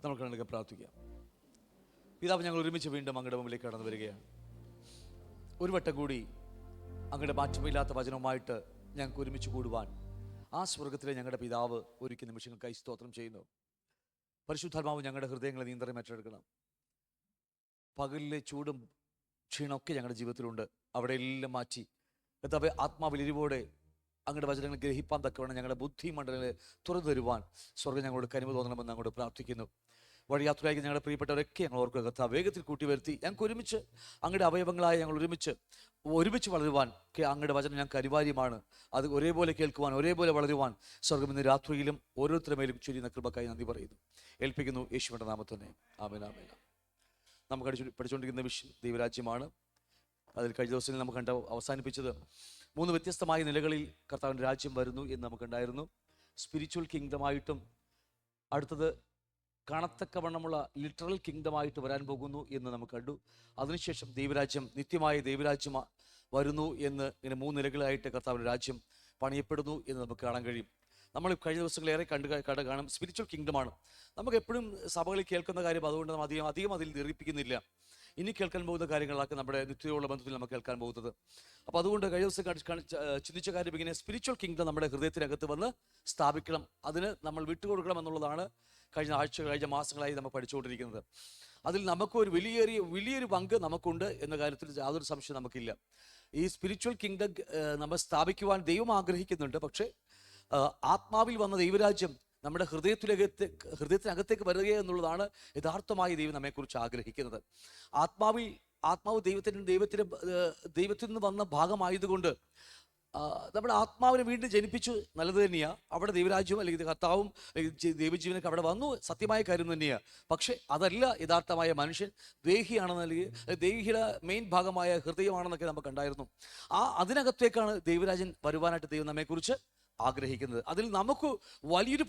നമുക്ക് പ്രാർത്ഥിക്കാം. പിതാവ്, ഞങ്ങൾ ഒരുമിച്ച് വീണ്ടും അങ്ങയുടെ മുമ്പിലേക്ക് കടന്നു വരികയാണ്. ഒരു വട്ടം കൂടി അങ്ങയുടെ മാറ്റമില്ലാത്ത വചനവുമായിട്ട് ഞങ്ങൾക്ക് ഒരുമിച്ച് കൂടുവാൻ ആ സ്വർഗത്തിലെ ഞങ്ങളുടെ പിതാവ് ഒരുക്കിയ നിമിഷങ്ങൾക്കായി സ്തോത്രം ചെയ്യുന്നു. പരിശുദ്ധാത്മാവ് ഞങ്ങളുടെ ഹൃദയങ്ങളെ നിയന്ത്രണം ഏറ്റെടുക്കണം. പകലിലെ ചൂടും ക്ഷീണമൊക്കെ ഞങ്ങളുടെ ജീവിതത്തിലുണ്ട്. അവിടെ എല്ലാം മാറ്റി കർത്താവേ, ആത്മാവിലിരിവോടെ അങ്ങയുടെ വചനങ്ങൾ ഗ്രഹിപ്പാൻ തക്കവണ്ണം ഞങ്ങളുടെ ബുദ്ധി മണ്ഡലങ്ങളെ തുറന്നു തരുവാൻ സ്വർഗ്ഗം ഞങ്ങളോട് കനിവ് തോന്നണമെന്ന് ഞങ്ങളോട് പ്രാർത്ഥിക്കുന്നു. വഴിയാത്രയായി ഞങ്ങളുടെ പ്രിയപ്പെട്ടവരൊക്കെ ഞങ്ങൾ ഓർക്കുക കർത്താവ്, വേഗത്തിൽ കൂട്ടി വരുത്തി ഞങ്ങൾക്ക് ഒരുമിച്ച് അങ്ങയുടെ അവയവങ്ങളായ ഞങ്ങൾ ഒരുമിച്ച് വളരുവാൻ അങ്ങയുടെ വചനം ഞങ്ങൾക്ക് അനിവാര്യമാണ്. അത് ഒരേപോലെ കേൾക്കുവാൻ, ഒരേപോലെ വളരുവാൻ സ്വർഗ്ഗം ഇന്ന് രാത്രിയിലും ഓരോരുത്തരുടെ മേലും ചൊരിയുന്ന കൃപക്കായി നന്ദി പറയുന്നു, ഏൽപ്പിക്കുന്നു യേശുവിന്റെ നാമത്തിൽ തന്നെ. ആമേൻ, ആമേൻ. നമുക്ക് പഠിച്ചുകൊണ്ടിരിക്കുന്ന വിഷയം ദൈവരാജ്യമാണ്. അതിൽ കഴിഞ്ഞ ദിവസങ്ങളിൽ നമുക്ക് അവസാനിപ്പിച്ചത് 3 വ്യത്യസ്തമായ നിലകളിൽ കർത്താവിൻ്റെ രാജ്യം വരുന്നു എന്ന് നമുക്കുണ്ടായിരുന്നു. സ്പിരിച്വൽ കിങ്ഡമായിട്ടും, അടുത്തത് കാണത്തക്കവണ്ണമുള്ള ലിറ്ററൽ കിങ്ഡമായിട്ട് വരാൻ പോകുന്നു എന്ന് നമുക്ക് കണ്ടു. അതിനുശേഷം ദൈവരാജ്യം, നിത്യമായ ദൈവരാജ്യം വരുന്നു എന്ന് ഇങ്ങനെ 3 നിലകളായിട്ട് കർത്താവിൻ്റെ രാജ്യം പണിയപ്പെടുന്നു എന്ന് നമുക്ക് കാണാൻ കഴിയും. നമ്മൾ കഴിഞ്ഞ ദിവസങ്ങളേറെ കാണും സ്പിരിച്വൽ കിങ്ഡമാണ്. നമുക്ക് എപ്പോഴും സഭകളിൽ കേൾക്കുന്ന കാര്യം, അതുകൊണ്ട് നമ്മൾ അധികം അതിൽ ദീർഘിപ്പിക്കുന്നില്ല. ഇനി കേൾക്കാൻ പോകുന്ന കാര്യങ്ങളൊക്കെ നമ്മുടെ നിത്യതയുള്ള ബന്ധത്തിൽ നമുക്ക് കേൾക്കാൻ പോകുന്നത്. അപ്പോൾ അതുകൊണ്ട് കഴിഞ്ഞ ദിവസം ചിന്തിച്ച കാര്യം ഇങ്ങനെ, സ്പിരിച്വൽ കിങ്ഡം നമ്മുടെ ഹൃദയത്തിനകത്ത് വന്ന് സ്ഥാപിക്കണം, അതിന് നമ്മൾ വിട്ടുകൊടുക്കണം എന്നുള്ളതാണ് കഴിഞ്ഞ മാസങ്ങളായി നമ്മൾ പഠിച്ചുകൊണ്ടിരിക്കുന്നത്. അതിൽ നമുക്കൊരു വലിയൊരു പങ്ക് നമുക്കുണ്ട് എന്ന കാര്യത്തിൽ യാതൊരു സംശയം നമുക്കില്ല. ഈ സ്പിരിച്വൽ കിങ്ഡം നമ്മൾ സ്ഥാപിക്കുവാൻ ദൈവം ആഗ്രഹിക്കുന്നുണ്ട്. പക്ഷേ ആത്മാവിൽ വന്ന ദൈവരാജ്യം നമ്മുടെ ഹൃദയത്തിനകത്തേക്ക് വരിക എന്നുള്ളതാണ് യഥാർത്ഥമായി ദൈവം നമ്മെക്കുറിച്ച് ആഗ്രഹിക്കുന്നത്. ആത്മാവ് ദൈവത്തിൽ നിന്ന് വന്ന ഭാഗമായതുകൊണ്ട് നമ്മുടെ ആത്മാവിനെ വീണ്ടും ജനിപ്പിച്ചു, നല്ലത് തന്നെയാണ്. അവിടെ ദൈവരാജ്യവും അല്ലെങ്കിൽ കർത്താവും ദൈവജീവനൊക്കെ അവിടെ വന്നു, സത്യമായ കാര്യം തന്നെയാണ്. പക്ഷെ അതല്ല യഥാർത്ഥമായ മനുഷ്യൻ. ദേഹിയാണെന്ന്, അല്ലെങ്കിൽ ദേഹിയുടെ മെയിൻ ഭാഗമായ ഹൃദയമാണെന്നൊക്കെ നമുക്ക് കണ്ടായിരുന്നു. അതിനകത്തേക്കാണ് ദൈവരാജ്യം വരുവാനായിട്ട് ദൈവം നമ്മെക്കുറിച്ച് ആഗ്രഹിക്കുന്നത്. അതിൽ നമുക്ക് വലിയൊരു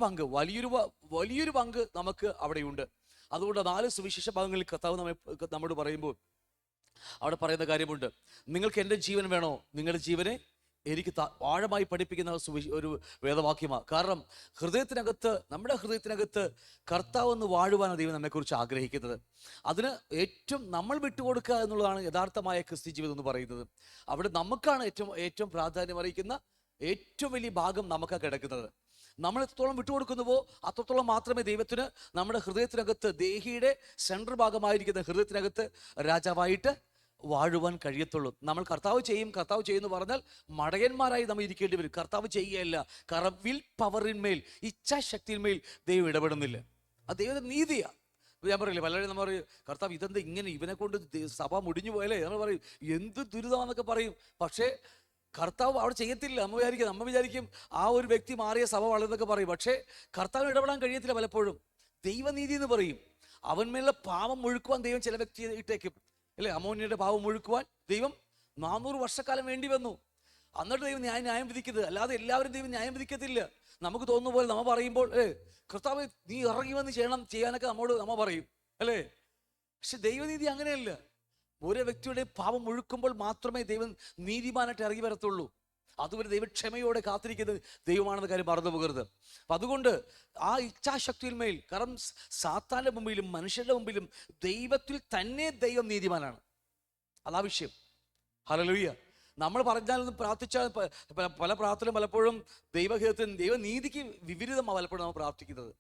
പങ്ക് നമുക്ക് അവിടെയുണ്ട്. അതുകൊണ്ട് 4 സുവിശേഷ ഭാഗങ്ങളിൽ കർത്താവ് നമ്മോട് പറയുമ്പോൾ അവിടെ പറയുന്ന കാര്യമുണ്ട്, നിങ്ങൾക്ക് എൻ്റെ ജീവൻ വേണോ, നിങ്ങളുടെ ജീവനെ എനിക്ക് ആഴമായി പഠിപ്പിക്കുന്ന ഒരു വേദവാക്യമാണ്. കാരണം നമ്മുടെ ഹൃദയത്തിനകത്ത് കർത്താവ് ഒന്ന് വാഴുവാനാണ് ദൈവം നമ്മെക്കുറിച്ച് ആഗ്രഹിക്കുന്നത്. അതിന് ഏറ്റവും നമ്മൾ വിട്ടുകൊടുക്കുക എന്നുള്ളതാണ് യഥാർത്ഥമായ ക്രിസ്ത്യ ജീവിതം എന്ന് പറയുന്നത്. അവിടെ നമുക്കാണ് ഏറ്റവും പ്രാധാന്യം അറിയിക്കുന്ന ഏറ്റവും വലിയ ഭാഗം നമുക്കാണ് കിടക്കുന്നത്. നമ്മൾ എത്രത്തോളം വിട്ടുകൊടുക്കുന്നുവോ അത്രത്തോളം മാത്രമേ ദൈവത്തിന് നമ്മുടെ ഹൃദയത്തിനകത്ത്, ദേഹിയുടെ സെൻട്രൽ ഭാഗമായിരിക്കുന്ന ഹൃദയത്തിനകത്ത് രാജാവായിട്ട് വാഴുവാൻ കഴിയത്തുള്ളൂ. നമ്മൾ കർത്താവ് ചെയ്യുമെന്ന് പറഞ്ഞാൽ മടയന്മാരായി നമ്മൾ ഇരിക്കേണ്ടി വരും. കർത്താവ് ചെയ്യുകയല്ല. കാരണം വിൽ പവറിന്മേൽ, ഇച്ഛാശക്തിന്മേൽ ദൈവം ഇടപെടുന്നില്ല. അത് ദൈവത്തിന്റെ നീതിയാണ്. ഞാൻ പറയില്ലേ, പലരും നമ്മൾ പറയും, കർത്താവ് ഇതെന്താ ഇങ്ങനെ, ഇവനെ കൊണ്ട് സഭ മുടിഞ്ഞു പോയല്ലേ, നമ്മൾ പറയും എന്ത് ദുരിതമാണെന്നൊക്കെ പറയും. പക്ഷേ കർത്താവ് അവിടെ ചെയ്യത്തില്ല. നമ്മ വിചാരിക്കും ആ ഒരു വ്യക്തി മാറിയ സഭ വളർന്നൊക്കെ പറയും. പക്ഷേ കർത്താവ് ഇടപെടാൻ കഴിയത്തില്ല. പലപ്പോഴും ദൈവനീതി എന്ന് പറയും. അവന്മേലുള്ള പാപം ഒഴുക്കുവാൻ ദൈവം ചില വ്യക്തിയെ ഇട്ടേക്കും, അല്ലേ? അമ്മോന്യയുടെ പാപം ഒഴുക്കുവാൻ ദൈവം 400 വർഷക്കാലം വേണ്ടി വന്നു. എന്നിട്ട് ദൈവം ന്യായം വിധിക്കുന്നത്. അല്ലാതെ എല്ലാവരും ദൈവം ന്യായം വിധിക്കത്തില്ല. നമുക്ക് തോന്നുന്ന പോലെ നമ്മ പറയുമ്പോൾ കർത്താവ് നീ ഇറങ്ങി വന്ന് ചെയ്യാനൊക്കെ നമ്മ പറയും, അല്ലേ? പക്ഷെ ദൈവനീതി അങ്ങനെയല്ല. ഓരോ വ്യക്തിയുടെ പാപം ഒഴുക്കുമ്പോൾ മാത്രമേ ദൈവം നീതിമാനായിട്ട് ഇറങ്ങി വരത്തുള്ളൂ. അതുവരെ ദൈവക്ഷമയോടെ കാത്തിരിക്കുന്നത് ദൈവമാണെന്ന കാര്യം മറന്നു പോകരുത്. അപ്പം അതുകൊണ്ട് ആ ഇച്ഛാശക്തിയിന്മേൽ, കാരണം സാത്താന്റെ മുമ്പിലും മനുഷ്യരുടെ മുമ്പിലും ദൈവത്തിൽ തന്നെ ദൈവം നീതിമാനാണ്. അതാ വിഷയം. ഹല്ലേലൂയ. നമ്മൾ പറഞ്ഞാലൊന്നും പ്രാർത്ഥിച്ചാൽ പല പ്രാർത്ഥനയും പലപ്പോഴും ദൈവനീതിക്ക് വിപരീതമാണ് പലപ്പോഴും നമ്മൾ പ്രാർത്ഥിക്കുന്നത്.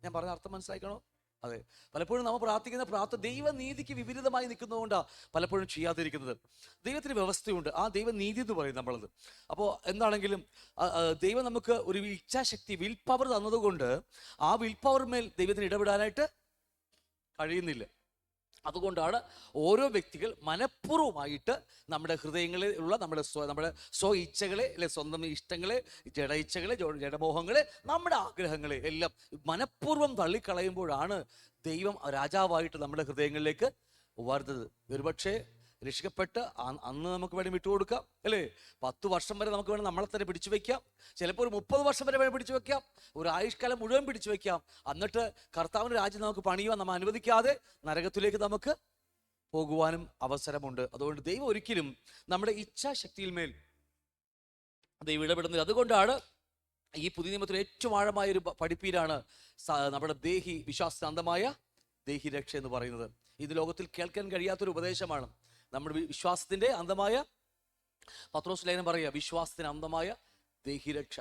ഞാൻ പറഞ്ഞ അർത്ഥം മനസ്സിലാക്കണോ? അതെ, പലപ്പോഴും നമ്മൾ പ്രാർത്ഥിക്കുന്ന ദൈവനീതിക്ക് വിപരീതമായി നിൽക്കുന്നതുകൊണ്ടാണ് പലപ്പോഴും ചെയ്യാതിരിക്കുന്നത്. ദൈവത്തിന് വ്യവസ്ഥയുണ്ട്. ആ ദൈവനീതി എന്ന് പറയും നമ്മളത്. അപ്പോൾ എന്താണെങ്കിലും ദൈവം നമുക്ക് ഒരു ഇച്ഛാശക്തി, വിൽ പവർ തന്നതുകൊണ്ട് ആ വിൽ പവറിന്മേൽ ദൈവത്തിന് ഇടപെടാനായിട്ട് കഴിയുന്നില്ല. അതുകൊണ്ടാണ് ഓരോ വ്യക്തികൾ മനഃപൂർവ്വമായിട്ട് നമ്മുടെ ഹൃദയങ്ങളിൽ ഉള്ള നമ്മുടെ സ്വ ഇച്ഛകളെ, അല്ലെ സ്വന്തം ഇഷ്ടങ്ങളെ, ജഡ ഇച്ഛകളെ, ജഡമോഹങ്ങളെ, നമ്മുടെ ആഗ്രഹങ്ങളെ എല്ലാം മനഃപൂർവ്വം തള്ളിക്കളയുമ്പോഴാണ് ദൈവം രാജാവായിട്ട് നമ്മുടെ ഹൃദയങ്ങളിലേക്ക് വരുന്നത്. ഒരുപക്ഷെ രക്ഷിക്കപ്പെട്ട് അന്ന് നമുക്ക് വേണ്ടി വിട്ടുകൊടുക്കാം, അല്ലേ? 10 വർഷം വരെ നമുക്ക് വേണം നമ്മളെ തന്നെ പിടിച്ചു വെക്കാം. ചിലപ്പോൾ ഒരു 30 വർഷം വരെ വേണം പിടിച്ചു വെക്കാം. ഒരു ആയുഷ്കാലം മുഴുവൻ പിടിച്ചു വെക്കാം. എന്നിട്ട് കർത്താവിൻ്റെ രാജ്യം നമുക്ക് പണിയുവാൻ നമ്മൾ അനുവദിക്കാതെ നരകത്തിലേക്ക് നമുക്ക് പോകുവാനും അവസരമുണ്ട്. അതുകൊണ്ട് ദൈവം ഒരിക്കലും നമ്മുടെ ഇച്ഛാശക്തിയിൽ മേൽ ദൈവം ഇടപെടുന്നില്ല. അതുകൊണ്ടാണ് ഈ പുതിയ നിയമത്തിൽ ഏറ്റവും ആഴമായ ഒരു പഠിപ്പീരാണ് നമ്മുടെ വിശ്വാസത്തിന് അന്തമായ ദേഹി രക്ഷ എന്ന് പറയുന്നത്. ഇത് ലോകത്തിൽ കേൾക്കാൻ കഴിയാത്തൊരു ഉപദേശമാണ്. നമ്മുടെ വിശ്വാസത്തിന്റെ അന്തമായ, പത്രോസ് ലേഖനം പറയുക, വിശ്വാസത്തിന് അന്തമായ ദേഹിരക്ഷ.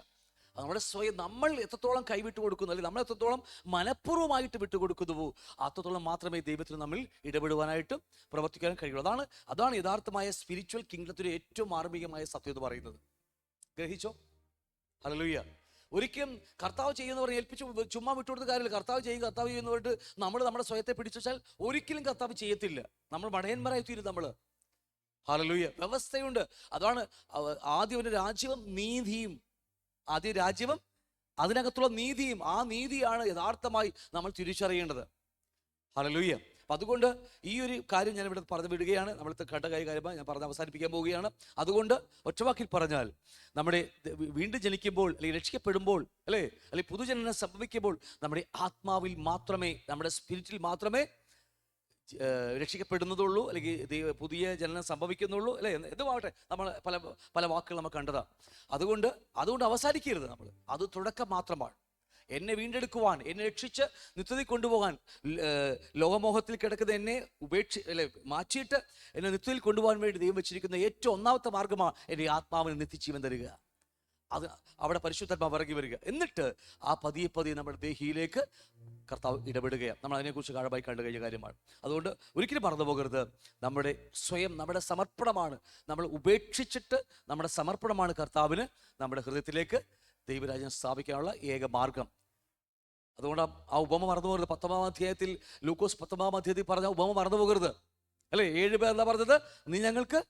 നമ്മുടെ സ്വയം നമ്മൾ എത്രത്തോളം കൈവിട്ട് കൊടുക്കുന്നു, അല്ലെങ്കിൽ നമ്മൾ എത്രത്തോളം മനഃപൂർവ്വമായിട്ട് വിട്ടുകൊടുക്കുന്നുവോ അത്രത്തോളം മാത്രമേ ദൈവത്തിന് നമ്മൾ ഇടപെടുവാനായിട്ടും പ്രവർത്തിക്കാൻ കഴിയുള്ളൂ. അതാണ് യഥാർത്ഥമായ സ്പിരിച്വൽ കിങ്ഡത്തിന്റെ ഏറ്റവും മാർമികമായ സത്യം എന്ന് പറയുന്നത്. ഗ്രഹിച്ചോ? ഹല്ലേലൂയ. ഒരിക്കലും കർത്താവ് ചെയ്യുന്ന പറഞ്ഞ് ഏൽപ്പിച്ച് ചുമ്മാ വിട്ടുകൊടുത്ത കാര്യമില്ല. കർത്താവ് ചെയ്യുന്ന പറഞ്ഞിട്ട് നമ്മൾ നമ്മുടെ സ്വയത്തെ പിടിച്ചാൽ ഒരിക്കലും കർത്താവ് ചെയ്യത്തില്ല. നമ്മൾ മടയന്മാരായി തീരും നമ്മൾ. ഹല്ലേലൂയ. വ്യവസ്ഥയുണ്ട്. അതാണ് ആദ്യം ഒരു രാജ്യവും നീതിയും, ആദ്യ രാജ്യവും അതിനകത്തുള്ള നീതിയും, ആ നീതിയാണ് യഥാർത്ഥമായി നമ്മൾ തിരിച്ചറിയേണ്ടത്. ഹല്ലേലൂയ. അപ്പം അതുകൊണ്ട് ഈ ഒരു കാര്യം ഞാൻ ഇവിടെ പറഞ്ഞു വിടുകയാണ്. നമ്മൾ കേട്ട കാര്യമായി ഞാൻ പറഞ്ഞ് അവസാനിപ്പിക്കാൻ പോവുകയാണ്. അതുകൊണ്ട് ഒറ്റവാക്കിൽ പറഞ്ഞാൽ, നമ്മുടെ വീണ്ടും ജനിക്കുമ്പോൾ അല്ലെങ്കിൽ രക്ഷിക്കപ്പെടുമ്പോൾ അല്ലെങ്കിൽ പുതുജനനം സംഭവിക്കുമ്പോൾ നമ്മുടെ ആത്മാവിൽ മാത്രമേ, നമ്മുടെ സ്പിരിറ്റിൽ മാത്രമേ രക്ഷിക്കപ്പെടുന്നതുള്ളൂ, അല്ലെങ്കിൽ പുതിയ ജനനം സംഭവിക്കുന്നുള്ളൂ, അല്ലേ? എന്തുമാകട്ടെ, നമ്മൾ പല വാക്കുകൾ നമ്മൾ കണ്ടതാണ്. അതുകൊണ്ട് അവസാനിക്കരുത് നമ്മൾ. അത് തുടക്കം മാത്രമാണ്. എന്നെ വീണ്ടെടുക്കുവാൻ, എന്നെ രക്ഷിച്ച് നിത്യതയിൽ കൊണ്ടുപോകാൻ, ലോകമോഹത്തിൽ കിടക്കുന്ന എന്നെ മാറ്റിയിട്ട് എന്നെ നിത്യതയിൽ കൊണ്ടുപോകാൻ വേണ്ടി ദൈവം വെച്ചിരിക്കുന്ന ഏറ്റവും ഒന്നാമത്തെ മാർഗമാണ് എൻ്റെ ആത്മാവിന് നിത്യജീവൻ തരിക. അത് അവിടെ പരിശുദ്ധാത്മാവ് ഇറങ്ങി വരിക. എന്നിട്ട് ആ പതിയെ നമ്മുടെ ദേഹിയിലേക്ക് കർത്താവ് ഇടപെടുകയാണ്. നമ്മൾ അതിനെക്കുറിച്ച് ആഴമായി കണ്ടു കഴിഞ്ഞ കാര്യമാണ്. അതുകൊണ്ട് ഒരിക്കലും മറന്നു പോകരുത്, നമ്മുടെ സ്വയം, നമ്മുടെ സമർപ്പണമാണ്, നമ്മൾ ഉപേക്ഷിച്ചിട്ട് നമ്മുടെ സമർപ്പണമാണ് കർത്താവിന് നമ്മുടെ ഹൃദയത്തിലേക്ക് ദൈവരാജ്യം സ്ഥാപിക്കാനുള്ള ഏക മാർഗം. അതുകൊണ്ട് ആ ഉപമ മറന്നു പോകരുത്. 19-ാം അധ്യായത്തിൽ, ലൂക്കോസ് 19-ാം അധ്യായത്തിൽ പറഞ്ഞ ഉപമ മറന്നു പോകരുത്, അല്ലേ? 7 പേർ എന്താ പറഞ്ഞത്? നീ ഞങ്ങൾക്ക്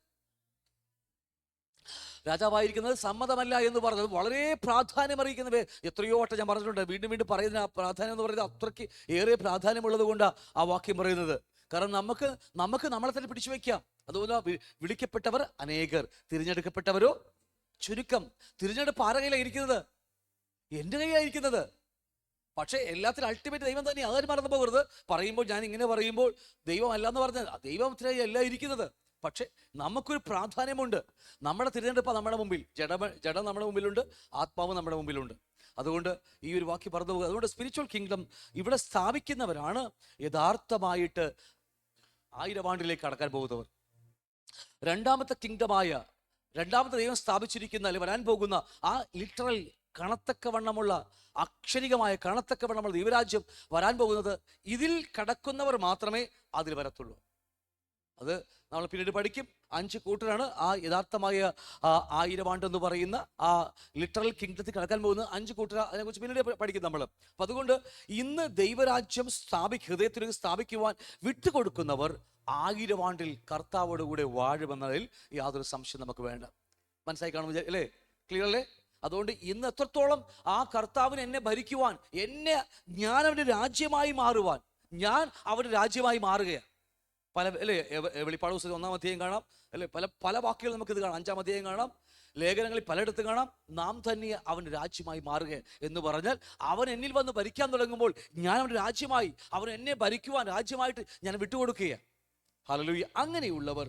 രാജാവായിരിക്കുന്നത് സമ്മതമല്ല എന്ന് പറഞ്ഞത് വളരെ പ്രാധാന്യമറിയിക്കുന്നവ എത്രയോ വട്ടം ഞാൻ പറഞ്ഞിട്ടുണ്ട്. വീണ്ടും വീണ്ടും പറയുന്ന ആ പ്രാധാന്യം എന്ന് പറയുന്നത് അത്രയ്ക്ക് ഏറെ പ്രാധാന്യമുള്ളത് കൊണ്ടാണ് ആ വാക്യം പറയുന്നത്. കാരണം നമുക്ക് നമ്മളെ തന്നെ പിടിച്ചു വയ്ക്കാം. അതുപോലെ വിളിക്കപ്പെട്ടവർ അനേകർ, തിരഞ്ഞെടുക്കപ്പെട്ടവരോ ചുരുക്കം. തിരഞ്ഞെടുപ്പ് ആരുടെ കയ്യിലാണ് ഇരിക്കുന്നത്? എൻ്റെ കയ്യിലായിരിക്കുന്നത്. പക്ഷേ എല്ലാത്തിനും അൾട്ടിമേറ്റ് ദൈവം തന്നെ. അതൊരു മറന്നു പോകരുത്. പറയുമ്പോൾ, ഞാൻ ഇങ്ങനെ പറയുമ്പോൾ ദൈവം അല്ല എന്ന് പറഞ്ഞാൽ ദൈവത്തിനായി അല്ല ഇരിക്കുന്നത്. പക്ഷെ നമുക്കൊരു പ്രാധാന്യമുണ്ട്. നമ്മുടെ തിരഞ്ഞെടുപ്പ് നമ്മുടെ മുമ്പിൽ, ജഡം നമ്മുടെ മുമ്പിലുണ്ട്, ആത്മാവ് നമ്മുടെ മുമ്പിലുണ്ട്. അതുകൊണ്ട് ഈ ഒരു വാക്യം പറഞ്ഞു പോകുക. അതുകൊണ്ട് സ്പിരിച്വൽ കിങ്ഡം ഇവിടെ സ്ഥാപിക്കുന്നവരാണ് യഥാർത്ഥമായിട്ട് 1000 ആണ്ടിലേക്ക് കടക്കാൻ പോകുന്നവർ. രണ്ടാമത്തെ കിങ്ഡമായ, രണ്ടാമത്തെ ദൈവം സ്ഥാപിച്ചിരിക്കുന്ന അല്ലെങ്കിൽ വരാൻ പോകുന്ന ആ ലിറ്ററൽ കണത്തക്കവണ്ണമുള്ള, അക്ഷരികമായ കണത്തക്കവണ്ണമുള്ള ദൈവരാജ്യം വരാൻ പോകുന്നത്, ഇതിൽ കടക്കുന്നവർ മാത്രമേ അതിൽ വരത്തുള്ളൂ. അത് നമ്മൾ പിന്നീട് പഠിക്കും. 5 കൂട്ടരാണ് ആ യഥാർത്ഥമായ 1000 ആണ്ടെന്ന് പറയുന്ന ആ ലിറ്ററൽ കിങ്ഡത്തിൽ കടക്കാൻ പോകുന്നത്. 5 കൂട്ടർ, അതിനെക്കുറിച്ച് പിന്നീട് പഠിക്കും നമ്മൾ. അപ്പം അതുകൊണ്ട് ഇന്ന് ദൈവരാജ്യം ഹൃദയത്തിലേക്ക് സ്ഥാപിക്കുവാൻ വിട്ടുകൊടുക്കുന്നവർ 1000 ആണ്ടിൽ കർത്താവോട് കൂടെ വാഴുമെന്നതിൽ യാതൊരു സംശയം നമുക്ക് വേണ്ട. മനസ്സിലായി കാണും അല്ലേ? ക്ലിയർ അല്ലേ? അതുകൊണ്ട് ഇന്ന് എത്രത്തോളം ആ കർത്താവിന് എന്നെ ഭരിക്കുവാൻ, ഞാൻ അവൻ്റെ രാജ്യമായി മാറുവാൻ, ഞാൻ അവൻ്റെ രാജ്യമായി മാറുകയാണ്. വെളിപ്പാട് പുസ്തകം 1-ാം അധ്യായം കാണാം, അല്ലെ? പല വാക്കുകൾ നമുക്കിത് കാണാം. 5-ാം അധ്യായം കാണാം, ലേഖനങ്ങളിൽ പലയിടത്തും കാണാം. നാം തന്നെ അവൻ്റെ രാജ്യമായി മാറുക എന്ന് പറഞ്ഞാൽ, അവൻ എന്നിൽ വന്ന് ഭരിക്കാൻ തുടങ്ങുമ്പോൾ ഞാൻ അവൻ്റെ രാജ്യമായി, അവൻ എന്നെ ഭരിക്കുവാൻ രാജ്യമായിട്ട് ഞാൻ വിട്ടുകൊടുക്കുകയാണ്. ഹല്ലേലൂയ. അങ്ങനെയുള്ളവർ,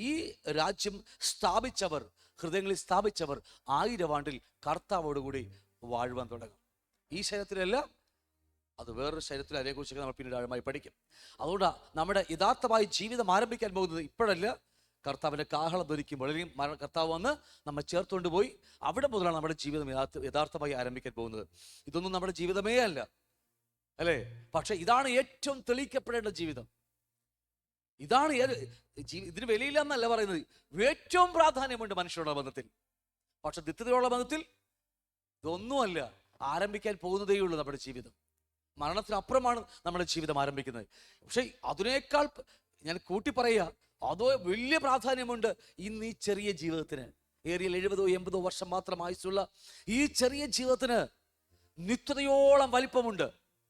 ഈ രാജ്യം സ്ഥാപിച്ചവർ, ഹൃദയങ്ങളിൽ സ്ഥാപിച്ചവർ 1000 ആണ്ടിൽ കർത്താവോടുകൂടി വാഴുവാൻ തുടങ്ങും. ഈ ശരീരത്തിലല്ല, അത് വേറൊരു ശരീരത്തിൽ. അതിനെക്കുറിച്ചൊക്കെ നമ്മൾ പിന്നീട് ആഴമായി പഠിക്കും. അതുകൊണ്ടാണ് നമ്മുടെ യഥാർത്ഥമായി ജീവിതം ആരംഭിക്കാൻ പോകുന്നത് ഇപ്പോഴല്ല, കർത്താവിൻ്റെ കാഹളം ധരിക്കുമ്പോൾ, അല്ലെങ്കിൽ കർത്താവ് വന്ന് നമ്മൾ ചേർത്തുകൊണ്ട് പോയി അവിടെ മുതലാണ് നമ്മുടെ ജീവിതം യഥാർത്ഥമായി ആരംഭിക്കാൻ പോകുന്നത്. ഇതൊന്നും നമ്മുടെ ജീവിതമേ അല്ല, അല്ലേ? പക്ഷെ ഇതാണ് ഏറ്റവും തെളിയിക്കപ്പെടേണ്ട ജീവിതം. ഇതാണ് ഇതിന് വിലയില്ല എന്നല്ല പറയുന്നത്, ഏറ്റവും പ്രാധാന്യമുണ്ട് മനുഷ്യരുടെ ബന്ധത്തിൽ. പക്ഷെ നിത്യതയുള്ള ബന്ധത്തിൽ ഇതൊന്നുമല്ല. ആരംഭിക്കാൻ പോകുന്നതേ ഉള്ളൂ നമ്മുടെ ജീവിതം. മരണത്തിനപ്പുറമാണ് നമ്മുടെ ജീവിതം ആരംഭിക്കുന്നത്. പക്ഷെ അതിനേക്കാൾ ഞാൻ കൂട്ടി പറയുക, അതോ വലിയ പ്രാധാന്യമുണ്ട് ഇന്ന് ഈ ചെറിയ ജീവിതത്തിന്. ഏറിയ 70-80 വർഷം മാത്രം ആയുസ്സുള്ള ഈ ചെറിയ ജീവിതത്തിന് നിത്യതയോളം വലിപ്പമുണ്ട്.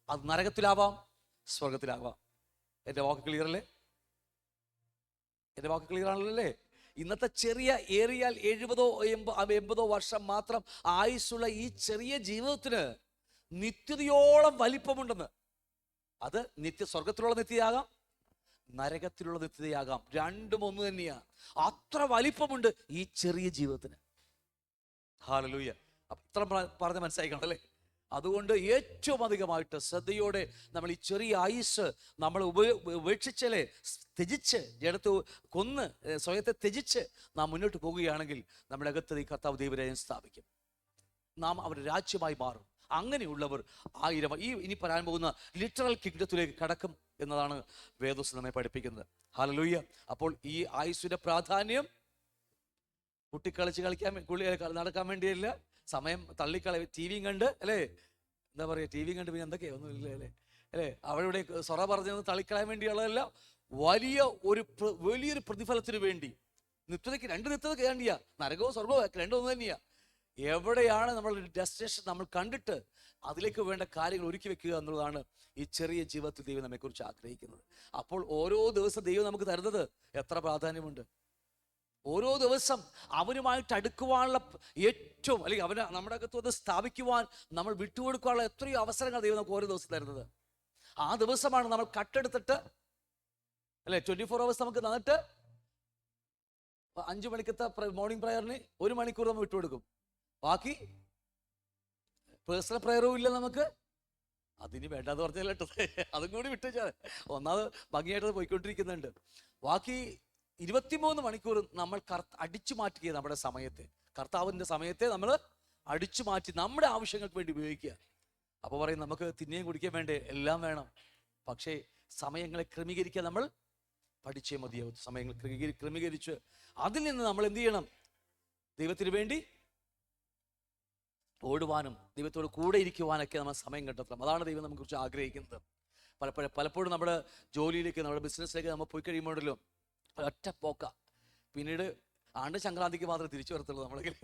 അത് നരകത്തിലാവാം, സ്വർഗത്തിലാവാം. എൻ്റെ വാക്ക് ക്ലിയർ അല്ലേ? എൻ്റെ വാക്ക് ക്ലിയർ ആണല്ലേ? ഇന്നത്തെ ചെറിയ, ഏറിയാൽ 70-80 വർഷം മാത്രം ആയുസ്സുള്ള ഈ ചെറിയ ജീവിതത്തിന് നിത്യതയോളം വലിപ്പമുണ്ടെന്ന്. അത് സ്വർഗത്തിലുള്ള നിത്യതയാകാം, നരകത്തിലുള്ള നിത്യതയാകാം. രണ്ടും ഒന്ന് തന്നെയാണ്. അത്ര വലിപ്പമുണ്ട് ഈ ചെറിയ ജീവിതത്തിന്. ഹല്ലേലൂയ. ഇത്ര പറഞ്ഞ് മനസ്സിലാക്കണം അല്ലേ? അതുകൊണ്ട് ഏറ്റവും അധികമായിട്ട് ശ്രദ്ധയോടെ നമ്മൾ ഈ ചെറിയ ആയുസ് നമ്മൾ ഉപേക്ഷിച്ചല്ലേ, ത്യജിച്ച് ജഡത്തെ കൊന്ന് സ്വയത്തെ ത്യജിച്ച് നാം മുന്നോട്ട് പോകുകയാണെങ്കിൽ നമ്മുടെ അകത്ത് ഈ കർത്താവ് ദൈവരാജ്യം സ്ഥാപിക്കും. നാം അവരുടെ രാജ്യമായി മാറും. അങ്ങനെയുള്ളവർ 1000 ഇനി പറയാൻ പോകുന്ന ലിറ്ററൽ കിങ്ഡത്തിലേക്ക് കടക്കും എന്നതാണ് വേദോസ് നമ്മെ പഠിപ്പിക്കുന്നത്. ഹല്ലേലൂയ. അപ്പോൾ ഈ ആയുസ്സിന്റെ പ്രാധാന്യം കുട്ടിക്കളിച്ച് നടക്കാൻ വേണ്ടിയല്ല, സമയം തള്ളിക്കളി ടി വിയും കണ്ട് അല്ലേ, എന്താ പറയുക, ടി വിയും കണ്ട് പിന്നെ എന്തൊക്കെയാ ഒന്നും ഇല്ല അല്ലേ അവരുടെ സൊറ പറഞ്ഞത് തള്ളിക്കളയാൻ വേണ്ടിയുള്ളതല്ല, വലിയൊരു പ്രതിഫലത്തിന് വേണ്ടി. നിത്യതയ്ക്ക് 2 നിത്യതയ്ക്ക് വേണ്ടിയാ, നരകവും സ്വർഗവും 2 ഒന്ന് തന്നെയാ. എവിടെയാണ് നമ്മളുടെ ഡെസ്റ്റിനേഷൻ നമ്മൾ കണ്ടിട്ട് അതിലേക്ക് വേണ്ട കാര്യങ്ങൾ ഒരുക്കി വെക്കുക എന്നുള്ളതാണ് ഈ ചെറിയ ജീവിതത്തിൽ ദൈവം നമ്മെക്കുറിച്ച് ആഗ്രഹിക്കുന്നത്. അപ്പോൾ ഓരോ ദിവസം ദൈവം നമുക്ക് തരുന്നത് എത്ര പ്രാധാന്യമുണ്ട്. ഓരോ ദിവസം അവനുമായിട്ട് അടുക്കുവാനുള്ള ഏറ്റവും, അല്ലെങ്കിൽ അവന് നമ്മുടെ അകത്ത് അത് സ്ഥാപിക്കുവാൻ നമ്മൾ വിട്ടുകൊടുക്കാനുള്ള എത്രയോ അവസരങ്ങൾ ദൈവം നമുക്ക് ഓരോ ദിവസം തരുന്നത്. ആ ദിവസമാണ് നമ്മൾ കട്ടെടുത്തിട്ട് അല്ലെ 24 hours നമുക്ക് തന്നിട്ട് 5 മണിക്കത്തെ മോർണിംഗ് പ്രയറിന് 1 മണിക്കൂർ നമ്മൾ വിട്ടുകൊടുക്കും. ബാക്കി പേഴ്സണൽ പ്രയറും ഇല്ല നമുക്ക്. അതിന് വേണ്ടാന്ന് പറഞ്ഞാൽ കേട്ടോ, അതും കൂടി വിട്ടുവെച്ചാൽ ഒന്നാമത് ഭംഗിയായിട്ട് പോയിക്കൊണ്ടിരിക്കുന്നുണ്ട്. ബാക്കി 23 മണിക്കൂർ നമ്മൾ അടിച്ചു മാറ്റുക നമ്മുടെ സമയത്തെ, കർത്താവിൻ്റെ സമയത്തെ നമ്മൾ അടിച്ചു മാറ്റി നമ്മുടെ ആവശ്യങ്ങൾക്ക് വേണ്ടി ഉപയോഗിക്കുക. അപ്പോൾ പറയും നമുക്ക് തിന്നുകയും കുടിക്കാൻ വേണ്ടേ, എല്ലാം വേണം. പക്ഷേ സമയങ്ങളെ ക്രമീകരിക്കാൻ നമ്മൾ പഠിച്ചേ മതിയാവും. സമയങ്ങൾ ക്രമീകരിച്ച് അതിൽ നിന്ന് നമ്മൾ എന്ത് ചെയ്യണം? ദൈവത്തിന് വേണ്ടി ഓടുവാനും ദൈവത്തോട് കൂടെ ഇരിക്കുവാനൊക്കെ നമ്മൾ സമയം കണ്ടെത്തണം. അതാണ് ദൈവം നമുക്കുറിച്ച് ആഗ്രഹിക്കുന്നത്. പലപ്പോഴും നമ്മുടെ ജോലിയിലേക്ക്, നമ്മുടെ ബിസിനസ്സിലേക്ക് നമ്മൾ പോയി കഴിയുമ്പോഴല്ലോ ഒറ്റ പോക്ക, പിന്നീട് ആണ്ട് സംക്രാന്തിക്ക് മാത്രമേ തിരിച്ചു വരത്തുള്ളൂ. നമ്മളെങ്കിൽ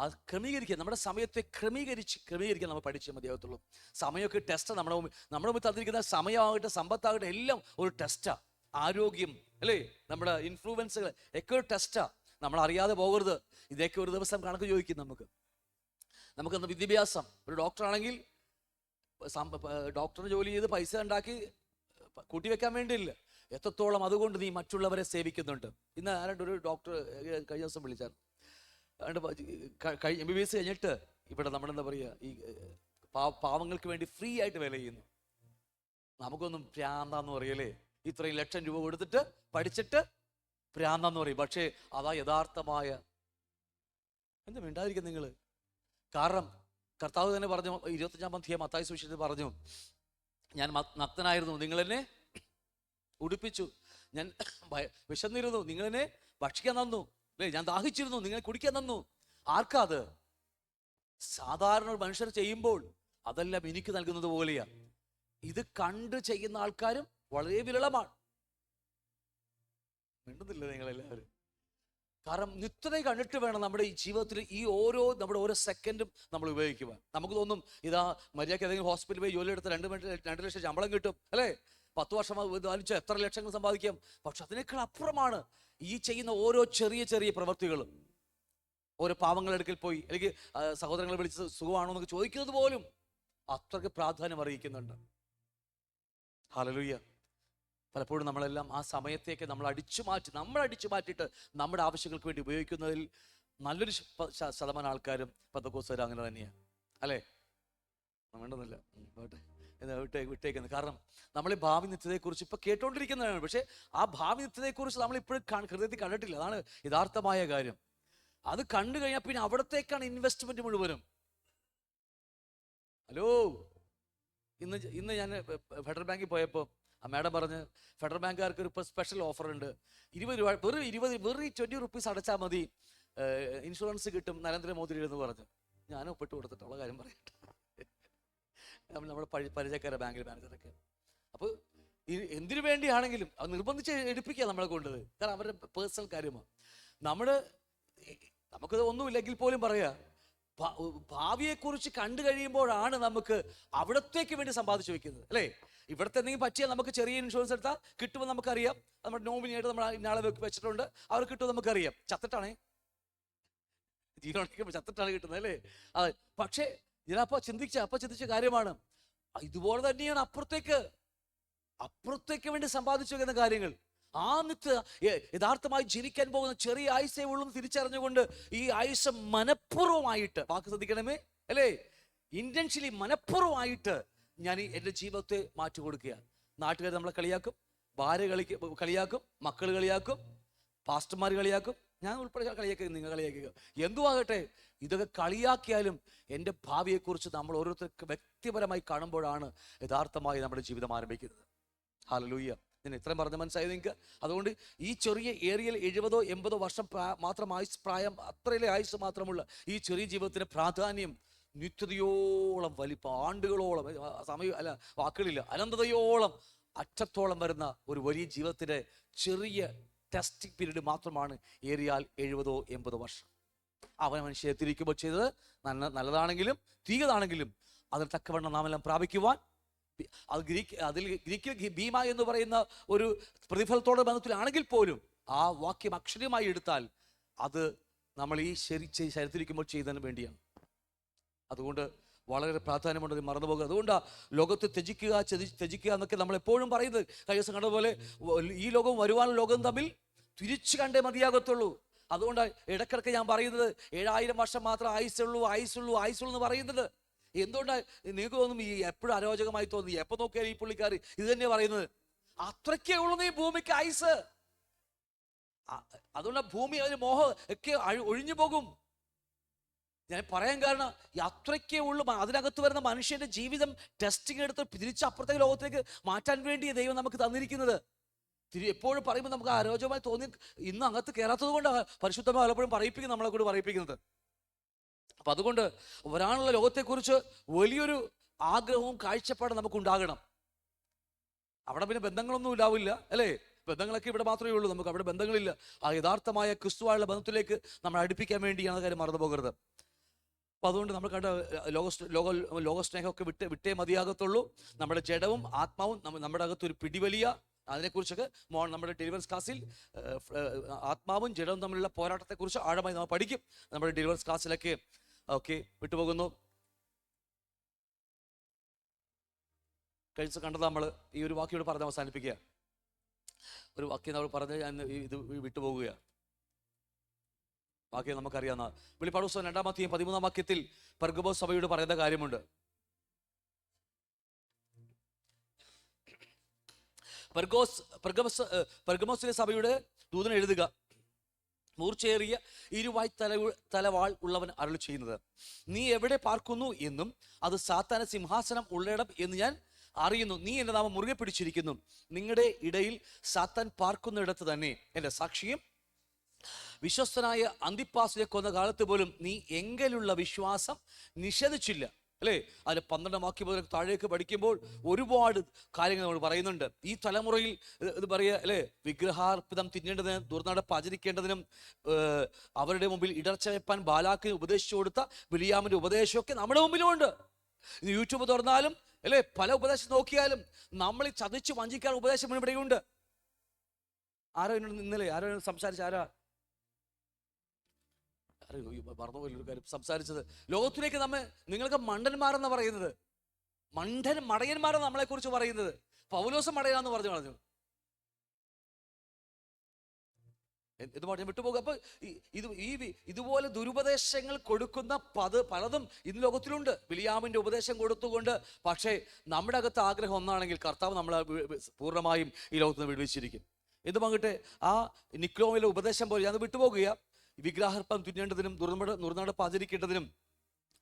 അത് ക്രമീകരിക്കുക, നമ്മുടെ സമയത്തെ ക്രമീകരിക്കാൻ നമ്മൾ പഠിച്ചേ മതിയാകത്തുള്ളൂ. സമയമൊക്കെ ടെസ്റ്റ്, നമ്മുടെ മുമ്പിൽ തന്നിരിക്കുന്ന സമയമാകട്ടെ സമ്പത്താകട്ടെ എല്ലാം ഒരു ടെസ്റ്റാ. ആരോഗ്യം അല്ലേ, നമ്മുടെ ഇൻഫ്ലുവൻസുകൾ ഒക്കെ ഒരു ടെസ്റ്റാ. നമ്മൾ അറിയാതെ പോകരുത്. ഇതൊക്കെ ഒരു ദിവസം കണക്ക് ചോദിക്കും നമുക്കെന്ന് വിദ്യാഭ്യാസം. ഒരു ഡോക്ടറാണെങ്കിൽ ഡോക്ടറിന് ജോലി ചെയ്ത് പൈസ ഉണ്ടാക്കി കൂട്ടിവെക്കാൻ വേണ്ടിയില്ല, എത്രത്തോളം അതുകൊണ്ട് നീ മറ്റുള്ളവരെ സേവിക്കുന്നുണ്ട്. ഇന്ന് ആരാണ്ട് ഒരു ഡോക്ടർ കഴിഞ്ഞ ദിവസം വിളിച്ചായിരുന്നു. MBBS കഴിഞ്ഞിട്ട് ഇവിടെ നമ്മളെന്താ പറയുക, ഈ പാവങ്ങൾക്ക് വേണ്ടി ഫ്രീ ആയിട്ട് വേല ചെയ്യുന്നു. നമുക്കൊന്നും പ്രാന്താന്ന് പറയല്ലേ, ഇത്രയും ലക്ഷം രൂപ കൊടുത്തിട്ട് പഠിച്ചിട്ട് പ്രാന്താന്ന് പറയും. പക്ഷേ അതാ യഥാർത്ഥമായ, എന്താ മിണ്ടാതിരിക്കും നിങ്ങൾ? കാരണം കർത്താവ് തന്നെ പറഞ്ഞു, 25-ാം അധ്യായം മത്തായി സുവിശേഷത്തിൽ പറഞ്ഞു, ഞാൻ നഗ്നനായിരുന്നു, നിങ്ങളെന്നെ ഉടുപ്പിച്ചു, ഞാൻ വിശന്നിരുന്നു, നിങ്ങളെന്നെ ഭക്ഷിക്കാൻ തന്നു, അല്ലേ, ഞാൻ ദാഹിച്ചിരുന്നു, നിങ്ങളെ കുടിക്കാൻ തന്നു. ആർക്കാ അത്? സാധാരണ മനുഷ്യർ ചെയ്യുമ്പോൾ അതെല്ലാം എനിക്ക് നൽകുന്നത് പോലെയാ. ഇത് കണ്ട് ചെയ്യുന്ന ആൾക്കാരും വളരെ വിരളമാണ്. മിണ്ടുന്നില്ല നിങ്ങളെല്ലാവരും. കാരണം നിത്യത കണ്ടിട്ട് വേണം നമ്മുടെ ഈ ജീവിതത്തിൽ നമ്മുടെ ഓരോ സെക്കൻഡും നമ്മൾ ഉപയോഗിക്കുവാൻ. നമുക്ക് തോന്നും ഇതാ മര്യാദയ്ക്ക് ഏതെങ്കിലും ഹോസ്പിറ്റലിൽ പോയി ജോലി എടുത്ത് 2 ലക്ഷം ശമ്പളം കിട്ടും അല്ലേ, 10 വർഷം വാലിച്ച് എത്ര ലക്ഷങ്ങൾ സമ്പാദിക്കാം. പക്ഷെ അതിനേക്കാൾ അപ്പുറമാണ് ഈ ചെയ്യുന്ന ഓരോ ചെറിയ പ്രവൃത്തികളും. ഓരോ പാവങ്ങളെടുക്കൽ പോയി അല്ലെങ്കിൽ സഹോദരങ്ങളെ വിളിച്ച് സുഖമാണോ എന്നൊക്കെ ചോദിക്കുന്നത് പോലും അത്രയ്ക്ക് പ്രാധാന്യം അറിയിക്കുന്നുണ്ട്. ഹല്ലേലൂയ. പലപ്പോഴും നമ്മളെല്ലാം ആ സമയത്തേക്ക് നമ്മൾ അടിച്ചു മാറ്റിയിട്ട് നമ്മുടെ ആവശ്യങ്ങൾക്ക് വേണ്ടി ഉപയോഗിക്കുന്നതിൽ നല്ലൊരു ശതമാനം ആൾക്കാരും പെന്തക്കോസ്തുകാർ അങ്ങനെ തന്നെയാണ് അല്ലേ? വേണ്ടുന്നില്ല വിട്ടേക്കുന്നത്. കാരണം നമ്മൾ ഈ ഭാവി നിത്യതയെക്കുറിച്ച് ഇപ്പൊ കേട്ടോണ്ടിരിക്കുന്നതാണ്. പക്ഷെ ആ ഭാവി നിത്യതയെക്കുറിച്ച് നമ്മൾ ഇപ്പോഴും ഹൃദയത്തിൽ കണ്ടിട്ടില്ല. അതാണ് യഥാർത്ഥമായ കാര്യം. അത് കണ്ടു കഴിഞ്ഞാൽ പിന്നെ അവിടത്തേക്കാണ് ഇൻവെസ്റ്റ്മെന്റ് മുഴുവനും. ഹലോ, ഇന്ന് ഞാൻ ഫെഡറൽ ബാങ്കിൽ പോയപ്പോൾ ആ മാഡം പറഞ്ഞ് ഫെഡറൽ ബാങ്കുകാർക്ക് ഒരു സ്പെഷ്യൽ ഓഫർ ഉണ്ട്. 20 രൂപ, വെറും 20 rupees അടച്ചാൽ മതി, ഇൻഷുറൻസ് കിട്ടും നരേന്ദ്രമോദിയുടെ എന്ന് പറഞ്ഞു. ഞാനും ഒപ്പിട്ട് കൊടുത്തിട്ടുള്ള കാര്യം പറയട്ടെ. നമ്മുടെ പരിചയക്കാരെ ബാങ്കിൽ മാനേജറൊക്കെ. അപ്പോൾ എന്തിനു വേണ്ടിയാണെങ്കിലും അത് നിർബന്ധിച്ച് എടുപ്പിക്കുക നമ്മളെ കൊണ്ടത്. കാരണം അവരുടെ പേഴ്സണൽ കാര്യമാണ്. നമുക്കത് ഒന്നുമില്ലെങ്കിൽ പോലും പറയാ, ഭാവിയെക്കുറിച്ച് കണ്ടു കഴിയുമ്പോഴാണ് നമുക്ക് അവിടത്തേക്ക് വേണ്ടി സമ്പാദിച്ചു വെക്കുന്നത് അല്ലേ? ഇവിടുത്തെ എന്തെങ്കിലും പറ്റിയാൽ നമുക്ക് ചെറിയ ഇൻഷുറൻസ് എടുത്താൽ കിട്ടുമെന്ന് നമുക്കറിയാം. നമ്മുടെ നോമിനിയായിട്ട് നമ്മൾ ഇന്നാളെ വെച്ചിട്ടുണ്ട്, അവർ കിട്ടുമെന്ന് നമുക്കറിയാം. ചത്തിട്ടാണേ, ജീവനോടെ ചത്തിട്ടാണ് കിട്ടുന്നത് അല്ലേ? അതെ. പക്ഷേ ഇതിനപ്പോ ചിന്തിച്ച കാര്യമാണ്, ഇതുപോലെ തന്നെയാണ് അപ്പുറത്തേക്ക് വേണ്ടി സമ്പാദിച്ചു വെക്കുന്ന കാര്യങ്ങൾ. ആ നിത്യ യഥാർത്ഥമായി ജീവിക്കാൻ പോകുന്ന ചെറിയ ആയുസേ ഉള്ളൂ എന്ന് തിരിച്ചറിഞ്ഞുകൊണ്ട് ഈ ആയുസ് മനഃപൂർവ്വമായിട്ട്, വാക്ക് ശ്രദ്ധിക്കണമേ, അല്ലേ, ഇന്റൻഷ്യലി മനഃപൂർവ്വമായിട്ട് ഞാൻ എൻ്റെ ജീവിതത്തെ മാറ്റി കൊടുക്കുക. നാട്ടുകാർ നമ്മളെ കളിയാക്കും, ഭാര്യ കളിയാക്കും, മക്കൾ കളിയാക്കും, പാസ്റ്റർമാർ കളിയാക്കും, ഞാൻ ഉൾപ്പെടെ കളിയാക്കുക, നിങ്ങൾ കളിയാക്കുക, എന്തുവാകട്ടെ, ഇതൊക്കെ കളിയാക്കിയാലും എൻ്റെ ഭാവിയെക്കുറിച്ച് നമ്മൾ ഓരോരുത്തർക്ക് വ്യക്തിപരമായി കാണുമ്പോഴാണ് യഥാർത്ഥമായി നമ്മുടെ ജീവിതം ആരംഭിക്കുന്നത്. ഹല്ലേലൂയ. ഞാൻ ഇത്രയും പറഞ്ഞ മനസ്സിലായി നിങ്ങൾക്ക്? അതുകൊണ്ട് ഈ ചെറിയ ഏരിയയിൽ 70-80 വർഷം മാത്രം പ്രായം, അത്രയിലെ ആയുസ് മാത്രമുള്ള ഈ ചെറിയ ജീവിതത്തിന് പ്രാധാന്യം നിത്യതയോളം വലിപ്പം, ആണ്ടുകളോളം, സമയം അല്ല, വാക്കുകളില്ല, അനന്തതയോളം അറ്റത്തോളം വരുന്ന ഒരു വലിയ ജീവിതത്തിൻ്റെ ചെറിയ ടെസ്റ്റിംഗ് പീരീഡ് മാത്രമാണ് ഏറിയാൽ 70-80 വർഷം. അവൻ മനുഷ്യരെ തിരിക്കുമ്പോൾ ചെയ്തത് നല്ലതാണെങ്കിലും തീയതാണെങ്കിലും അതിന് തക്കവണ്ണം നാം എല്ലാം പ്രാപിക്കുവാൻ, അതിൽ ഗ്രീക്കിൽ ഭീമ എന്ന് പറയുന്ന ഒരു പ്രതിഫലത്തോടെ ബന്ധത്തിലാണെങ്കിൽ പോലും ആ വാക്യം അക്ഷരമായി എടുത്താൽ അത് നമ്മൾ ഈ ശരീരത്തിരിക്കുമ്പോൾ ചെയ്യുന്നതിന് വേണ്ടിയാണ്. അതുകൊണ്ട് വളരെ പ്രാധാന്യമുണ്ട്, മറന്നുപോകുക. അതുകൊണ്ടാണ് ലോകത്തെ ത്യജിക്കുക എന്നൊക്കെ നമ്മൾ എപ്പോഴും പറയുന്നത്. കഴിഞ്ഞ ദിവസം കണ്ടതുപോലെ ഈ ലോകവും വരുവാനുള്ള ലോകവും തമ്മിൽ തിരിച്ചു കണ്ടേ മതിയാകത്തുള്ളൂ. അതുകൊണ്ട് ഇടക്കിടക്ക് ഞാൻ പറയുന്നത് 7000 വർഷം മാത്രം ആയുസുള്ളൂ എന്ന് പറയുന്നത്. എന്തുകൊണ്ടാണ് നിങ്ങൾക്ക് തോന്നും ഈ എപ്പോഴും അരോചകമായി തോന്നി? എപ്പോൾ നോക്കിയാൽ ഈ പുള്ളിക്കാർ ഇത് തന്നെ പറയുന്നത്. അത്രയ്ക്കേ ഉള്ളൂ ഈ ഭൂമിക്ക് ആയുസ്. അതുകൊണ്ട് ഭൂമി അതിന് മോഹം ഒക്കെ ഒഴിഞ്ഞു പോകും. ഞാൻ പറയാൻ കാരണം അത്രയ്ക്കേ ഉള്ളൂ. അതിനകത്ത് വരുന്ന മനുഷ്യന്റെ ജീവിതം ടെസ്റ്റിംഗ് എടുത്ത് തിരിച്ച് അപ്പുറത്തേക്ക് ലോകത്തേക്ക് മാറ്റാൻ വേണ്ടി ദൈവം നമുക്ക് തന്നിരിക്കുന്നത്. എപ്പോഴും പറയുമ്പോൾ നമുക്ക് അരോചകമായി തോന്നി ഇന്ന് അകത്ത് കയറാത്തത് കൊണ്ടാണ് പരിശുദ്ധമായി പലപ്പോഴും പറയിപ്പിക്കുന്നത്, നമ്മളെ കൂടി പറയിപ്പിക്കുന്നത്. അപ്പൊ അതുകൊണ്ട് വരാനുള്ള ലോകത്തെക്കുറിച്ച് വലിയൊരു ആഗ്രഹവും കാഴ്ചപ്പാടും നമുക്കുണ്ടാകണം. അവിടെ പിന്നെ ബന്ധങ്ങളൊന്നും ഉണ്ടാവില്ല, അല്ലേ? ബന്ധങ്ങളൊക്കെ ഇവിടെ മാത്രമേ ഉള്ളൂ, നമുക്ക് അവിടെ ബന്ധങ്ങളില്ല. ആ യഥാർത്ഥമായ ക്രിസ്തുവായുള്ള ബന്ധത്തിലേക്ക് നമ്മൾ അടുപ്പിക്കാൻ വേണ്ടിയാണ് കാര്യം മറന്നു പോകരുത്. അപ്പൊ അതുകൊണ്ട് നമ്മൾ കണ്ട ലോകസ്നേഹമൊക്കെ വിട്ടേ മതിയാകത്തുള്ളൂ. നമ്മുടെ ജഡവും ആത്മാവും നമ്മുടെ അകത്തൊരു പിടിവലിയ, അതിനെക്കുറിച്ചൊക്കെ നമ്മുടെ ഡെലിവറൻസ് ക്ലാസ്സിൽ ആത്മാവും ജഡവും തമ്മിലുള്ള പോരാട്ടത്തെക്കുറിച്ച് ആഴമായി നമ്മൾ പഠിക്കും. നമ്മുടെ ഡെലിവറൻസ് ക്ലാസ്സിലൊക്കെ ഓക്കെ വിട്ടുപോകുന്നു. കഴിച്ച് കണ്ടത് നമ്മൾ ഈ ഒരു വാക്യോട് പറഞ്ഞ് അവസാനിപ്പിക്കുക. ഒരു വാക്യം നമ്മൾ പറഞ്ഞ് ഞാൻ ഇത് വിട്ടുപോകുകയാണ്. വാക്യം നമുക്കറിയാവുന്ന വെളിപ്പാട് പുസ്തകം 2-ാം അധ്യായം 13-ാം വാക്യത്തിൽ പെർഗമോസ് സഭയോട് പറയുന്ന കാര്യമുണ്ട്. പെർഗമോസിലെ സഭയുടെ ദൂതൻ എഴുതുക, മൂർച്ചയേറിയ ഇരുവായ് തലവാൾ ഉള്ളവൻ അരുളി ചെയ്യുന്നത്, നീ എവിടെ പാർക്കുന്നു എന്നും അത് സാത്താന സിംഹാസനം ഉള്ളിടം എന്ന് ഞാൻ അറിയുന്നു. നീ എൻ്റെ നാമം മുറുകെ പിടിച്ചിരിക്കുന്നു. നിങ്ങളുടെ ഇടയിൽ സാത്താൻ പാർക്കുന്നിടത്ത് തന്നെ എൻ്റെ സാക്ഷിയും വിശ്വസ്തനായ അന്തിപ്പാസിനെ കൊന്ന കാലത്ത് പോലും നീ എങ്കിലുള്ള വിശ്വാസം നിഷേധിച്ചില്ല. അല്ലേ? അതിന് 12-ാം വാക്യം മുതൽ താഴേക്ക് പഠിക്കുമ്പോൾ ഒരുപാട് കാര്യങ്ങൾ നമ്മൾ പറയുന്നുണ്ട്. ഈ തലമുറയിൽ ഇത് പറയുക, അല്ലേ, വിഗ്രഹാർപ്പിതം തിന്നേണ്ടതിനും ദുർനടപ്പ് ആചരിക്കേണ്ടതിനും അവരുടെ മുമ്പിൽ ഇടർച്ച വെപ്പാൻ ബാലാക്കിന് ഉപദേശിച്ചു കൊടുത്ത ബിലിയാമിന്റെ ഉപദേശമൊക്കെ നമ്മുടെ മുമ്പിലുമുണ്ട്. യൂട്യൂബ് തുറന്നാലും, അല്ലേ, പല ഉപദേശം നോക്കിയാലും നമ്മൾ ഈ ചതിച്ച് വഞ്ചിക്കാൻ ഉപദേശം ഇവിടെയുണ്ട്. ആരോ ഇന്നലെ ആരോ സംസാരിച്ച മറന്നുപോയൊരു കാര്യം സംസാരിച്ചത്, ലോകത്തിലേക്ക് നിങ്ങൾക്ക് മണ്ടന്മാരെന്ന് പറയുന്നത്, മടയന്മാരെന്ന് നമ്മളെ കുറിച്ച് പറയുന്നത്. പൗലോസ് മടയനാന്ന് പറഞ്ഞു. ഇത് ഞാൻ വിട്ടുപോകും. അപ്പൊ ഇതുപോലെ ദുരുപദേശങ്ങൾ കൊടുക്കുന്ന പലതും ഇന്ന് ലോകത്തിലുണ്ട്. ബിലിയാമിന്റെ ഉപദേശം കൊടുത്തുകൊണ്ട്. പക്ഷേ നമ്മുടെ അകത്ത് ആഗ്രഹം ഒന്നാണെങ്കിൽ കർത്താവ് നമ്മളെ പൂർണ്ണമായും ഈ ലോകത്ത് നിന്ന് വിടുവിച്ചിരിക്കും. എന്തുമാകട്ടെ, ആ നിക്ലോമിലെ ഉപദേശം പോലെ ഞാൻ വിട്ടുപോകുക. വിഗ്രഹാർപ്പം തുന്നേണ്ടതിനും ദുർനടപ്പ് ആചരിക്കേണ്ടതിനും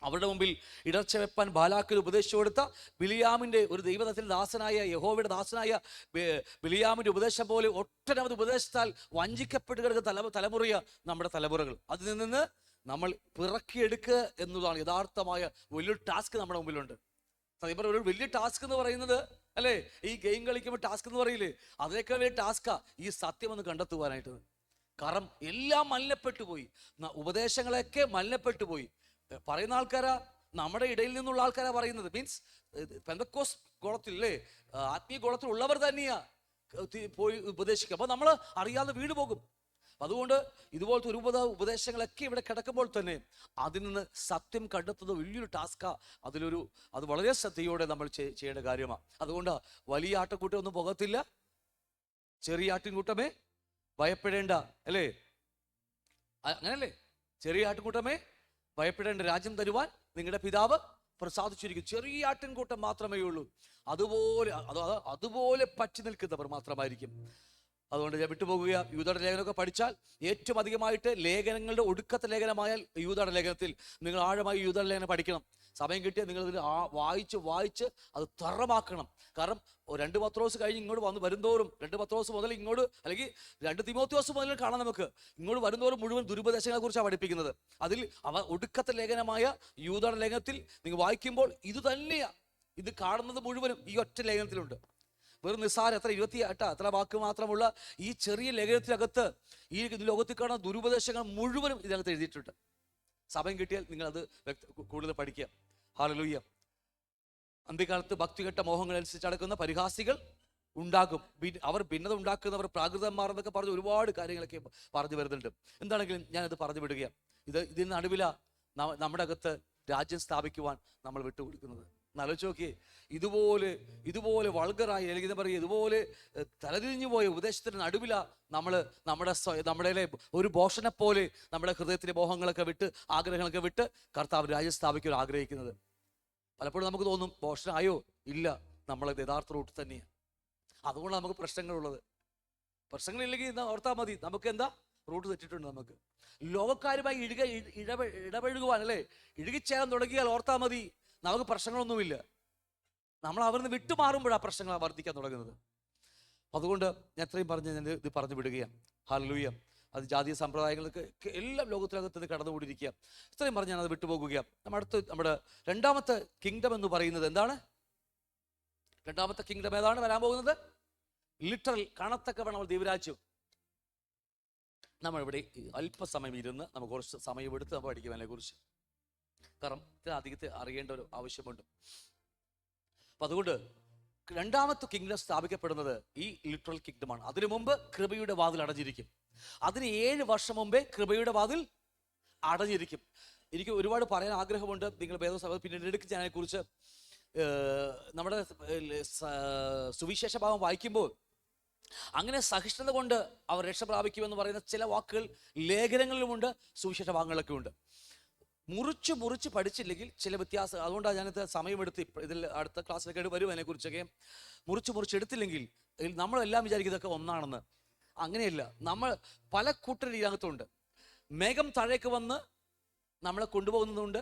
അവരുടെ മുമ്പിൽ ഇടർച്ച വെപ്പാൻ ബാലാക്കിൽ ഉപദേശിച്ചു കൊടുത്ത ബിലിയാമിന്റെ, ഒരു ദൈവത്തിന്റെ ദാസനായ, യഹോവയുടെ ദാസനായ ബിലിയാമിന്റെ ഉപദേശം പോലെ ഒട്ടനവധി ഉപദേശത്താൽ വഞ്ചിക്കപ്പെട്ട് കിടക്കുന്ന തലമുറയ നമ്മുടെ തലമുറകൾ. അതിൽ നിന്ന് നമ്മൾ പിറക്കിയെടുക്കുക എന്നതാണ് യഥാർത്ഥമായ വലിയൊരു ടാസ്ക് നമ്മുടെ മുമ്പിലുണ്ട്. ഒരു വലിയ ടാസ്ക് എന്ന് പറയുന്നത്, അല്ലേ, ഈ ഗെയിം കളിക്കുമ്പോൾ ടാസ്ക് എന്ന് പറയില്ലേ, അതിനേക്കാൾ വലിയ ടാസ്കാ ഈ സത്യം ഒന്ന് കണ്ടെത്തുവാനായിട്ട്. കാരണം എല്ലാം മലിനപ്പെട്ടു പോയി, ഉപദേശങ്ങളൊക്കെ മലിനപ്പെട്ടു പോയി. പറയുന്ന ആൾക്കാരാ, നമ്മുടെ ഇടയിൽ നിന്നുള്ള ആൾക്കാരാ പറയുന്നത്. മീൻസ് പെന്തക്കോസ് ഗോളത്തില്ലേ, ആത്മീയ ഗോളത്തിൽ ഉള്ളവർ തന്നെയാ പോയി ഉപദേശിക്കുക. അപ്പൊ നമ്മൾ അറിയാതെ വീട് പോകും. അതുകൊണ്ട് ഇതുപോലത്തെ ഒരു ഉപദേശങ്ങളൊക്കെ ഇവിടെ കിടക്കുമ്പോൾ തന്നെ അതിൽ നിന്ന് സത്യം കണ്ടെത്തുന്നത് വലിയൊരു ടാസ്കാ. അത് വളരെ ശ്രദ്ധയോടെ നമ്മൾ ചെയ്യേണ്ട കാര്യമാണ്. അതുകൊണ്ട് വലിയ ആട്ടക്കൂട്ടൊന്നും പോകത്തില്ല. ചെറിയ ആട്ടിൻകൂട്ടമേ ഭയപ്പെടേണ്ട, അല്ലേ? അങ്ങനല്ലേ? ചെറിയ ആട്ടിൻകൂട്ടമേ ഭയപ്പെടേണ്ട, രാജ്യം തരുവാൻ നിങ്ങളുടെ പിതാവ് പ്രസാദിച്ചിരിക്കും. ചെറിയ ആട്ടിൻകൂട്ടം മാത്രമേ ഉള്ളൂ. അതുപോലെ പറ്റി നിൽക്കുന്നവർ മാത്രമായിരിക്കും. അതുകൊണ്ട് ഞാൻ വിട്ടുപോകുക. യൂദയുടെ ലേഖനമൊക്കെ പഠിച്ചാൽ ഏറ്റവും അധികമായിട്ട് ലേഖനങ്ങളുടെ ഒടുക്കത്തെ ലേഖനമായാൽ യൂദയുടെ ലേഖനത്തിൽ നിങ്ങൾ ആഴമായി യൂദയുടെ ലേഖനം പഠിക്കണം. സമയം കിട്ടിയാൽ നിങ്ങൾ ഇതിൽ വായിച്ച് അത് തറമാക്കണം. കാരണം 2 പത്രോസ് കഴിഞ്ഞ് ഇങ്ങോട്ട് വരുന്തോറും 2 പത്രോസ് മുതൽ ഇങ്ങോട്ട്, അല്ലെങ്കിൽ 2 തിമോത്തിയോസ് മുതൽ കാണാം നമുക്ക്. ഇങ്ങോട്ട് വരുന്തോറും മുഴുവൻ ദുരുപദേശങ്ങളെ കുറിച്ചാണ് പഠിപ്പിക്കുന്നത്. അതിൽ ഒടുക്കത്തെ ലേഖനമായ യൂദയുടെ ലേഖനത്തിൽ നിങ്ങൾ വായിക്കുമ്പോൾ ഇത് തന്നെയാ, ഇത് കാണുന്നത് മുഴുവനും ഈ ഒറ്റ ലേഖനത്തിലുണ്ട്. വെറും നിസ്സാരം എത്ര 28 എത്ര വാക്ക് മാത്രമുള്ള ഈ ചെറിയ ലേഖനത്തിനകത്ത് ഈ ലോകത്തിൽ കാണുന്ന ദുരുപദേശങ്ങൾ മുഴുവനും ഇതിനകത്ത് എഴുതിയിട്ടുണ്ട്. സമയം കിട്ടിയാൽ നിങ്ങളത് കൂടുതൽ പഠിക്കുക. ഹല്ലേലൂയ. അന്ത്യകാലത്ത് ഭക്തികെട്ട മോഹങ്ങൾ അനുസരിച്ച് നടക്കുന്ന പരിഹാസികൾ ഉണ്ടാകും. അവർ ഭിന്നത ഉണ്ടാക്കുന്നവർ പ്രാകൃതന്മാർ എന്നൊക്കെ പറഞ്ഞ് ഒരുപാട് കാര്യങ്ങളൊക്കെ പറഞ്ഞു വരുന്നുണ്ട്. എന്താണെങ്കിലും ഞാനത് പറഞ്ഞു വിടുകയാണ്. ഇതിന് നടുവിലാ നമ്മുടെ അകത്ത് രാജ്യം സ്ഥാപിക്കുവാൻ നമ്മൾ വിട്ടുകൊടുക്കുന്നത്. ആലോചിച്ച് നോക്കിയേ, ഇതുപോലെ വൾഗറായി, അല്ലെങ്കിൽ എന്താ പറയുക, ഇതുപോലെ തലതിരിഞ്ഞു പോയ ഉപദേശത്തിന് നടുവിലാ നമ്മുടെ ഒരു ബോഷനെ പോലെ നമ്മുടെ ഹൃദയത്തിലെ മോഹങ്ങളൊക്കെ വിട്ട്, ആഗ്രഹങ്ങളൊക്കെ വിട്ട് കർത്താവ് രാജ്യം സ്ഥാപിക്കാൻ ആഗ്രഹിക്കുന്നത്. പലപ്പോഴും നമുക്ക് തോന്നും ബോഷനായോ? ഇല്ല, നമ്മളത് യഥാർത്ഥ റൂട്ട് തന്നെയാണ്. അതുകൊണ്ട് നമുക്ക് പ്രശ്നങ്ങളുള്ളത്. പ്രശ്നങ്ങളില്ലെങ്കിൽ ഓർത്താൽ മതി, നമുക്ക് എന്താ റൂട്ട് തെറ്റിട്ടുണ്ട്. നമുക്ക് ലോകക്കാരുമായി ഇടപഴകുവാൻ, അല്ലേ, ഇഴുകിച്ചേരാൻ തുടങ്ങിയാൽ ഓർത്താൽ മതി, നമുക്ക് പ്രശ്നങ്ങളൊന്നുമില്ല. നമ്മൾ അവരിന്ന് വിട്ടുമാറുമ്പോഴാണ് പ്രശ്നങ്ങൾ വർദ്ധിക്കാൻ തുടങ്ങുന്നത്. അതുകൊണ്ട് ഞാൻ എത്രയും ഞാൻ ഇത് പറഞ്ഞു വിടുകയാണ്. ഹല്ലേലൂയ. അത് ജാതീയ സമ്പ്രദായങ്ങൾക്ക് എല്ലാം ലോകത്തിനകത്ത് ഇത് കടന്നുകൂടിയിരിക്കുക. ഇത്രയും പറഞ്ഞ് ഞാനത് വിട്ടുപോകുകയാണ്. നമ്മുടെ 2ാമത്തെ കിങ്ഡം എന്ന് പറയുന്നത് എന്താണ്? 2ാമത്തെ കിങ്ഡം ഏതാണ് വരാൻ പോകുന്നത്? ലിറ്ററൽ, കാണത്തക്കവണ്ണം ദൈവരാജ്യം. നമ്മളിവിടെ അല്പസമയം ഇരുന്ന് നമുക്ക് കുറച്ച് സമയമെടുത്ത് നമ്മൾ പഠിക്കും അതിനെക്കുറിച്ച്. കാരണം ഇത് അധികത്തെ അറിയേണ്ട ഒരു ആവശ്യമുണ്ട്. അപ്പൊ അതുകൊണ്ട് 2ാമത്തെ കിങ്ഡം സ്ഥാപിക്കപ്പെടുന്നത് ഈ ലിറ്ററൽ കിങ്ഡമാണ്. അതിനു മുമ്പ് കൃപയുടെ വാതിൽ അടഞ്ഞിരിക്കും. അതിന് 7 വർഷം മുമ്പേ കൃപയുടെ വാതിൽ അടഞ്ഞിരിക്കും. എനിക്ക് ഒരുപാട് പറയാൻ ആഗ്രഹമുണ്ട്. നിങ്ങൾ വേദപുസ്തകം പിന്നീട് എടുക്കുക. അതിനെക്കുറിച്ച് നമ്മുടെ സുവിശേഷ ഭാഗം വായിക്കുമ്പോൾ അങ്ങനെ സഹിഷ്ണുത കൊണ്ട് അവർ രക്ഷ പ്രാപിക്കുമെന്ന് പറയുന്ന ചില വാക്കുകൾ ലേഖനങ്ങളിലുമുണ്ട്, സുവിശേഷ ഭാഗങ്ങളിലൊക്കെ ഉണ്ട്. മുറിച്ച് പഠിച്ചില്ലെങ്കിൽ ചില വ്യത്യാസം. അതുകൊണ്ടാണ് ഞാനിത് സമയമെടുത്ത് ഇതിൽ അടുത്ത ക്ലാസ്സിലൊക്കെ വരും അതിനെക്കുറിച്ചൊക്കെ. മുറിച്ച് എടുത്തില്ലെങ്കിൽ നമ്മളെല്ലാം വിചാരിക്കുന്നതൊക്കെ ഒന്നാണെന്ന്. അങ്ങനെയല്ല. നമ്മൾ പല കൂട്ടർ ഇതിനകത്തുണ്ട്. മേഘം താഴേക്ക് വന്ന് നമ്മളെ കൊണ്ടുപോകുന്നതുകൊണ്ട്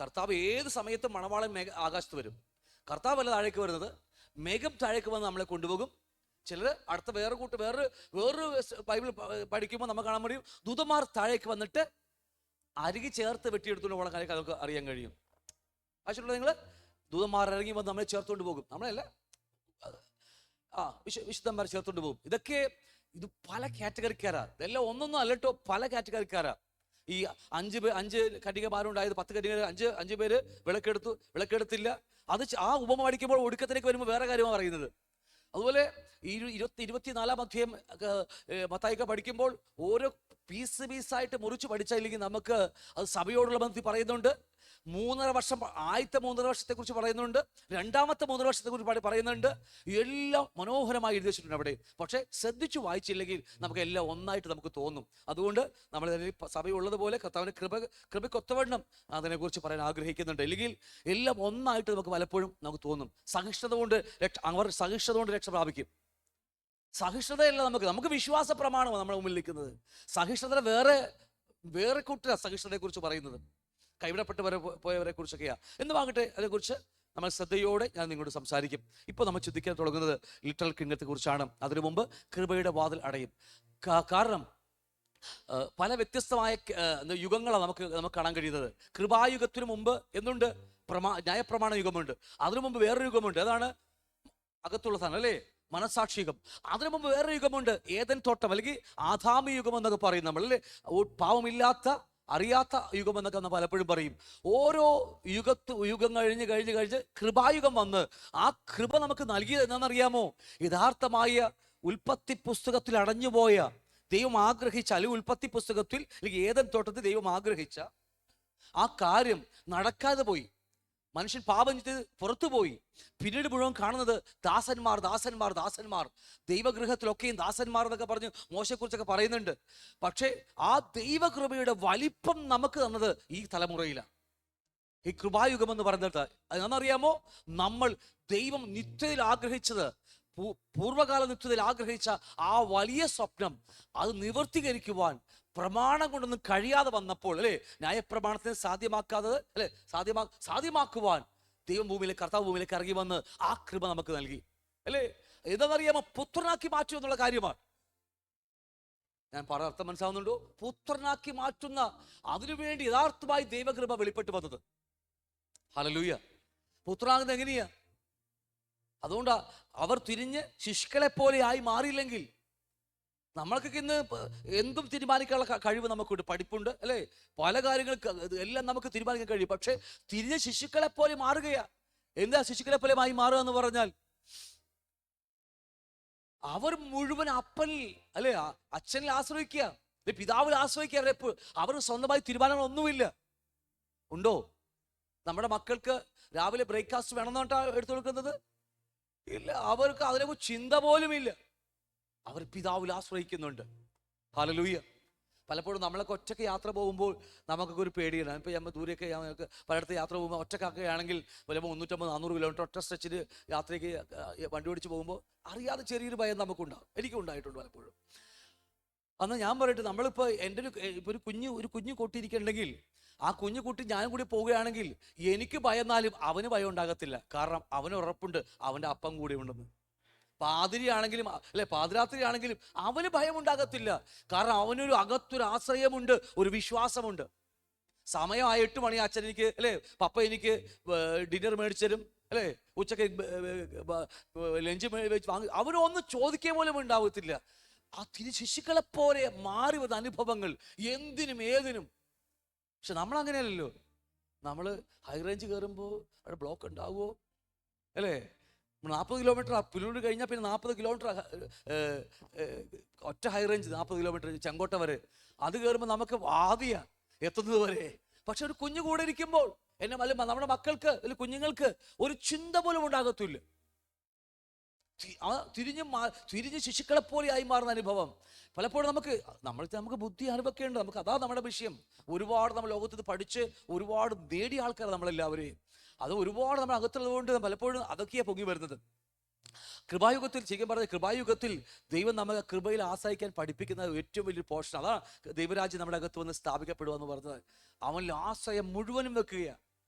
കർത്താവ് ഏത് സമയത്തും മണവാളൻ ആകാശത്ത് വരും. കർത്താവ് അല്ല താഴേക്ക് വരുന്നത്, മേഘം താഴേക്ക് വന്ന് നമ്മളെ കൊണ്ടുപോകും. ചിലർ അടുത്ത വേറൊരു ബൈബിൾ പഠിക്കുമ്പോൾ നമുക്ക് കാണാൻ കഴിയും, ദൂതന്മാർ താഴേക്ക് വന്നിട്ട് അരികി ചേർത്ത് വെട്ടിയെടുത്തുകൊണ്ട് പോകണ കാര്യം നമുക്ക് അറിയാൻ കഴിയും. ആവശ്യമുള്ള നിങ്ങൾ ദൂതന്മാർ ഇറങ്ങി വന്ന് നമ്മളെ ചേർത്തുകൊണ്ട് പോകും. നമ്മളല്ല, വിശുദ്ധന്മാർ ചേർത്തുകൊണ്ട് പോകും. ഇത് പല കാറ്റഗറിക്കാരാ. ഇതെല്ലാം ഒന്നൊന്നും അല്ലട്ടോ, പല കാറ്റഗറിക്കാരാ. ഈ 5 കന്യകമാരുണ്ടായത് 10 കന്യക, 5 പേര് വിളക്കെടുത്തില്ല. അത് ആ ഉപമ പഠിക്കുമ്പോൾ ഒടുക്കത്തിലേക്ക് വരുമ്പോൾ വേറെ കാര്യമാണ് പറയുന്നത്. അതുപോലെ 24-ാം അധ്യായം മത്തായിയൊക്കെ പഠിക്കുമ്പോൾ ഓരോ പീസായിട്ട് മുറിച്ച് പഠിച്ചില്ലെങ്കിൽ നമുക്ക് അത് സഭയോടുള്ള ബന്ധത്തിൽ പറയുന്നുണ്ട്. 3.5 വർഷം, ആദ്യത്തെ 3.5 വർഷത്തെ കുറിച്ച് പറയുന്നുണ്ട്, 2ാമത്തെ 3 വർഷത്തെ കുറിച്ച് പറയുന്നുണ്ട്. എല്ലാം മനോഹരമായി എഴുതി വെച്ചിട്ടുണ്ട് അവിടെ. പക്ഷെ ശ്രദ്ധിച്ചു വായിച്ചില്ലെങ്കിൽ നമുക്ക് എല്ലാം ഒന്നായിട്ട് നമുക്ക് തോന്നും. അതുകൊണ്ട് നമ്മൾ സഭയുള്ളതുപോലെ കർത്താവിന്റെ കൃപയ്ക്കൊത്തവണ്ണം അതിനെക്കുറിച്ച് പറയാൻ ആഗ്രഹിക്കുന്നുണ്ട്. അല്ലെങ്കിൽ എല്ലാം ഒന്നായിട്ട് നമുക്ക് പലപ്പോഴും നമുക്ക് തോന്നും. സഹിഷ്ണുത കൊണ്ട് രക്ഷ പ്രാപിക്കും. സഹിഷ്ണുതയല്ല നമുക്ക് വിശ്വാസ പ്രമാണമാണ് നമ്മുടെ മുമ്പിൽ നിൽക്കുന്നത്. സഹിഷ്ണുത വേറെ കൂട്ടര സഹിഷ്ണുതയെ കുറിച്ച് പറയുന്നത്, പോയവരെ കുറിച്ചൊക്കെയാ. എന്തുമാകട്ടെ, അതേക്കുറിച്ച് നമ്മൾ ശ്രദ്ധയോടെ ഞാൻ നിങ്ങളോട് സംസാരിക്കും. ഇപ്പോൾ നമ്മൾ ചിന്തിക്കാൻ തുടങ്ങുന്നത് ലിറ്ററൽ കിങ്ഡത്തെ കുറിച്ചാണ്. അതിനു മുമ്പ് കൃപയുടെ വാതിൽ അടയും. കാരണം പല വ്യത്യസ്തമായ യുഗങ്ങളാണ് നമുക്ക് കാണാൻ കഴിയുന്നത്. കൃപായുഗത്തിനു മുമ്പ് എന്തുണ്ട്? ന്യായപ്രമാണ യുഗമുണ്ട്. അതിനു മുമ്പ് വേറൊരു യുഗമുണ്ട്. അതാണ് അകത്തുള്ള സാധനം, അല്ലേ, മനസാക്ഷി യുഗം. അതിനു മുമ്പ് വേറൊരു യുഗമുണ്ട്, ഏദൻ തോട്ടം, അല്ലെങ്കിൽ ആദാമി യുഗം എന്നൊക്കെ പറയും നമ്മൾ, അല്ലേ, പാവമില്ലാത്ത അറിയാത്ത യുഗം എന്നൊക്കെ നമ്മൾ പലപ്പോഴും പറയും. ഓരോ യുഗം കഴിഞ്ഞ് കൃപായുഗം വന്ന് ആ കൃപ നമുക്ക് നൽകിയത് എന്താണെന്നറിയാമോ? യഥാർത്ഥമായ ഉൽപ്പത്തി പുസ്തകത്തിൽ അടഞ്ഞുപോയ ദൈവം ആഗ്രഹിച്ച, അല്ലെങ്കിൽ ഉൽപ്പത്തി പുസ്തകത്തിൽ അല്ലെങ്കിൽ ഏദൻ തോട്ടത്തിൽ ദൈവം ആഗ്രഹിച്ച ആ കാര്യം നടക്കാതെ പോയി. മനുഷ്യൻ പാപം ചെയ്ത് പുറത്തുപോയി. പിന്നീട് മുഴുവൻ കാണുന്നത് ദാസന്മാർ ദാസന്മാർ ദാസന്മാർ, ദൈവഗൃഹത്തിലൊക്കെയും ദാസന്മാർ എന്നൊക്കെ പറഞ്ഞ് മോശയെക്കുറിച്ചൊക്കെ പറയുന്നുണ്ട്. പക്ഷേ ആ ദൈവകൃപയുടെ വലിപ്പം നമുക്ക് തന്നത് ഈ തലമുറയിലാണ്. ഈ കൃപായുഗം എന്ന് പറയുന്നത് അതെന്നറിയാമോ? നമ്മൾ ദൈവം നിത്യതയിൽ ആഗ്രഹിച്ചത്, പൂർവ്വകാല നിത്യതയിൽ ആഗ്രഹിച്ച ആ വലിയ സ്വപ്നം അത് നിവർത്തീകരിക്കുവാൻ പ്രമാണം കൊണ്ടൊന്നും കഴിയാതെ വന്നപ്പോൾ, അല്ലെ, ന്യായപ്രമാണത്തിന് സാധ്യമാക്കാത്തത് അല്ലെ സാധ്യമാക്കുവാൻ ദൈവം ഭൂമിയിലേക്ക്, കർത്താവ് ഭൂമിയിലേക്ക് ഇറങ്ങി വന്ന് ആ കൃപ നമുക്ക് നൽകി, അല്ലേ? എന്താണെന്നറിയാമോ? പുത്രനാക്കി മാറ്റുക എന്നുള്ള കാര്യമാണ്. ഞാൻ പറഞ്ഞ അർത്ഥം മനസ്സിലാവുന്നുണ്ടോ? പുത്രനാക്കി മാറ്റുന്ന, അതിനുവേണ്ടി യഥാർത്ഥമായി ദൈവകൃപ വെളിപ്പെട്ട് വന്നത്. ഹല്ലേലൂയ. പുത്രനാകുന്നത് എങ്ങനെയാ? അതുകൊണ്ടാ അവർ തിരിഞ്ഞ് ശിശുക്കളെ പോലെ ആയി മാറിയില്ലെങ്കിൽ നമ്മൾക്കൊക്കെ ഇന്ന് എന്തും തീരുമാനിക്കാനുള്ള കഴിവ് നമുക്കുണ്ട്, പഠിപ്പുണ്ട്, അല്ലേ? പല കാര്യങ്ങൾക്ക് എല്ലാം നമുക്ക് തീരുമാനിക്കാൻ കഴിയും. പക്ഷെ തിരിഞ്ഞ് ശിശുക്കളെ പോലെ മാറുകയാ. എന്താ ശിശുക്കളെ പോലെ ആയി മാറുക എന്ന് പറഞ്ഞാൽ, അവർ മുഴുവൻ അപ്പനിൽ, അല്ലെ, അച്ഛനിൽ ആശ്രയിക്കുക, പിതാവിൽ ആശ്രയിക്കുക. അവർ സ്വന്തമായി തീരുമാനങ്ങളൊന്നുമില്ല. ഉണ്ടോ? നമ്മുടെ മക്കൾക്ക് രാവിലെ ബ്രേക്ക്ഫാസ്റ്റ് വേണമെന്നോട്ടാ എടുത്തു കൊടുക്കുന്നത്? ഇല്ല. അവർക്ക് അതിനെക്കുറിച്ച് ചിന്ത പോലും ഇല്ല. അവർ പിതാവിൽ ആശ്രയിക്കുന്നുണ്ട്. ഹല്ലേലൂയ. പലപ്പോഴും നമ്മളൊക്കെ ഒറ്റയ്ക്ക് യാത്ര പോകുമ്പോൾ നമുക്കൊക്കെ ഒരു പേടിയാണ്. ഇപ്പോൾ നമ്മൾ ദൂരെയൊക്കെ ഞങ്ങൾക്ക് പലയിടത്ത് യാത്ര പോകുമ്പോൾ ഒറ്റയ്ക്കൊക്കെയാണെങ്കിൽ ചിലപ്പോൾ 350-400 കിലോമീറ്റർ ഒറ്റ സ്ട്രെച്ചിന് യാത്രയ്ക്ക് വണ്ടി ഓടിച്ച് പോകുമ്പോൾ അറിയാതെ ചെറിയൊരു ഭയം നമുക്കുണ്ടാകും. എനിക്കും ഉണ്ടായിട്ടുണ്ട് പലപ്പോഴും. അന്ന് ഞാൻ പറയട്ടെ, നമ്മളിപ്പോൾ എൻ്റെ ഒരു കുഞ്ഞു കൊട്ടിയിരിക്കുന്നുണ്ടെങ്കിൽ ആ കുഞ്ഞു കുട്ടി ഞാനും കൂടി പോവുകയാണെങ്കിൽ എനിക്ക് ഭയന്നാലും അവന് ഭയം ഉണ്ടാകത്തില്ല. കാരണം അവന് ഉറപ്പുണ്ട് അവൻ്റെ അപ്പം കൂടെ ഉണ്ടെന്ന്. പാതിരിയാണെങ്കിലും, അല്ലെ, പാതിരാത്രി ആണെങ്കിലും അവന് ഭയം ഉണ്ടാകത്തില്ല. കാരണം അവനൊരു അകത്തൊരു ആശ്രയമുണ്ട്, ഒരു വിശ്വാസമുണ്ട്. സമയമായി 8 മണി, അച്ഛൻ എനിക്ക്, അല്ലെ, പപ്പ എനിക്ക് ഡിന്നർ മേടിച്ചു തരും, അല്ലെ, ഉച്ചക്ക് ലഞ്ച് വാങ്ങി, അവനൊന്നും ചോദിക്കുക പോലും ഉണ്ടാകത്തില്ല. ആ ശിശുക്കളെ പോലെ മാറി വന്ന അനുഭവങ്ങൾ എന്തിനും ഏതിനും. പക്ഷെ നമ്മളങ്ങനെയല്ലല്ലോ. നമ്മൾ ഹൈ റേഞ്ച് കയറുമ്പോൾ അവിടെ ബ്ലോക്ക് ഉണ്ടാവുമോ, അല്ലേ? 40 കിലോമീറ്റർ പുല്ലൂർ കഴിഞ്ഞാൽ പിന്നെ 40 കിലോമീറ്റർ ഒറ്റ ഹൈ റേഞ്ച്, 40 കിലോമീറ്റർ ചെങ്കോട്ട വരെ. അത് കയറുമ്പോൾ നമുക്ക് ആദ്യ എത്തുന്നത് വരെ. പക്ഷെ ഒരു കുഞ്ഞു കൂടെ ഇരിക്കുമ്പോൾ നമ്മുടെ മക്കൾക്ക്, കുഞ്ഞുങ്ങൾക്ക് ഒരു ചിന്ത പോലും ഉണ്ടാകത്തില്ല. തിരിഞ്ഞ് ശിശുക്കളെ പോലെ ആയി മാറുന്ന അനുഭവം പലപ്പോഴും നമുക്ക് ബുദ്ധി അനുഭവിക്കേണ്ടത്. നമുക്ക് അതാ നമ്മുടെ വിഷയം. ഒരുപാട് നമ്മൾ ലോകത്ത് പഠിച്ച് ഒരുപാട് നേടിയ ആൾക്കാർ നമ്മളെല്ലാവരെയും. അത് ഒരുപാട് നമ്മൾ അകത്തുള്ളതുകൊണ്ട് പലപ്പോഴും അതൊക്കെയാണ് പൊങ്ങി വരുന്നത്. കൃപായുഗത്തിൽ, ശരിക്കും പറഞ്ഞ കൃപായുഗത്തിൽ ദൈവം നമ്മളെ കൃപയിൽ ആശ്രയിക്കാൻ പഠിപ്പിക്കുന്ന ഏറ്റവും വലിയൊരു പോർഷൻ അതാണ്. ദൈവരാജ്യം നമ്മുടെ അകത്ത് വന്ന് സ്ഥാപിക്കപ്പെടുക എന്ന് പറഞ്ഞത് അവനിൽ ആശ്രയം മുഴുവനും വെക്കുകയാണ്.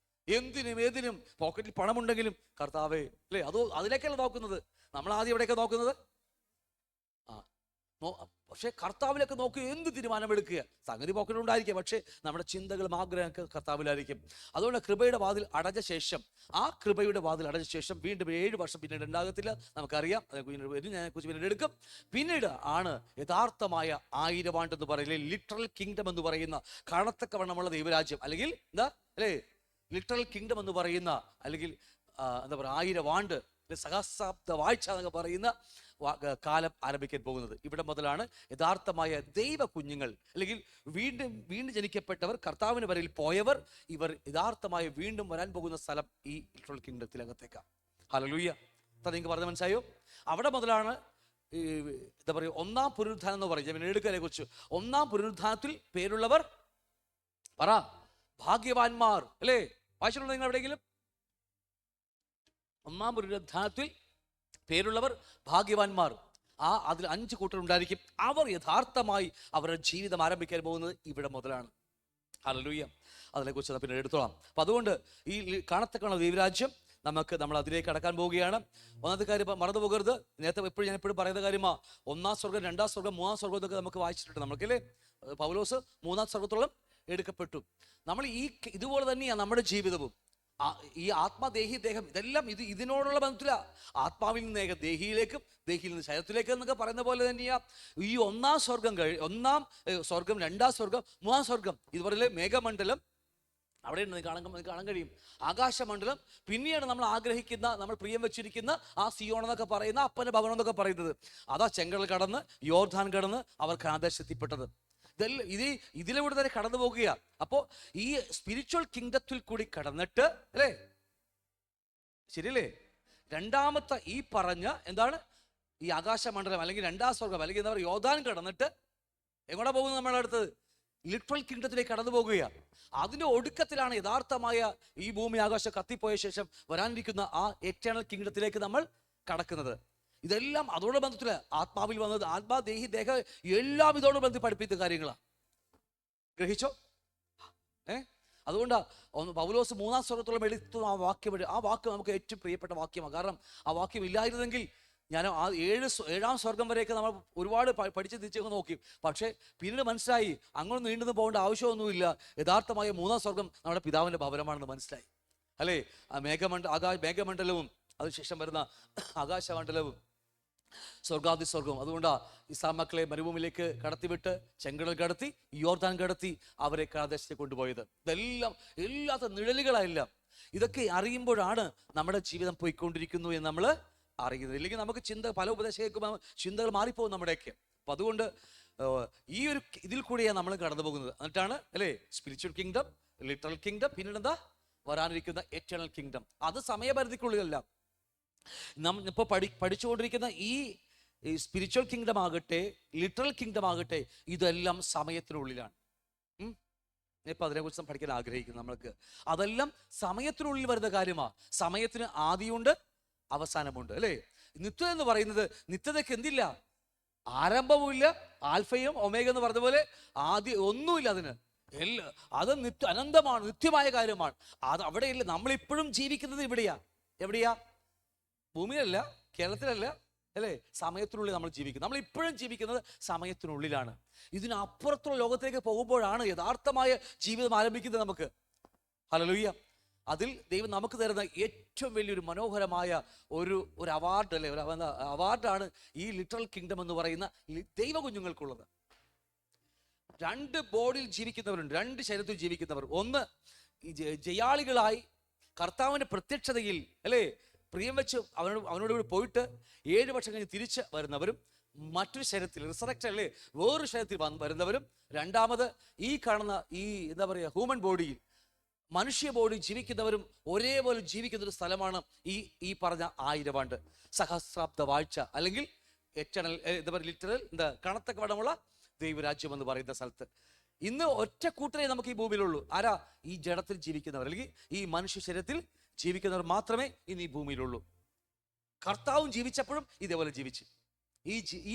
എന്തിനും ഏതിനും. പോക്കറ്റിൽ പണമുണ്ടെങ്കിലും കർത്താവേ, അല്ലേ, അതിലേക്കല്ല നോക്കുന്നത്. നമ്മൾ ആദ്യം എവിടെയൊക്കെ നോക്കുന്നത്? പക്ഷെ കർത്താവിലേക്ക് നോക്കി എന്ത് തീരുമാനമെടുക്കുക. സംഗതി പോക്കറ്റിലുണ്ടായിരിക്കുക, പക്ഷേ നമ്മുടെ ചിന്തകളും ആഗ്രഹമൊക്കെ കർത്താവിലായിരിക്കും. അതുകൊണ്ട് കൃപയുടെ വാതിൽ അടഞ്ഞ ശേഷം, ആ കൃപയുടെ വാതിൽ അടഞ്ഞ ശേഷം വീണ്ടും 7 വർഷം പിന്നീട് ഉണ്ടാകത്തില്ല. നമുക്കറിയാം, അതിനെക്കുറിച്ച് പിന്നീട് എടുക്കും. പിന്നീട് ആണ് യഥാർത്ഥമായ 1000 ആണ്ടെന്ന് പറയുന്നത്, ലിറ്ററൽ കിങ്ഡം എന്ന് പറയുന്ന കാണത്തക്കവണ്ണമുള്ള ദൈവരാജ്യം, അല്ലെങ്കിൽ എന്താ, അല്ലേ, ലിറ്ററൽ കിങ്ഡം എന്ന് പറയുന്ന, അല്ലെങ്കിൽ എന്താ പറയുക, 1000 ആണ്ട്, സഹസ്രാബ്ദ വാഴ്ച എന്നൊക്കെ പറയുന്ന കാലം ആരംഭിക്കാൻ പോകുന്നത്. ഇവിടെ മുതലാണ് യഥാർത്ഥമായ ദൈവ കുഞ്ഞുങ്ങൾ, അല്ലെങ്കിൽ വീണ്ടും ജനിക്കപ്പെട്ടവർ, കർത്താവിന് വരയിൽ പോയവർ, ഇവർ യഥാർത്ഥമായി വീണ്ടും വരാൻ പോകുന്ന സ്ഥലം ഈ ലിറ്ററൽ കിങ്ഡത്തിനകത്തേക്കാണ്. ഹല്ലേലൂയ. നിങ്ങൾക്ക് പറഞ്ഞ മനസ്സിലായോ? അവിടെ മുതലാണ് എന്താ പറയുക, 1-ാം പുനരുത്ഥാനം എന്ന് പറയും. ഞാൻ എടുക്കതിനെ കുറിച്ച്. 1-ാം പുനരുത്ഥാനത്തിൽ പേരുള്ളവർ പറ ഭാഗ്യവാന്മാർ, അല്ലേ? വായിച്ചിട്ടുണ്ടോ നിങ്ങൾ എവിടെയെങ്കിലും? 1-ാം പുനരുത്ഥാനത്തിൽ പേരുള്ളവർ ഭാഗ്യവാന്മാർ. അതിൽ 5 കൂട്ടർ ഉണ്ടായിരിക്കും. അവർ യഥാർത്ഥമായി അവരുടെ ജീവിതം ആരംഭിക്കാൻ പോകുന്നത് ഇവിടെ മുതലാണ്. ഹല്ലേലൂയ. അതിനെക്കുറിച്ച് പിന്നെ എടുത്തോളാം. അപ്പം അതുകൊണ്ട് ഈ കാണത്തക്കണ ദൈവരാജ്യം നമ്മൾ അതിലേക്ക് കടക്കാൻ പോവുകയാണ്. ഒന്നാമത്തെ കാര്യം മറന്നു പോകരുത്. നേരത്തെ ഞാൻ എപ്പോഴും പറയുന്ന കാര്യമാണ്, 1-ാം സ്വർഗ്ഗം, 2-ാം സ്വർഗ്ഗം, 3-ാം സ്വർഗ്ഗം എന്നൊക്കെ നമുക്ക് വായിച്ചിട്ടുണ്ട്. നമുക്കല്ലേ, പൗലോസ് 3-ാം സ്വർഗ്ഗത്തോളം എടുക്കപ്പെട്ടു. നമ്മൾ ഇതുപോലെ തന്നെയാണ് നമ്മുടെ ജീവിതവും. ഈ ആത്മദേഹി ദേഹം ഇതെല്ലാം ഇതിനോടുള്ള ബന്ധത്തില. ആത്മാവിൽ നിന്ന് ദേഹിയിലേക്കും, ദേഹിയിൽ നിന്ന് ശരീരത്തിലേക്കും എന്നൊക്കെ പറയുന്ന പോലെ തന്നെയാ ഈ 1-ാം സ്വർഗം 1-ാം സ്വർഗം, 2-ാം സ്വർഗം, 3-ാം സ്വർഗം. ഇതുപോലെ മേഘമണ്ഡലം അവിടെ കാണാൻ കഴിയും. ആകാശമണ്ഡലം, പിന്നീട് നമ്മൾ ആഗ്രഹിക്കുന്ന, നമ്മൾ പ്രിയം വെച്ചിരിക്കുന്ന ആ സിയോൺ എന്നൊക്കെ പറയുന്ന അപ്പന്റെ ഭവനം എന്നൊക്കെ പറയുന്നത്, അതാ ചെങ്കടൽ കടന്ന്, യോർദാൻ കടന്ന് അവർ കാദേശത്തെത്തിപ്പെട്ടത്. ഇതിലൂടെ തന്നെ കടന്നു പോകുക. അപ്പോൾ ഈ സ്പിരിച്വൽ കിങ്ഡത്തിൽ കൂടി കടന്നിട്ട്, അല്ലേ, ശരിയല്ലേ? രണ്ടാമത്തെ ഈ പറഞ്ഞ എന്താണ് ഈ ആകാശമണ്ഡലം അല്ലെങ്കിൽ രണ്ടാം സ്വർഗം അല്ലെങ്കിൽ എന്താ പറയുക യോർദാൻ കടന്നിട്ട് എങ്ങോട്ടാ പോകുന്നത്? നമ്മുടെ അടുത്ത് ലിറ്ററൽ കിങ്ഡത്തിലേക്ക് കടന്നു പോകുകയാണ്. അതിന്റെ ഒടുക്കത്തിലാണ് യഥാർത്ഥമായ ഈ ഭൂമി ആകാശം കത്തിപ്പോയ ശേഷം വരാനിരിക്കുന്ന ആ എറ്റേണൽ കിങ്ഡത്തിലേക്ക് നമ്മൾ കടക്കുന്നത്. ഇതെല്ലാം അതോട് ബന്ധത്തില് ആത്മാവിൽ വന്നത്, ആത്മാ ദേഹി ദേഹ എല്ലാം ഇതോട് ബന്ധത്തിൽ പഠിപ്പിക്കുന്ന കാര്യങ്ങളാണ്. ഗ്രഹിച്ചോ? അതുകൊണ്ടാ പൗലോസ് 3-ാം സ്വർഗത്തോളം എടുത്തു ആ വാക്യം. ആ വാക്ക് നമുക്ക് ഏറ്റവും പ്രിയപ്പെട്ട വാക്യമാണ്. കാരണം ആ വാക്യം ഇല്ലായിരുന്നെങ്കിൽ ഞാൻ ആ 7-ാം സ്വർഗം വരെയൊക്കെ നമ്മൾ ഒരുപാട് പഠിച്ച് തിരിച്ചൊക്കെ നോക്കി. പക്ഷേ പിന്നീട് മനസ്സിലായി അങ്ങനെ നീണ്ടുനിന്ന് പോകേണ്ട ആവശ്യമൊന്നുമില്ല. യഥാർത്ഥമായ 3-ാം സ്വർഗം നമ്മുടെ പിതാവിൻ്റെ ഭവനമാണെന്ന് മനസ്സിലായി. അല്ലേ? ആ മേഘമണ്ഡലവും അതിനുശേഷം വരുന്ന ആകാശമണ്ഡലവും സ്വർഗാദി സ്വർഗം. അതുകൊണ്ടാ ഇസ്രായേൽ മക്കളെ മരുഭൂമിയിലേക്ക് കടത്തിവിട്ട് ചെങ്കടൽ കടത്തി യോർദാൻ കടത്തി അവരെ കാദേശത്തേക്ക് കൊണ്ടുപോയത്. ഇതെല്ലാം എല്ലാത്ത നിഴലുകളെല്ലാം ഇതൊക്കെ അറിയുമ്പോഴാണ് നമ്മുടെ ജീവിതം പോയിക്കൊണ്ടിരിക്കുന്നു എന്ന് നമ്മൾ അറിയുന്നത്. ഇല്ലെങ്കിൽ നമുക്ക് പല ഉപദേശം കേൾക്കുമ്പോൾ ചിന്തകൾ മാറിപ്പോകും നമ്മുടെയൊക്കെ. അപ്പൊ അതുകൊണ്ട് ഈ ഒരു ഇതിൽ കൂടിയാണ് നമ്മൾ കടന്നു പോകുന്നത്. എന്നിട്ടാണ് അല്ലേ സ്പിരിച്വൽ കിങ്ഡം, ലിറ്ററൽ കിങ്ഡം, പിന്നീട് എന്താ വരാനിരിക്കുന്ന എറ്റേണൽ കിങ്ഡം. അത് സമയപരിധിക്കുള്ളിലല്ല. ഇപ്പോൾ പഠിച്ചുകൊണ്ടിരിക്കുന്ന ഈ സ്പിരിച്വൽ കിങ്ഡം ആകട്ടെ ലിറ്ററൽ കിങ്ഡം ആകട്ടെ ഇതെല്ലാം സമയത്തിനുള്ളിലാണ്. ഇപ്പൊ അതിനെക്കുറിച്ച് പഠിക്കാൻ ആഗ്രഹിക്കുന്നു. നമ്മൾക്ക് അതെല്ലാം സമയത്തിനുള്ളിൽ വരുന്ന കാര്യമാണ്. സമയത്തിന് ആദിയുണ്ട് അവസാനമുണ്ട്. അല്ലേ? നിത്യത എന്ന് പറയുന്നത് നിത്യതയ്ക്ക് എന്തില്ല? ആരംഭവുമില്ല. ആൽഫയും ഒമേഗ എന്ന് പറഞ്ഞ പോലെ ആദ്യം ഒന്നുമില്ല അതിന്. അത് അനന്തമാണ്, നിത്യമായ കാര്യമാണ്. അത് അവിടെയില്ല. നമ്മളിപ്പോഴും ജീവിക്കുന്നത് എവിടെയാ? ഭൂമിയിലല്ല, കേരളത്തിലല്ല, അല്ലേ? സമയത്തിനുള്ളിൽ നമ്മൾ ജീവിക്കുന്നത്. നമ്മൾ ഇപ്പോഴും ജീവിക്കുന്നത് സമയത്തിനുള്ളിലാണ്. ഇതിനപ്പുറത്തുള്ള ലോകത്തേക്ക് പോകുമ്പോഴാണ് യഥാർത്ഥമായ ജീവിതം ആരംഭിക്കുന്നത് നമുക്ക്. ഹല്ലേലൂയ. അതിൽ ദൈവം നമുക്ക് തരുന്ന ഏറ്റവും വലിയൊരു മനോഹരമായ ഒരു അവാർഡ്, അല്ലേ? അവാർഡാണ് ഈ ലിറ്ററൽ കിങ്ഡം എന്ന് പറയുന്ന ദൈവ കുഞ്ഞുങ്ങൾക്കുള്ളത്. 2 ബോഡിയിൽ ജീവിക്കുന്നവരുണ്ട്, 2 ശരീരത്തിൽ ജീവിക്കുന്നവർ. ഒന്ന് ജയാളികളായി കർത്താവിന്റെ പ്രത്യക്ഷതയിൽ, അല്ലേ, പ്രിയം വെച്ച് അവനോട് കൂടി പോയിട്ട് 7 വർഷം കഴിഞ്ഞ് തിരിച്ച് വരുന്നവരും, മറ്റൊരു ശരീരത്തിൽ റിസറക്റ്റ്, അല്ലേ, വേറൊരു ശരീരത്തിൽ വരുന്നവരും. രണ്ടാമത് ഈ കാണുന്ന ഈ എന്താ പറയുക ഹ്യൂമൻ ബോഡിയിൽ, മനുഷ്യ ബോഡി ജീവിക്കുന്നവരും ഒരേപോലെ ജീവിക്കുന്ന ഒരു സ്ഥലമാണ് ഈ പറഞ്ഞ 1000 ആണ്ട് സഹസ്രാബ്ദ വാഴ്ച അല്ലെങ്കിൽ എറ്റേണൽ എന്താ പറയുക ലിറ്ററൽ കണത്തൊക്കെ വടമുള്ള ദൈവരാജ്യം എന്ന് പറയുന്ന സ്ഥലത്ത്. ഇന്ന് ഒറ്റ കൂട്ടരേ നമുക്ക് ഈ ഭൂമിയിലുള്ളൂ. ആരാ? ഈ ജഡത്തിൽ ജീവിക്കുന്നവർ, അല്ലെങ്കിൽ ഈ മനുഷ്യ ശരീരത്തിൽ ജീവിക്കുന്നവർ മാത്രമേ ഇന്ന് ഈ ഭൂമിയിലുള്ളൂ. കർത്താവും ജീവിച്ചപ്പോഴും ഇതേപോലെ ജീവിച്ചു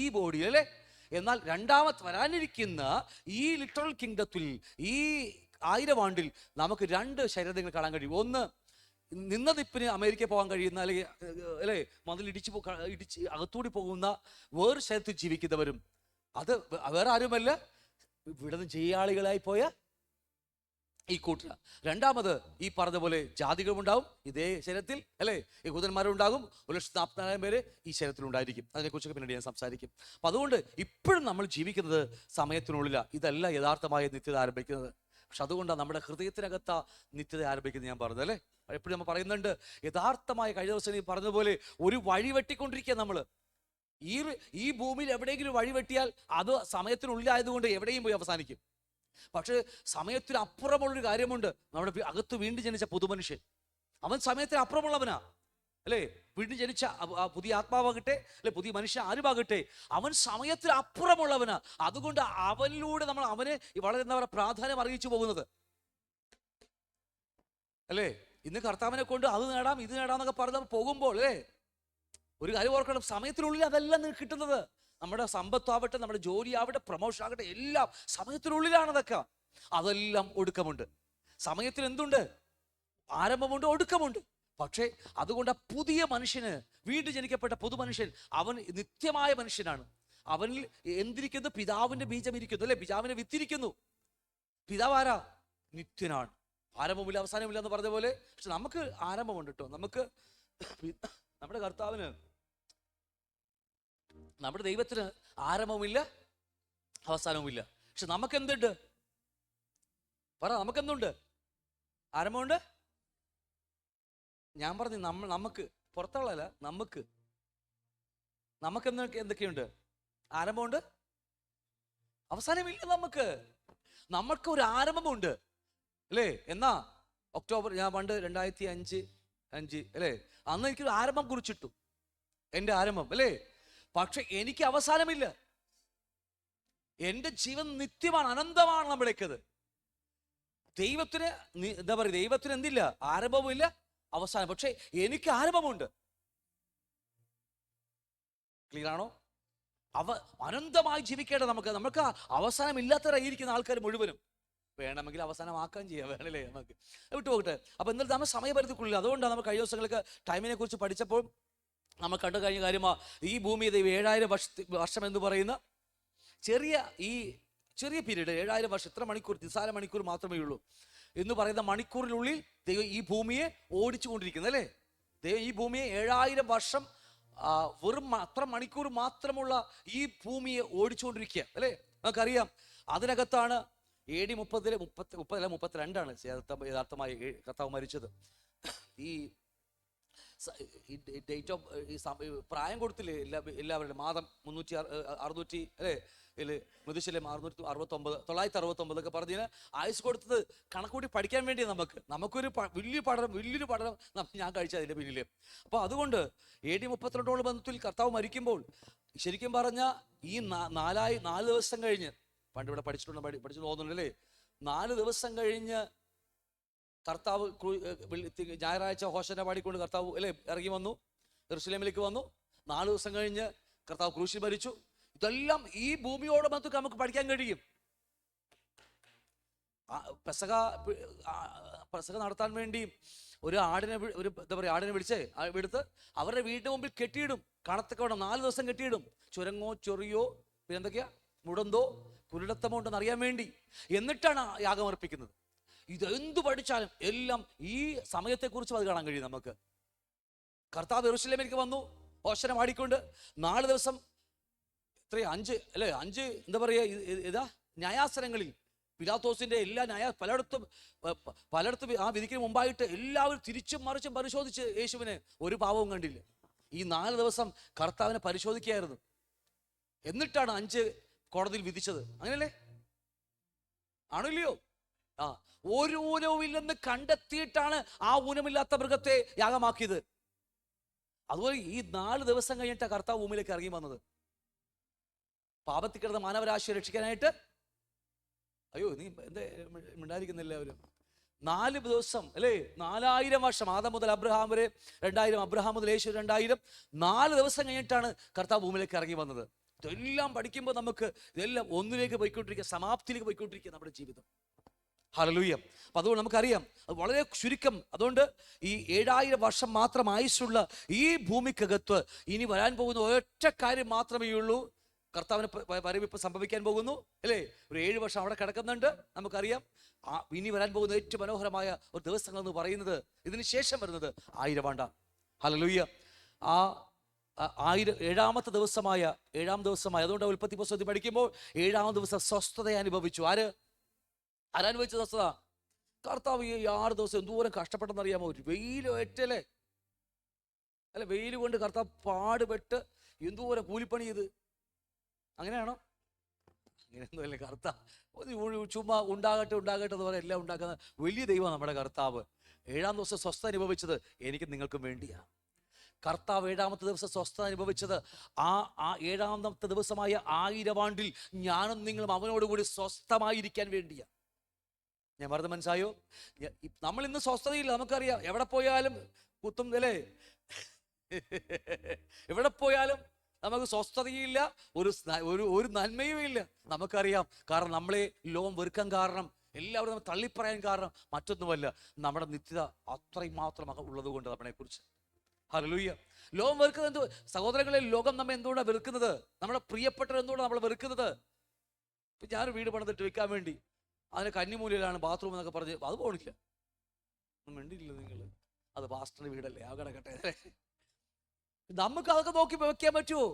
ഈ ബോഡി, അല്ലേ? എന്നാൽ രണ്ടാമത് വരാനിരിക്കുന്ന ഈ ലിറ്ററൽ കിങ്ഡത്തിൽ ഈ 1000 ആണ്ടിൽ നമുക്ക് 2 ശരീരങ്ങൾ കാണാൻ കഴിയും. ഒന്ന് നിന്നതിപ്പിന് അമേരിക്കയിൽ പോകാൻ കഴിയുന്ന, അല്ലെങ്കിൽ അല്ലേ മതിൽ ഇടിച്ച് അകത്തൂടി പോകുന്ന വേറെ ശരീരത്തിൽ ജീവിക്കുന്നവരും. അത് വേറെ ആരുമല്ല, ഇവിടുന്ന് ജയാളികളായി പോയ ഈ കൂട്ടര. രണ്ടാമത് ഈ പറഞ്ഞ പോലെ ജാതികളുണ്ടാവും ഇതേ ശരീരത്തിൽ, അല്ലേ? യഹൂദന്മാരുണ്ടാകും. 1,40,000 പേര് ഈ ശരീരത്തിലുണ്ടായിരിക്കും. അതിനെക്കുറിച്ചൊക്കെ പിന്നീട് ഞാൻ സംസാരിക്കും. അപ്പം അതുകൊണ്ട് ഇപ്പോഴും നമ്മൾ ജീവിക്കുന്നത് സമയത്തിനുള്ളിലാണ്. ഇതല്ല യഥാർത്ഥമായ നിത്യത ആരംഭിക്കുന്നത്. പക്ഷെ അതുകൊണ്ടാണ് നമ്മുടെ ഹൃദയത്തിനകത്ത നിത്യത ആരംഭിക്കുന്നത് ഞാൻ പറഞ്ഞത്, അല്ലേ? എപ്പോഴും നമ്മൾ പറയുന്നുണ്ട് യഥാർത്ഥമായ, കഴിഞ്ഞ ദിവസം നീ പറഞ്ഞതുപോലെ ഒരു വഴി വെട്ടിക്കൊണ്ടിരിക്കുക നമ്മൾ. ഈ ഭൂമിയിൽ എവിടെയെങ്കിലും വഴി വെട്ടിയാൽ അത് സമയത്തിനുള്ളിലായതുകൊണ്ട് എവിടെയും പോയി അവസാനിക്കും. പക്ഷെ സമയത്തിന് അപ്പുറമുള്ളൊരു കാര്യമുണ്ട്. നമ്മുടെ അകത്ത് വീണ്ടും ജനിച്ച പുതുമനുഷ്യൻ, അവൻ സമയത്തിന് അപ്പുറമുള്ളവനാ, അല്ലേ? വീണ്ടും ജനിച്ച പുതിയ ആത്മാവാകട്ടെ, അല്ലെ പുതിയ മനുഷ്യൻ ആരുമാകട്ടെ, അവൻ സമയത്തിന് അപ്പുറമുള്ളവനാ. അതുകൊണ്ട് അവനിലൂടെ നമ്മൾ അവനെ വളരെ എന്താ പറയുക പ്രാധാന്യം അറിയിച്ചു പോകുന്നത്, അല്ലേ? ഇന്ന് കർത്താവിനെ കൊണ്ട് അത് നേടാം ഇത് നേടാന്നൊക്കെ പറഞ്ഞ് പോകുമ്പോൾ, അല്ലേ, ഒരു കാര്യം ഓർക്കണം, സമയത്തിനുള്ളിൽ അതെല്ലാം കിട്ടുന്നത്. നമ്മുടെ സമ്പത്താവട്ടെ, നമ്മുടെ ജോലി ആവട്ടെ, പ്രൊമോഷൻ ആകട്ടെ, എല്ലാം സമയത്തിനുള്ളിലാണ്. അതെല്ലാം ഒടുക്കമുണ്ട്. സമയത്തിന് എന്തുണ്ട്? ആരംഭമുണ്ട്, ഒടുക്കമുണ്ട്. പക്ഷേ അതുകൊണ്ട് ആ പുതിയ മനുഷ്യന്, വീണ്ടും ജനിക്കപ്പെട്ട പുതുമനുഷ്യൻ, അവൻ നിത്യമായ മനുഷ്യനാണ്. അവനിൽ എന്തിരിക്കുന്നു? പിതാവിന്റെ ബീജം ഇരിക്കുന്നു, അല്ലെ? പിതാവിനെ വിത്തിരിക്കുന്നു. പിതാവ് ആരാ? നിത്യനാണ്. ആരംഭമില്ല അവസാനമില്ല എന്ന് പറഞ്ഞ പോലെ. പക്ഷെ നമുക്ക് ആരംഭമുണ്ട് കേട്ടോ. നമുക്ക് നമ്മുടെ കർത്താവിന്, നമ്മുടെ ദൈവത്തിന് ആരംഭമില്ല അവസാനവുമില്ല. പക്ഷെ നമുക്കെന്തുണ്ട്? പറ, നമുക്കെന്തുണ്ട്? ആരംഭമുണ്ട്. ഞാൻ പറഞ്ഞു നമുക്ക് പുറത്തുള്ളതല്ല, നമുക്ക് എന്തൊക്കെയുണ്ട്? ആരംഭമുണ്ട്, അവസാനമില്ല. നമുക്ക് ഒരു ആരംഭമുണ്ട്, അല്ലേ? എന്നാ ഒക്ടോബർ, ഞാൻ പണ്ട് 2005 5 അല്ലേ? അന്ന് എനിക്കൊരു ആരംഭം കുറിച്ചിട്ടു, എൻ്റെ ആരംഭം അല്ലേ? പക്ഷെ എനിക്ക് അവസാനമില്ല. എൻ്റെ ജീവൻ നിത്യമാണ്, അനന്തമാണ് നമ്മുടേക്കത്. ദൈവത്തിന് എന്താ പറയുക, ദൈവത്തിന് എന്തില്ല? ആരംഭവുമില്ല, അവസാനം. പക്ഷെ എനിക്ക് ആരംഭമുണ്ട്. ക്ലിയർ ആണോ? അനന്തമായി ജീവിക്കേണ്ട നമുക്ക് അവസാനം ഇല്ലാത്തവരായിരിക്കുന്ന ആൾക്കാർ മുഴുവനും. വേണമെങ്കിൽ അവസാനമാക്കാൻ ചെയ്യാം, വേണല്ലേ? നമുക്ക് വിട്ടുപോകട്ടെ. അപ്പൊ എന്നാലും നമ്മൾ സമയപരിധിക്കുള്ളിൽ, അതുകൊണ്ടാണ് നമ്മൾ കഴിഞ്ഞ ദിവസങ്ങൾക്ക് ടൈമിനെ കുറിച്ച് പഠിച്ചപ്പോൾ നമ്മൾ കണ്ടു കഴിഞ്ഞ കാര്യമാ, ഈ ഭൂമി 7000 വർഷം എന്ന് പറയുന്ന ചെറിയ പീരീഡ്, 7000 വർഷം, ഇത്ര മണിക്കൂർ, നിസ്സാര മണിക്കൂർ മാത്രമേ ഉള്ളൂ എന്ന് പറയുന്ന മണിക്കൂറിനുള്ളിൽ ദൈവം ഈ ഭൂമിയെ ഓടിച്ചു കൊണ്ടിരിക്കുന്നത് അല്ലേ? ദൈവം ഈ ഭൂമിയെ 7000 വർഷം വെറും അത്ര മണിക്കൂർ മാത്രമുള്ള ഈ ഭൂമിയെ ഓടിച്ചുകൊണ്ടിരിക്കുക അല്ലേ? നമുക്കറിയാം. അതിനകത്താണ് AD 32 യഥാർത്ഥമായി കർത്താവ് മരിച്ചത്. ഈ ഡേറ്റ് ഓഫ് പ്രായം കൊടുത്തില്ലേ എല്ലാവരുടെ മാതം 600 അല്ലേ? മൃദുശലം 969 ഒക്കെ പറഞ്ഞതിന് ആയുസ് കൊടുത്തത് കണക്കൂട്ടി പഠിക്കാൻ വേണ്ടി നമുക്കൊരു വലിയൊരു പഠനം ഞാൻ കഴിച്ചത് അതിൻ്റെ പിന്നിൽ. അപ്പോൾ അതുകൊണ്ട് AD 32 ബന്ധത്തിൽ കർത്താവ് മരിക്കുമ്പോൾ ശരിക്കും പറഞ്ഞാൽ ഈ 4 ദിവസം കഴിഞ്ഞ്, പണ്ട് ഇവിടെ പഠിച്ചു തോന്നുന്നുണ്ടല്ലേ, 4 ദിവസം കഴിഞ്ഞ് കർത്താവ് ഞായറാഴ്ച ഹോശന പാടിക്കൊണ്ട് കർത്താവ് അല്ലേ ഇറങ്ങി വന്നു, യെരൂശലേമിലേക്ക് വന്നു. 4 ദിവസം കഴിഞ്ഞ് കർത്താവ് ക്രൂശിൽ മരിച്ചു. ഇതെല്ലാം ഈ ഭൂമിയോട് ബന്ധത്തിൽ നമുക്ക് പഠിക്കാൻ കഴിയും. പെസക നടത്താൻ വേണ്ടി ഒരു എന്താ പറയുക, ആടിനെ എടുത്ത് അവരുടെ വീടിന് മുമ്പിൽ കെട്ടിയിടും. കാണത്തക്കവണ്ണം 4 ദിവസം കെട്ടിയിടും. ചുരങ്ങോ ചൊറിയോ പിന്നെ എന്തൊക്കെയാ, മുടന്തോ കുരുടത്തമോ ഉണ്ടെന്ന് അറിയാൻ വേണ്ടി. എന്നിട്ടാണ് യാഗം അർപ്പിക്കുന്നത്. ഇതെന്തു പഠിച്ചാലും എല്ലാം ഈ സമയത്തെക്കുറിച്ചും അത് കാണാൻ കഴിയും നമുക്ക്. കർത്താവ് യെരൂശലേമിലേക്ക് വന്നു ഹോശന പാടിക്കൊണ്ട് 4 ദിവസം, 5 അല്ലേ, 5 എന്താ പറയുക, ന്യായാസനങ്ങളിൽ പിലാത്തോസിന്റെ എല്ലാ പലയിടത്തും ആ വിധിക്ക് മുമ്പായിട്ട് എല്ലാവരും തിരിച്ചും മറിച്ചും പരിശോധിച്ച് യേശുവിനെ ഒരു പാവവും കണ്ടില്ല. ഈ 4 ദിവസം കർത്താവിനെ പരിശോധിക്കുകയായിരുന്നു. എന്നിട്ടാണ് 5 കോടതിയിൽ വിധിച്ചത്. അങ്ങനെയല്ലേ? ആണില്ലയോ? ഒരു ഊനവുമില്ലെന്ന് കണ്ടെത്തിയിട്ടാണ് ആ ഊനമില്ലാത്ത മൃഗത്തെ യാഗമാക്കിയത്. അതുപോലെ ഈ 4 ദിവസം കഴിഞ്ഞിട്ട് കർത്താവ് ഭൂമിയിലേക്ക് ഇറങ്ങി വന്നത് പാപത്തിൽ കിടന്ന മാനവരാശിയെ രക്ഷിക്കാനായിട്ട്. അയ്യോ, നീ എന്താ മിണ്ടായിരിക്കുന്നില്ല എല്ലാവരും? 4 ദിവസം അല്ലേ? 4000 വർഷം, ആദം മുതൽ അബ്രഹാം വരെ 2000, അബ്രഹാം മുതൽ യേശു 2000, 4 ദിവസം കഴിഞ്ഞിട്ടാണ് കർത്താവ് ഭൂമിയിലേക്ക് ഇറങ്ങി വന്നത്. ഇതെല്ലാം പഠിക്കുമ്പോൾ നമുക്ക് ഇതെല്ലാം ഒന്നിലേക്ക് പോയിക്കൊണ്ടിരിക്കുക, സമാപ്തിയിലേക്ക് പോയിക്കൊണ്ടിരിക്കുക നമ്മുടെ ജീവിതം. ഹല്ലേലൂയ. അപ്പം അതുകൊണ്ട് നമുക്കറിയാം അത് വളരെ ചുരുക്കം. അതുകൊണ്ട് ഈ 7000 വർഷം മാത്രം ആയുസ്സുള്ള ഈ ഭൂമിക്കകത്ത് ഇനി വരാൻ പോകുന്ന ഒറ്റ കാര്യം മാത്രമേ ഉള്ളൂ. കർത്താവിന് വരവിപ്പ് സംഭവിക്കാൻ പോകുന്നു അല്ലേ? ഒരു 7 വർഷം അവിടെ കിടക്കുന്നുണ്ട്. നമുക്കറിയാം ഇനി വരാൻ പോകുന്ന ഏറ്റവും മനോഹരമായ ഒരു ദിവസങ്ങൾ എന്ന് പറയുന്നത് ഇതിന് ശേഷം വരുന്നത് 1000 ആണ്ടാ. ഹല്ലേലൂയ. ആ 7ാം ദിവസമായ അതുകൊണ്ട് ഉൽപ്പത്തി പുസ്തകത്തിൽ പഠിക്കുമ്പോൾ 7ാം ദിവസം സ്വസ്ഥത അനുഭവിച്ചു. ആരനുഭവിച്ച സ്വസ്ഥത? കർത്താവ് ഈ 6 ദിവസം എന്തോരം കഷ്ടപ്പെട്ടെന്നറിയാമോ? ഒരു വെയിലേറ്റല്ലേ അല്ലെ? വെയിൽ കൊണ്ട് കർത്താവ് പാടുപെട്ട് എന്തോരം കൂലിപ്പണി ചെയ്ത്. അങ്ങനെയാണോ? അങ്ങനെയൊന്നുമല്ലേ. കർത്താവ് ചുമ്മാ ഉണ്ടാകട്ടെ എന്ന് പറയാൻ എല്ലാം ഉണ്ടാക്കുന്ന വലിയ ദൈവം നമ്മുടെ കർത്താവ്. 7ാം ദിവസം സ്വസ്ഥ അനുഭവിച്ചത് എനിക്ക് നിങ്ങൾക്കും വേണ്ടിയാ. കർത്താവ് 7ാമത്തെ ദിവസം സ്വസ്ഥത അനുഭവിച്ചത് ആ 7ാമത്തെ ദിവസമായ 1000 ആണ്ടിൽ ഞാനും നിങ്ങളും അവനോടുകൂടി സ്വസ്ഥമായിരിക്കാൻ വേണ്ടിയാ. ഞാൻ പറഞ്ഞത് മനസ്സായോ? നമ്മൾ ഇന്ന് സ്വസ്ഥതയില്ല. നമുക്കറിയാം, എവിടെ പോയാലും കുത്തും അല്ലേ? എവിടെ പോയാലും നമുക്ക് സ്വസ്ഥതയില്ല, ഒരു നന്മയും ഇല്ല. നമുക്കറിയാം. കാരണം നമ്മളെ ലോകം വെറുക്കാൻ കാരണം, എല്ലാവരും നമ്മൾ തള്ളിപ്പറയാൻ കാരണം മറ്റൊന്നുമല്ല, നമ്മുടെ നിത്യത അത്രയും മാത്രം ഉള്ളത് കൊണ്ട് നമ്മളെക്കുറിച്ച്. ഹല്ലേലൂയ. ലോകം വെറുക്കുന്നത് എന്ത് സഹോദരങ്ങളെ? ലോകം നമ്മെ എന്തുകൊണ്ടാണ് വെറുക്കുന്നത്? നമ്മുടെ പ്രിയപ്പെട്ടവർ എന്തുകൊണ്ടാണ് നമ്മൾ വെറുക്കുന്നത്? ഇപ്പം ഞാനൊരു വീട് പണിതിട്ട് വെക്കാൻ വേണ്ടി അതിന് കന്നിമൂലയിലാണ് ബാത്റൂം എന്നൊക്കെ പറഞ്ഞ് അത് പോണില്ല. മിണ്ടില്ല നിങ്ങൾ. അത് പാസ്റ്ററിന്റെ വീടല്ലേ, ആ കിടക്കട്ടെ. നമുക്ക് അതൊക്കെ നോക്കി വെക്കാൻ പറ്റുമോ?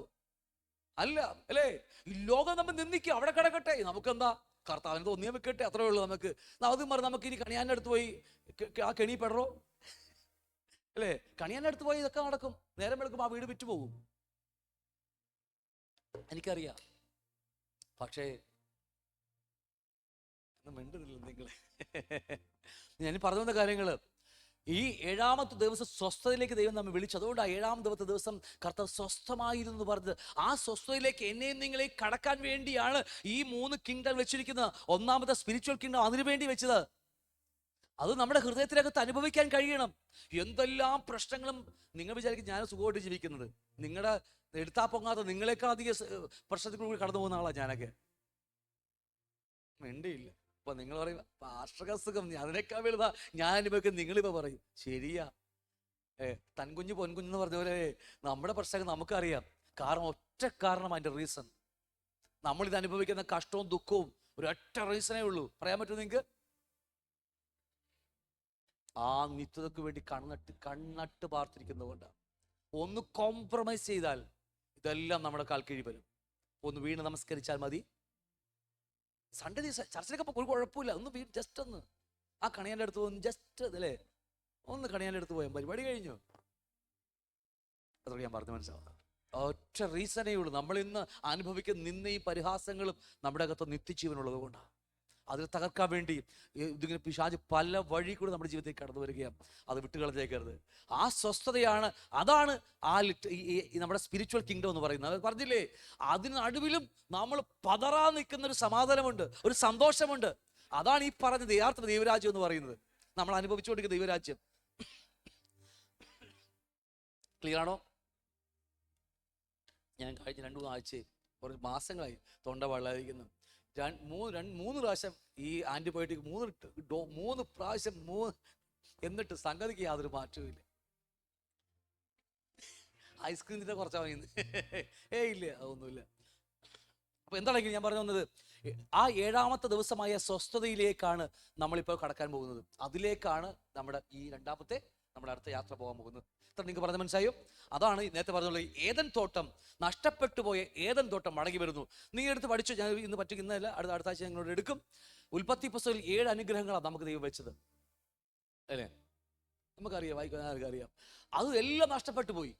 അല്ല അല്ലേ? ഈ ലോകം നമ്മൾ നിന്ദിക്കുക, അവിടെ കിടക്കട്ടെ. നമുക്കെന്താ? കർത്താവിന് തോന്നിയാൽ വെക്കട്ടെ, അത്രേ ഉള്ളൂ. അതും പറഞ്ഞ് നമുക്ക് ഇനി കണിയാൻ്റെ അടുത്ത് പോയി ആ കെണി പെടറോ അല്ലേ? കണിയാൻ്റെ അടുത്ത് പോയി ഇതൊക്കെ നടക്കും. നേരം വെളുക്കുമ്പോൾ ആ വീട് വിറ്റ് പോകും. എനിക്കറിയാം. പക്ഷേ മിണ്ടുന്നില്ല നിങ്ങൾ. ഞാൻ പറഞ്ഞു വന്ന കാര്യങ്ങള് ഈ ഏഴാമത്തെ ദിവസം സ്വസ്ഥതയിലേക്ക് ദൈവം നമ്മെ വിളിച്ചു. അതുകൊണ്ട് ആ ഏഴാമത്തെ ദിവസം കർത്താവ് സ്വസ്ഥമായിരുന്നു എന്ന് പറഞ്ഞത്. ആ സ്വസ്ഥതയിലേക്ക് എന്നെയും നിങ്ങളെ കടക്കാൻ വേണ്ടിയാണ് ഈ 3 കിങ്ഡം വെച്ചിരിക്കുന്നത്. ഒന്നാമത്തെ സ്പിരിച്വൽ കിങ്ഡം അതിനു വേണ്ടി വെച്ചത്. അത് നമ്മുടെ ഹൃദയത്തിനകത്ത് അനുഭവിക്കാൻ കഴിയണം. എന്തെല്ലാം പ്രശ്നങ്ങളും നിങ്ങൾ വിചാരിക്കും ഞാൻ സുഖമായിട്ട് ജീവിക്കുന്നത്. നിങ്ങളുടെ എടുത്താ പൊങ്ങാത്ത നിങ്ങളെക്കാൾ അധികം പ്രശ്നത്തിൽ കൂടി കടന്നു പോകുന്ന ആളാണ് ഞാനൊക്കെ. വേണ്ടിയില്ല. അപ്പൊ നിങ്ങൾ പറയും പാർശ്വക സുഖം അതിനേക്കാൾ വലുതാ ഞാൻ അനുഭവിക്കുന്നത്. നിങ്ങളിപ്പോ പറയും ശരിയാ, തൻകുഞ്ഞ് പൊൻകുഞ്ഞെന്ന് പറഞ്ഞ പോലെ നമ്മുടെ പ്രശ്നങ്ങൾ നമുക്കറിയാം. കാരണം ഒറ്റ കാരണം, അതിന്റെ റീസൺ നമ്മളിത് അനുഭവിക്കുന്ന കഷ്ടവും ദുഃഖവും ഒരൊറ്റ റീസണേ ഉള്ളൂ. പറയാൻ പറ്റുമോ നിങ്ങൾക്ക്? ആ നിത്യതയ്ക്ക് വേണ്ടി കണ്ണട്ട് പാർത്തിരിക്കുന്നതുകൊണ്ടാണ്. ഒന്ന് കോംപ്രമൈസ് ചെയ്താൽ ഇതെല്ലാം നമ്മുടെ കാൽ കീഴിൽ വരും. ഒന്ന് വീണ് നമസ്കരിച്ചാൽ മതി. സൺഡേ ദിവസം ചർച്ചിലൊക്കെ ഒരു കുഴപ്പമില്ല. ഒന്ന് ജസ്റ്റ് ഒന്ന് ആ കണിയാൻ്റെ അടുത്ത് പോകുന്നു, ജസ്റ്റ് അല്ലേ ഒന്ന് കണിയാൻ്റെ അടുത്ത് പോയാൽ പരിപാടി കഴിഞ്ഞു. അതൊക്കെ ഞാൻ പറഞ്ഞു മനസ്സിലാവുന്നത്. ഒറ്റ റീസണേ ഉള്ളൂ. നമ്മൾ ഇന്ന് അനുഭവിക്കുന്ന നിന്ന ഈ പരിഹാസങ്ങളും നമ്മുടെ അകത്ത് നിത്യജീവനുള്ളത് കൊണ്ടാണ്. അതിൽ തകർക്കാൻ വേണ്ടി ഇതിങ്ങനെ പിശാച് പല വഴി കൂടെ നമ്മുടെ ജീവിതത്തിൽ കടന്നു വരികയാണ്. അത് വിട്ടുകളഞ്ഞേക്കരുത്. ആ സ്വസ്ഥതയാണ്, അതാണ് ആ നമ്മുടെ സ്പിരിച്വൽ കിങ്ഡം എന്ന് പറയുന്നത്. അത് പറഞ്ഞില്ലേ, അതിന് നടുവിലും നമ്മൾ പതറാൻ നിൽക്കുന്ന ഒരു സമാധാനമുണ്ട്, ഒരു സന്തോഷമുണ്ട്. അതാണ് ഈ പറഞ്ഞത് യഥാർത്ഥ ദൈവരാജ്യം എന്ന് പറയുന്നത്, നമ്മൾ അനുഭവിച്ചുകൊണ്ടിരിക്കുന്ന ദൈവരാജ്യം. ക്ലിയർ ആണോ? ഞാൻ കഴിഞ്ഞ 2-3 ആഴ്ചയും കുറച്ച് മാസങ്ങളായി തൊണ്ട വെള്ളമായിരിക്കുന്നു. 3 പ്രാവശ്യം ഈ ആന്റിബയോട്ടിക് 3 പ്രാവശ്യം എന്നിട്ട് സംഗതിക്ക് യാതൊരു മാറ്റവും ഇല്ല. ഐസ്ക്രീം തിന്നെ കുറച്ചാ വാങ്ങിയത് ഇല്ല, അതൊന്നുമില്ല. അപ്പൊ എന്താണെങ്കിലും ഞാൻ പറഞ്ഞു വന്നത്, ആ ഏഴാമത്തെ ദിവസമായ സ്വസ്ഥതയിലേക്കാണ് നമ്മളിപ്പോൾ കടക്കാൻ പോകുന്നത്. അതിലേക്കാണ് നമ്മുടെ ഈ രണ്ടാമത്തെ നമ്മുടെ അടുത്ത യാത്ര പോകാൻ പോകുന്നത്. ഇത്ര നിങ്ങൾക്ക് പറഞ്ഞ മനസ്സിലായോ? അതാണ് നേരത്തെ പറഞ്ഞുള്ളത്, ഏദൻ തോട്ടം, നഷ്ടപ്പെട്ടു പോയ ഏദൻ തോട്ടം മടങ്ങി വരുന്നു. നീ എടുത്ത് പഠിച്ചു. ഞാൻ ഇന്ന് ഇന്നല്ല, അടുത്ത ആഴ്ച ഞങ്ങളോട് എടുക്കും. ഉൽപ്പത്തി പുസ്തകത്തിൽ 7 അനുഗ്രഹങ്ങളാണ് നമുക്ക് ദൈവം വെച്ചത്, അല്ലേ? നമുക്കറിയാം, വായിക്കാൻ ആർക്കറിയാം. അത് എല്ലാം നഷ്ടപ്പെട്ടു പോയി.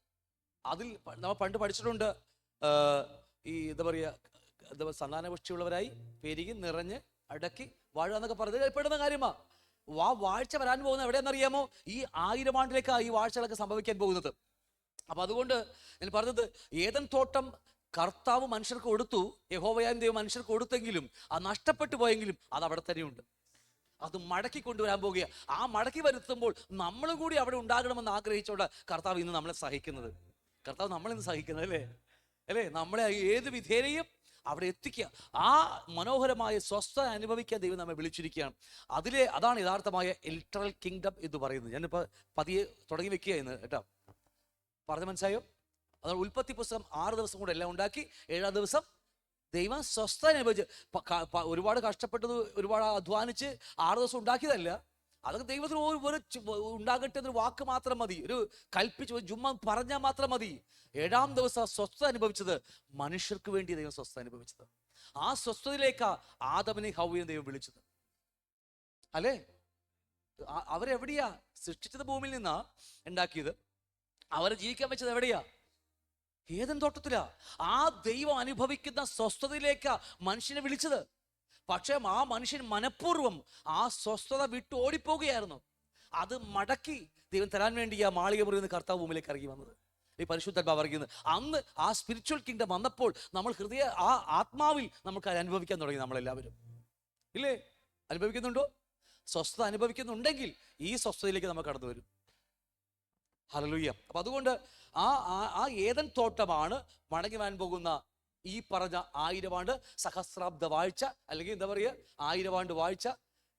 അതിൽ നമ്മൾ പണ്ട് പഠിച്ചിട്ടുണ്ട്, ഈ എന്താ പറയുക, സന്താനപുഷ്ടിയുള്ളവരായി പെരുകി നിറഞ്ഞ് അടക്കി വാഴുക എന്നൊക്കെ പറഞ്ഞത് പെടുന്ന കാര്യമാണ്. വാഴ്ച വരാൻ പോകുന്നത് എവിടെയെന്നറിയാമോ? ഈ 1000 ആണ്ടിലേക്കാണ് ഈ വാഴ്ചകളൊക്കെ സംഭവിക്കാൻ പോകുന്നത്. അപ്പൊ അതുകൊണ്ട് ഞാൻ പറഞ്ഞത്, ഏദൻ തോട്ടം കർത്താവ് മനുഷ്യർക്ക് കൊടുത്തു, യഹോവയായ ദൈവം മനുഷ്യർക്ക് കൊടുത്തെങ്കിലും അത് നഷ്ടപ്പെട്ടു പോയെങ്കിലും അത് അവിടെ തന്നെയുണ്ട്. അത് മടക്കി കൊണ്ടുവരാൻ പോകുക. ആ മടക്കി വരുത്തുമ്പോൾ നമ്മളും കൂടി അവിടെ ഉണ്ടാകണമെന്ന് ആഗ്രഹിച്ചുകൊണ്ട് കർത്താവ് ഇന്ന് നമ്മളെ സഹിക്കുന്നത്. കർത്താവ് നമ്മളിന്ന് സഹിക്കുന്നത്, അല്ലേ? നമ്മളെ ഏത് വിധേനയും അവിടെ എത്തിക്കുക. ആ മനോഹരമായ സ്വസ്ഥത അനുഭവിക്കാൻ ദൈവം നമ്മെ വിളിച്ചിരിക്കുകയാണ്. അതാണ് യഥാർത്ഥമായ ലിറ്ററൽ കിങ്ഡം എന്ന് പറയുന്നത്. ഞാനിപ്പോൾ പതിയെ തുടങ്ങി വെക്കുക എന്ന് കേട്ടോ. പറഞ്ഞ മനസ്സിലായോ? അതാണ് ഉൽപ്പത്തി പുസ്തകം 6 ദിവസം കൂടെ എല്ലാം ഉണ്ടാക്കി, 7-ാം ദിവസം ദൈവം സ്വസ്ഥത അനുഭവിച്ച്, ഒരുപാട് കഷ്ടപ്പെട്ടത്, ഒരുപാട് അധ്വാനിച്ച് 6 ദിവസം ഉണ്ടാക്കിയതല്ല. അതൊക്കെ ദൈവത്തിന് ഉണ്ടാകട്ടെ എന്നൊരു വാക്ക് മാത്രം മതി, ഒരു കൽപ്പിച്ച് ജുമ്മ പറഞ്ഞാൽ മാത്രം മതി. 7-ാം ദിവസം സ്വസ്ഥത അനുഭവിച്ചത് മനുഷ്യർക്ക് വേണ്ടി ദൈവം സ്വസ്ഥത അനുഭവിച്ചത്. ആ സ്വസ്ഥതയിലേക്കാ ആദമിനെ ഹവ്വയെ ദൈവം വിളിച്ചത്, അല്ലേ? അവരെവിടെയാ സൃഷ്ടിച്ചത്? ഭൂമിയിൽ നിന്നാ ഉണ്ടാക്കിയത്. അവരെ ജീവിക്കാൻ വെച്ചത് എവിടെയാ? ഏദൻ തോട്ടത്തിലാ. ആ ദൈവം അനുഭവിക്കുന്ന സ്വസ്ഥതയിലേക്കാ മനുഷ്യനെ വിളിച്ചത്. പക്ഷേ ആ മനുഷ്യൻ മനഃപൂർവ്വം ആ സ്വസ്ഥത വിട്ട് ഓടിപ്പോവുകയായിരുന്നു. അത് മടക്കി ദൈവം തരാൻ വേണ്ടി ആ മാളിക മുറിയിൽ നിന്ന് കർത്താവ് ഭൂമിയിലേക്ക് ഇറങ്ങി വന്നത്, ഈ പരിശുദ്ധാത്മാവ് ഇറങ്ങിയത്. അന്ന് ആ സ്പിരിച്വൽ കിങ്ഡം വന്നപ്പോൾ നമ്മൾ ആ ആത്മാവിൽ നമുക്ക് അനുഭവിക്കാൻ തുടങ്ങി. നമ്മളെല്ലാവരും ഇല്ലേ? അനുഭവിക്കുന്നുണ്ടോ? സ്വസ്ഥത അനുഭവിക്കുന്നുണ്ടെങ്കിൽ ഈ സ്വസ്ഥതയിലേക്ക് നമ്മൾ കടന്നു വരും. ഹല്ലേലൂയ. അപ്പൊ അതുകൊണ്ട് ആ ഏദൻ തോട്ടമാണ് മടങ്ങി വരാൻ പോകുന്ന ഈ പറഞ്ഞ 1000 ആണ്ട് സഹസ്രാബ്ദ വാഴ്ച, അല്ലെങ്കിൽ എന്താ പറയുക, 1000 ആണ്ട് വാഴ്ച.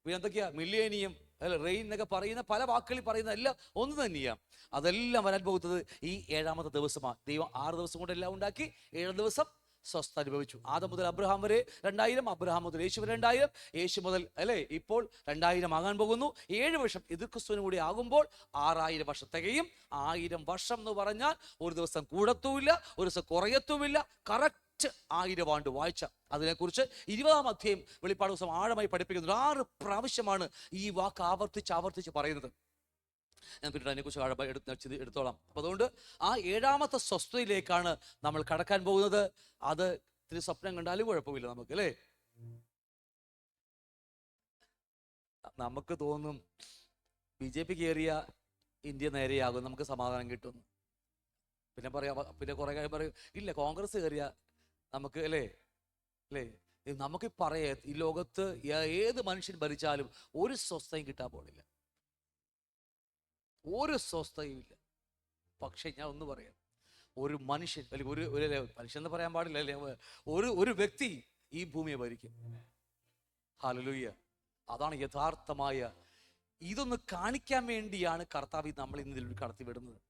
പിന്നെ എന്തൊക്കെയാ മില്ലേനിയം, അല്ല റെയിൻ എന്നൊക്കെ പറയുന്ന പല വാക്കുകളിൽ പറയുന്ന എല്ലാം ഒന്ന് തന്നെയാണ്. അതെല്ലാം വരാൻ പോകുന്നത് ഈ 7-ാമത്തെ ദിവസമാണ്. ദൈവം 6 ദിവസം കൊണ്ട് എല്ലാം ഉണ്ടാക്കി, 7 ദിവസം സ്വസ്ഥ അനുഭവിച്ചു. ആദം മുതൽ അബ്രഹാം വരെ 2000, അബ്രഹാം മുതൽ യേശു വരെ 2000, യേശു മുതൽ അല്ലേ ഇപ്പോൾ 2000 ആകാൻ പോകുന്നു. 7 വർഷം എതിർ ക്രിസ്തുവിന് കൂടി ആകുമ്പോൾ 6000 വർഷം തികയും. 1000 വർഷം എന്ന് പറഞ്ഞാൽ ഒരു ദിവസം കൂടത്തുമില്ല, ഒരു ദിവസം കുറയത്തുമില്ല. കറക്റ്റ് 1000 ആണ്ട് വാഴ്ച. അതിനെക്കുറിച്ച് 20-ാം അധ്യായം വെളിപ്പാട് ദിവസം ആഴമായി പഠിപ്പിക്കുന്നത്. 6 പ്രാവശ്യമാണ് ഈ വാക്ക് ആവർത്തിച്ച് പറയുന്നത്. ഞാൻ പിന്നീട് അതിനെക്കുറിച്ച് എടുത്തോളാം. അപ്പം അതുകൊണ്ട് ആ 7-ാമത്തെ സ്വസ്ഥതയിലേക്കാണ് നമ്മൾ കടക്കാൻ പോകുന്നത്. അത് ഇത്തിരി സ്വപ്നം കണ്ടാലും കുഴപ്പമില്ല നമുക്ക്, അല്ലേ? നമുക്ക് തോന്നും BJP കയറിയ ഇന്ത്യ നേരെയാകും, നമുക്ക് സമാധാനം കിട്ടും. പിന്നെ പിന്നെ കുറെ കാര്യം പറയും, ഇല്ല കോൺഗ്രസ് കയറിയ നമുക്ക് അല്ലേ അല്ലേ നമുക്ക് പറയാ ഈ ലോകത്ത് ഏത് മനുഷ്യൻ ഭരിച്ചാലും ഒരു സ്വസ്ഥയും കിട്ടാൻ പോണില്ല, ഒരു സ്വസ്ഥയും ഇല്ല. പക്ഷെ ഞാൻ ഒന്ന് പറയാം, ഒരു മനുഷ്യൻ അല്ലെങ്കിൽ ഒരു മനുഷ്യൻ എന്ന് പറയാൻ പാടില്ല അല്ലേ, ഒരു വ്യക്തി ഈ ഭൂമിയെ ഭരിക്കും. ഹല്ലേലൂയ. അതാണ് യഥാർത്ഥമായ. ഇതൊന്ന് കാണിക്കാൻ വേണ്ടിയാണ് കർത്താവ് നമ്മൾ ഇന്ന് ഇതിൽ കടത്തി വിടുന്നത്.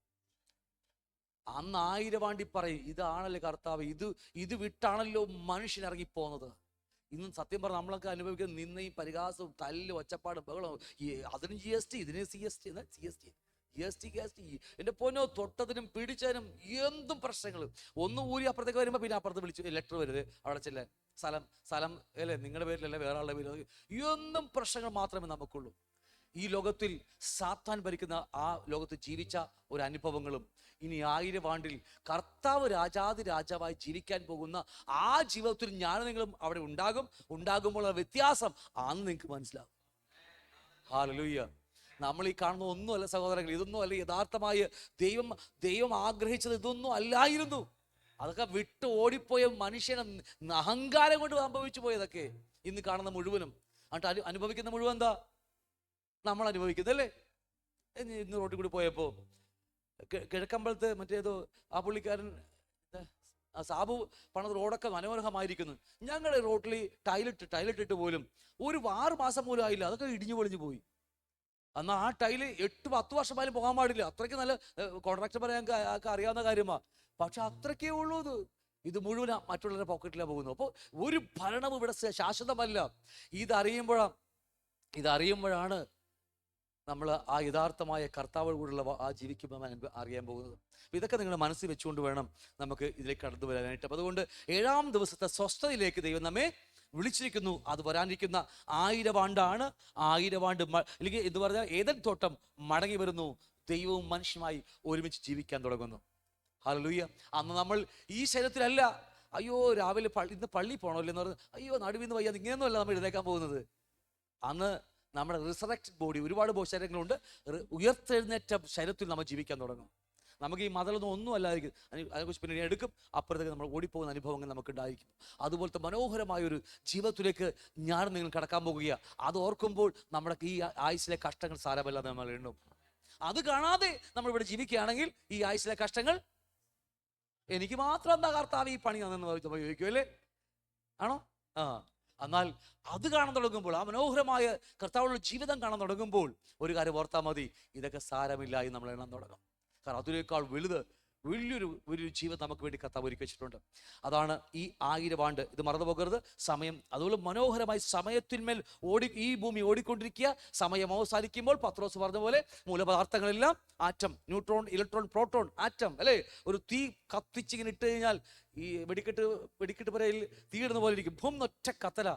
അന്ന് 1000 ആണ്ടി പറയും, ഇതാണല്ലേ കർത്താവ്, ഇത് വിട്ടാണല്ലോ മനുഷ്യൻ ഇറങ്ങിപ്പോന്നത്. ഇന്നും സത്യം പറഞ്ഞാൽ നമ്മളൊക്കെ അനുഭവിക്കുന്ന നിന്നയും പരിഹാസവും തല്ലും ഒച്ചപ്പാടും ബഹളവും. അതിന് GST, ഇതിന് GST. എൻ്റെ പൊന്നോ, തൊട്ടതിനും പിടിച്ചതിനും എന്തും പ്രശ്നങ്ങൾ. ഒന്ന് ഊരി അപ്പുറത്തേക്ക് വരുമ്പോൾ പിന്നെ അപ്പുറത്ത് വിളിച്ചു ലെറ്റർ വരുത്, അവിടെ ചെല്ലേ സ്ഥലം അല്ലേ നിങ്ങളുടെ പേരിലല്ലേ വേറെ ആളുടെ പേര്. എന്നും പ്രശ്നങ്ങൾ മാത്രമേ നമുക്കുള്ളൂ. ഈ ലോകത്തിൽ സാത്താൻ ഭരിക്കുന്ന ആ ലോകത്ത് ജീവിച്ച ഒരു അനുഭവങ്ങളും ഇനി 1000 ആണ്ടിൽ കർത്താവ് രാജാവായി ജീവിക്കാൻ പോകുന്ന ആ ജീവിതത്തിൽ ഞാനും നിങ്ങളും അവിടെ ഉണ്ടാകുമ്പോൾ വ്യത്യാസം അന്ന് നിങ്ങൾക്ക് മനസ്സിലാവും. ഹല്ലേലൂയ. നമ്മൾ ഈ കാണുന്ന ഒന്നുമല്ല സഹോദരങ്ങൾ, ഇതൊന്നും അല്ല യഥാർത്ഥമായ ദൈവം ആഗ്രഹിച്ചത്. ഇതൊന്നും അല്ലായിരുന്നു. അതൊക്കെ വിട്ട് ഓടിപ്പോയ മനുഷ്യനെ അഹങ്കാരം കൊണ്ട് സംഭവിച്ചു പോയതൊക്കെ ഇന്ന് കാണുന്ന മുഴുവനും. എന്നിട്ട് അനുഭവിക്കുന്ന മുഴുവൻ എന്താ നമ്മൾ അനുഭവിക്കുന്നല്ലേ. ഇന്ന് റോഡിൽ കൂടി പോയപ്പോ കിഴക്കമ്പലത്ത് മറ്റേതോ ആ പുള്ളിക്കാരൻ സാബു പണിത് റോഡൊക്കെ മനോഹരമായിരിക്കുന്നു. ഞങ്ങളുടെ റോഡിൽ ടൈലിട്ടിട്ട് പോലും ഒരു 6 മാസം പോലും ആയില്ല, അതൊക്കെ ഇടിഞ്ഞു പൊളിഞ്ഞു പോയി. എന്നാൽ ആ ടൈല് 8-10 വർഷമായാലും പോകാൻ പാടില്ല. അത്രയ്ക്ക് നല്ല കോൺട്രാക്ടർ പറയാൻ അറിയാവുന്ന കാര്യമാണ്. പക്ഷെ അത്രയ്ക്കേ ഉള്ളൂ. ഇത് മുഴുവൻ മറ്റുള്ളവരുടെ പോക്കറ്റിലാണ് പോകുന്നത്. അപ്പോൾ ഒരു ഭരണവും ഇവിടെ ശാശ്വതമല്ല. ഇതറിയുമ്പോഴാണ് നമ്മൾ ആ യഥാർത്ഥമായ കർത്താവ് കൂടെയുള്ള ആ ജീവിക്കുമ്പോൾ അറിയാൻ പോകുന്നത്. ഇതൊക്കെ നിങ്ങൾ മനസ്സിൽ വെച്ചുകൊണ്ട് വേണം നമുക്ക് ഇതിലേക്ക് കടന്നു വരാനായിട്ട്. അപ്പം അതുകൊണ്ട് 7-ാം ദിവസത്തെ സ്വസ്ഥതയിലേക്ക് ദൈവം നമ്മെ വിളിച്ചിരിക്കുന്നു. അത് വരാനിരിക്കുന്ന 1000 ആണ്ടാണ്. 1000 ആണ്ട് അല്ലെങ്കിൽ എന്ന് പറഞ്ഞാൽ ഏദൻ തോട്ടം മടങ്ങി വരുന്നു. ദൈവവും മനുഷ്യനുമായി ഒരുമിച്ച് ജീവിക്കാൻ തുടങ്ങുന്നു. ഹല്ലേലൂയ. അന്ന് നമ്മൾ ഈ ശരീരത്തിലല്ല, അയ്യോ രാവിലെ ഇന്ന് പള്ളി പോകണമല്ലോ എന്ന് പറഞ്ഞ് അയ്യോ നടുവിന്ന് വയ്യാതെ ഇങ്ങനെയൊന്നുമല്ല നമ്മൾ എഴുന്നേക്കാൻ പോകുന്നത്. അന്ന് നമ്മുടെ റിസറക്റ്റഡ് ബോഡി, ഒരുപാട് ശരീരങ്ങളുണ്ട്, ഉയർത്തെഴുന്നേറ്റ ശരീരത്തിൽ നമ്മൾ ജീവിക്കാൻ തുടങ്ങും. നമുക്ക് ഈ മതലൊന്നും ഒന്നും അല്ലായിരിക്കും, അതിനെക്കുറിച്ച് പിന്നെ എടുക്കും, അപ്പുറത്തേക്ക് നമ്മൾ ഓടിപ്പോകുന്ന അനുഭവങ്ങൾ നമുക്ക് ഉണ്ടായിരിക്കും. അതുപോലത്തെ മനോഹരമായൊരു ജീവിതത്തിലേക്ക് നിങ്ങൾ കടക്കാൻ പോകുക. അത് ഓർക്കുമ്പോൾ നമ്മുടെ ഈ ആയുസ്സിലെ കഷ്ടങ്ങൾ സാരമല്ലാതെ നമ്മൾ എണ്ണും. അത് കാണാതെ നമ്മൾ ഇവിടെ ജീവിക്കുകയാണെങ്കിൽ ഈ ആയുസ്സിലെ കഷ്ടങ്ങൾ എനിക്ക് മാത്രം എന്താ കർത്താവ് ഈ പണി തന്നെന്ന് ചോദിക്കും അല്ലേ, ആണോ? എന്നാൽ അത് കാണാൻ തുടങ്ങുമ്പോൾ, ആ മനോഹരമായ കർത്താവുള്ള ജീവിതം കാണാൻ തുടങ്ങുമ്പോൾ ഒരു കാര്യം ഓർത്താൽ മതി, ഇതൊക്കെ സാരമില്ല എന്ന് നമ്മൾ എണ്ണാൻ തുടങ്ങും. കാരണം അതിനേക്കാൾ വലിയൊരു ജീവിതം നമുക്ക് വേണ്ടി കർത്താവ് ഒരുക്കി വെച്ചിട്ടുണ്ട്. അതാണ് ഈ 1000 ആണ്ട്. ഇത് മറന്നു പോകരുത്. സമയം അതുപോലെ മനോഹരമായി സമയത്തിന്മേൽ ഈ ഭൂമി ഓടിക്കൊണ്ടിരിക്കുക. സമയം അവസാനിക്കുമ്പോൾ പത്രോസ് പറഞ്ഞ പോലെ മൂലപദാർത്ഥങ്ങളെല്ലാം atom, neutron, electron, proton, atom അല്ലേ, ഒരു തീ കത്തിച്ചിങ്ങനെ ഇട്ട് കഴിഞ്ഞാൽ ഈ വെടിക്കെട്ട് പുരയിൽ തീയിടുന്ന പോലെ ഇരിക്കും. ഭൂമി ഒറ്റ കത്തല.